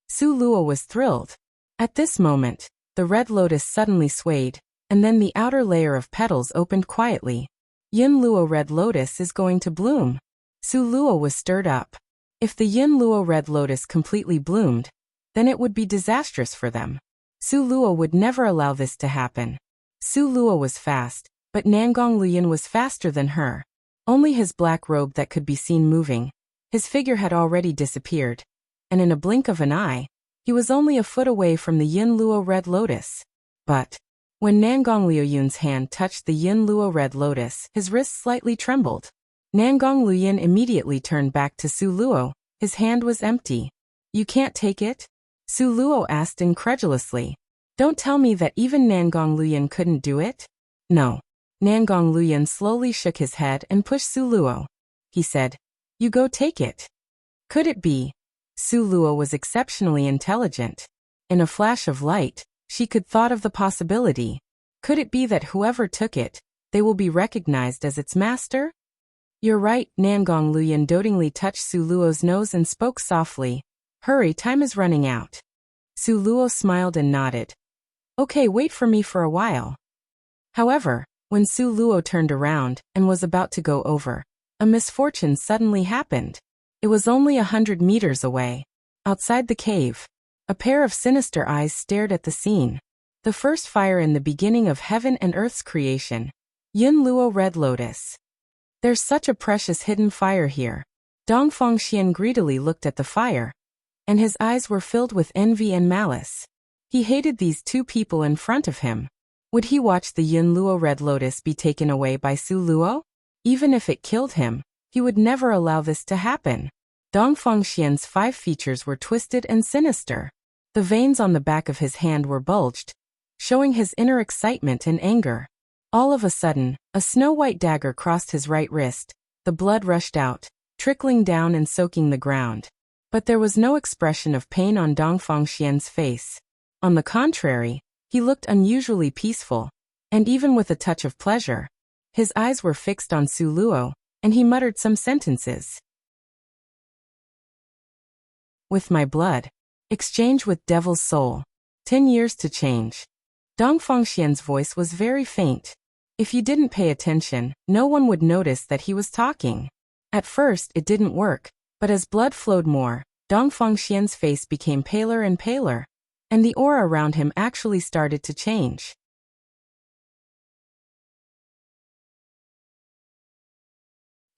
Su Luo was thrilled. At this moment, the red lotus suddenly swayed, and then the outer layer of petals opened quietly. Yin Luo Red Lotus is going to bloom. Su Luo was stirred up. If the Yin Luo Red Lotus completely bloomed, then it would be disastrous for them. Su Luo would never allow this to happen. Su Luo was fast, but Nangong Luoyan was faster than her. Only his black robe that could be seen moving. His figure had already disappeared, and in a blink of an eye, he was only a foot away from the Yin Luo Red Lotus. But when Nangong Luoyan's hand touched the Yin Luo Red Lotus, his wrist slightly trembled. Nangong Luoyan immediately turned back to Su Luo. His hand was empty. You can't take it? Su Luo asked incredulously. Don't tell me that even Nangong Luoyan couldn't do it? No. Nangong Luoyan slowly shook his head and pushed Su Luo. He said, you go take it. Could it be? Su Luo was exceptionally intelligent. In a flash of light, she could thought of the possibility. Could it be that whoever took it, they will be recognized as its master? You're right. Nangong Luoyan dotingly touched Su Luo's nose and spoke softly. Hurry, time is running out. Su Luo smiled and nodded. Okay, wait for me for a while. However, when Su Luo turned around and was about to go over, a misfortune suddenly happened. It was only 100 meters away. Outside the cave, a pair of sinister eyes stared at the scene. The first fire in the beginning of heaven and earth's creation. Yin Luo Red Lotus. There's such a precious hidden fire here. Dongfeng Xian greedily looked at the fire, and his eyes were filled with envy and malice. He hated these two people in front of him. Would he watch the Yin Luo Red Lotus be taken away by Su Luo? Even if it killed him, he would never allow this to happen. Dongfeng Xian's 5 features were twisted and sinister. The veins on the back of his hand were bulged, showing his inner excitement and anger. All of a sudden, a snow-white dagger crossed his right wrist. The blood rushed out, trickling down and soaking the ground. But there was no expression of pain on Dongfeng Xian's face. On the contrary, he looked unusually peaceful, and even with a touch of pleasure. His eyes were fixed on Su Luo, and he muttered some sentences. With my blood. Exchange with devil's soul. 10 years to change. Dongfeng Xian's voice was very faint. If you didn't pay attention, no one would notice that he was talking. At first, it didn't work, but as blood flowed more, Dongfeng Xian's face became paler and paler, and the aura around him actually started to change.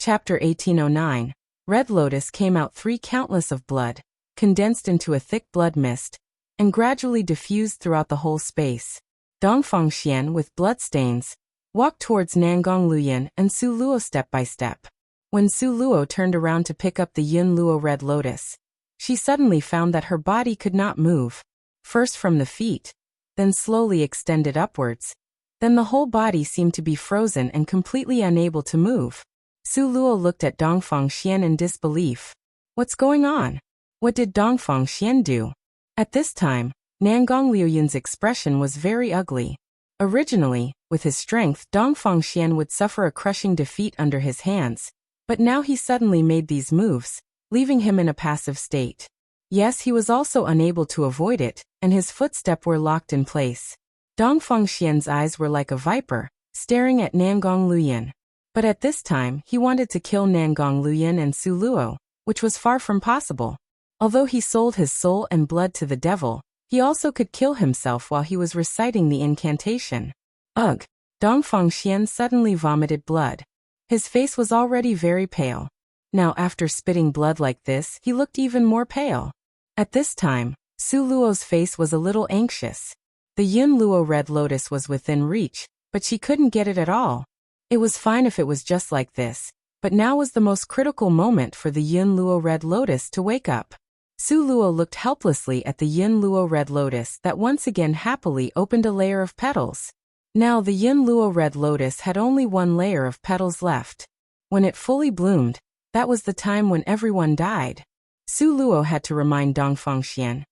Chapter 1809. Red Lotus came out 3 countless of blood, condensed into a thick blood mist, and gradually diffused throughout the whole space. Dongfeng Xian, with bloodstains, walked towards Nangong Luoyan and Su Luo step by step. When Su Luo turned around to pick up the Yin Luo Red Lotus, she suddenly found that her body could not move. First from the feet, then slowly extended upwards. Then the whole body seemed to be frozen and completely unable to move. Su Luo looked at Dongfeng Xian in disbelief. What's going on? What did Dongfeng Xian do? At this time, Nangong Luoyan's expression was very ugly. Originally, with his strength, Dongfeng Xian would suffer a crushing defeat under his hands, but now he suddenly made these moves, leaving him in a passive state. Yes, he was also unable to avoid it, and his footsteps were locked in place. Dongfeng Xian's eyes were like a viper, staring at Nangong Luoyan. But at this time, he wanted to kill Nangong Luoyan and Su Luo, which was far from possible. Although he sold his soul and blood to the devil, he also could kill himself while he was reciting the incantation. Ugh! Dongfang Xian suddenly vomited blood. His face was already very pale. Now after spitting blood like this, he looked even more pale. At this time, Su Luo's face was a little anxious. The Yin Luo Red Lotus was within reach, but she couldn't get it at all. It was fine if it was just like this, but now was the most critical moment for the Yin Luo Red Lotus to wake up. Su Luo looked helplessly at the Yin Luo Red Lotus that once again happily opened a layer of petals. Now the Yin Luo Red Lotus had only one layer of petals left. When it fully bloomed, that was the time when everyone died. Su Luo had to remind Dongfang Xian.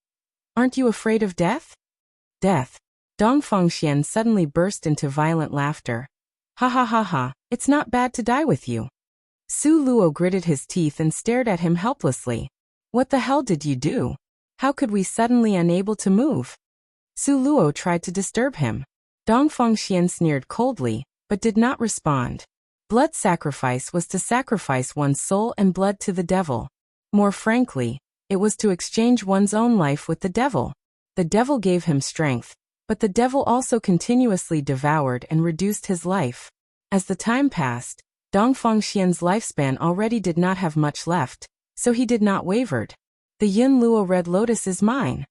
"Aren't you afraid of death?" Death. Dongfang Xian suddenly burst into violent laughter. "Ha ha ha ha, it's not bad to die with you." Su Luo gritted his teeth and stared at him helplessly. "What the hell did you do? How could we suddenly unable to move?" Su Luo tried to disturb him. Dongfang Xian sneered coldly, but did not respond. Blood sacrifice was to sacrifice one's soul and blood to the devil. More frankly, it was to exchange one's own life with the devil. The devil gave him strength, but the devil also continuously devoured and reduced his life. As the time passed, Dongfang Xian's lifespan already did not have much left, so he did not wavered. "The Yin Luo Red Lotus is mine."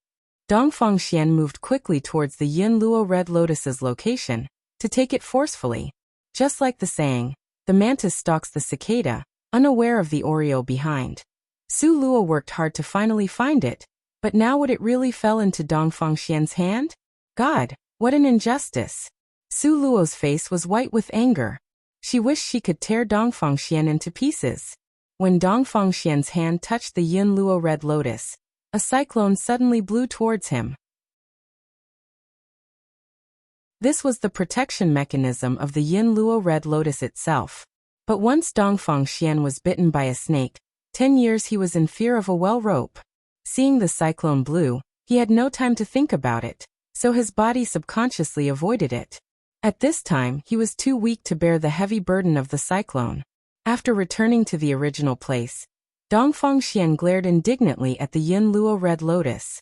Dongfang Xian moved quickly towards the Yin Luo Red Lotus's location, to take it forcefully. Just like the saying, the mantis stalks the cicada, unaware of the Oreo behind. Su Luo worked hard to finally find it, but now would it really fell into Dongfang Xian's hand? God, what an injustice! Su Luo's face was white with anger. She wished she could tear Dongfang Xian into pieces. When Dongfang Xian's hand touched the Yin Luo Red Lotus, a cyclone suddenly blew towards him. This was the protection mechanism of the Yin Luo Red Lotus itself. But once Dongfang Xian was bitten by a snake, 10 years he was in fear of a well rope. Seeing the cyclone blew, he had no time to think about it, so his body subconsciously avoided it. At this time, he was too weak to bear the heavy burden of the cyclone. After returning to the original place, Dongfang Xian glared indignantly at the Yin Luo Red Lotus.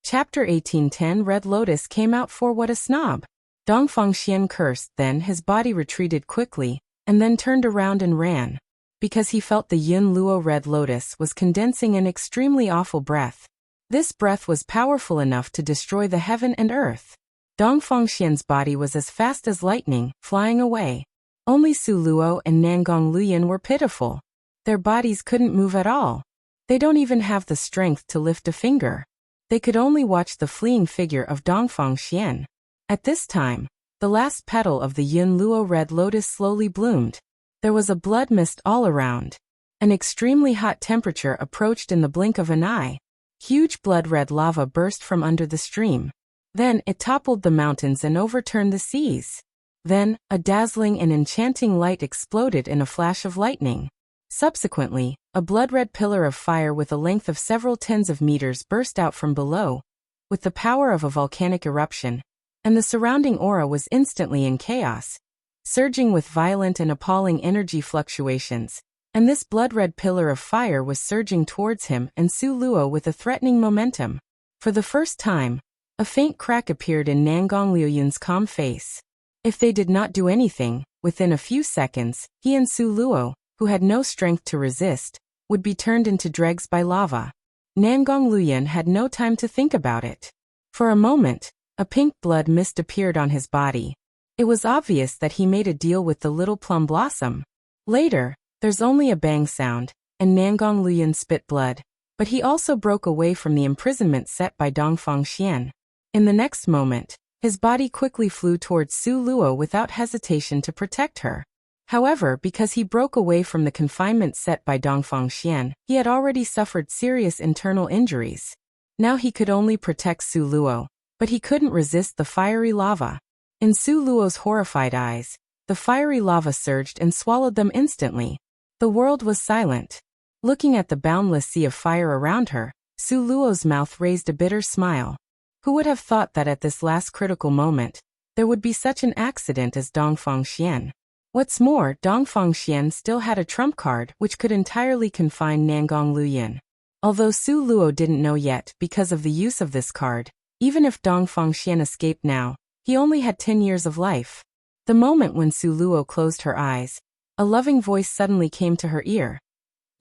Chapter 1810 Red Lotus came out for what a snob. Dongfang Xian cursed, then his body retreated quickly, and then turned around and ran. Because he felt the Yin Luo Red Lotus was condensing an extremely awful breath. This breath was powerful enough to destroy the heaven and earth. Dongfang Xian's body was as fast as lightning, flying away. Only Su Luo and Nangong Luyan were pitiful. Their bodies couldn't move at all. They don't even have the strength to lift a finger. They could only watch the fleeing figure of Dongfang Xian. At this time, the last petal of the Yin Luo Red Lotus slowly bloomed. There was a blood mist all around. An extremely hot temperature approached in the blink of an eye. Huge blood-red lava burst from under the stream. Then it toppled the mountains and overturned the seas. Then, a dazzling and enchanting light exploded in a flash of lightning. Subsequently, a blood-red pillar of fire with a length of several tens of meters burst out from below, with the power of a volcanic eruption, and the surrounding aura was instantly in chaos, surging with violent and appalling energy fluctuations, and this blood-red pillar of fire was surging towards him and Su Luo with a threatening momentum. For the first time, a faint crack appeared in Nangong Liuyun's calm face. If they did not do anything, within a few seconds, he and Su Luo, who had no strength to resist, would be turned into dregs by lava. Nangong Luyan had no time to think about it. For a moment, a pink blood mist appeared on his body. It was obvious that he made a deal with the little plum blossom. Later, there's only a bang sound, and Nangong Luyan spit blood, but he also broke away from the imprisonment set by Dongfang Xian. In the next moment, his body quickly flew towards Su Luo without hesitation to protect her. However, because he broke away from the confinement set by Dongfang Xian, he had already suffered serious internal injuries. Now he could only protect Su Luo, but he couldn't resist the fiery lava. In Su Luo's horrified eyes, the fiery lava surged and swallowed them instantly. The world was silent. Looking at the boundless sea of fire around her, Su Luo's mouth raised a bitter smile. Who would have thought that at this last critical moment, there would be such an accident as Dongfang Xian? What's more, Dongfang Xian still had a trump card which could entirely confine Nangong Luoyin. Although Su Luo didn't know yet because of the use of this card, even if Dongfang Xian escaped now, he only had 10 years of life. The moment when Su Luo closed her eyes, a loving voice suddenly came to her ear.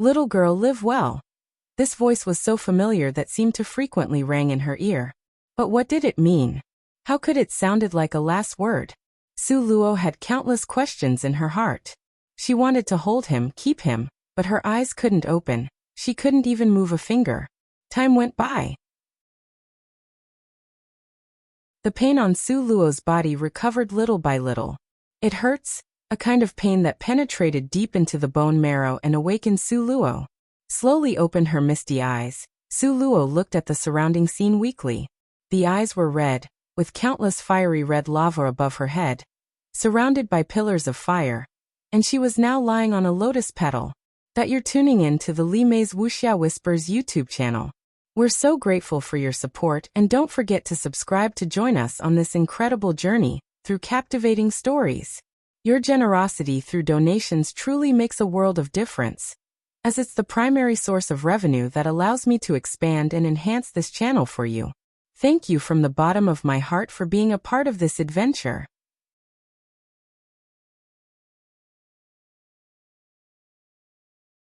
"Little girl, live well." This voice was so familiar that seemed to frequently ring in her ear. But what did it mean? How could it sounded like a last word? Su Luo had countless questions in her heart. She wanted to hold him, keep him, but her eyes couldn't open. She couldn't even move a finger. Time went by. The pain on Su Luo's body recovered little by little. It hurts, a kind of pain that penetrated deep into the bone marrow and awakened Su Luo. Slowly opened her misty eyes, Su Luo looked at the surrounding scene weakly. The eyes were red, with countless fiery red lava above her head, surrounded by pillars of fire, and she was now lying on a lotus petal. That you're tuning in to the Li Mei's Wuxia Whispers YouTube channel. We're so grateful for your support, and don't forget to subscribe to join us on this incredible journey through captivating stories. Your generosity through donations truly makes a world of difference, as it's the primary source of revenue that allows me to expand and enhance this channel for you. Thank you from the bottom of my heart for being a part of this adventure.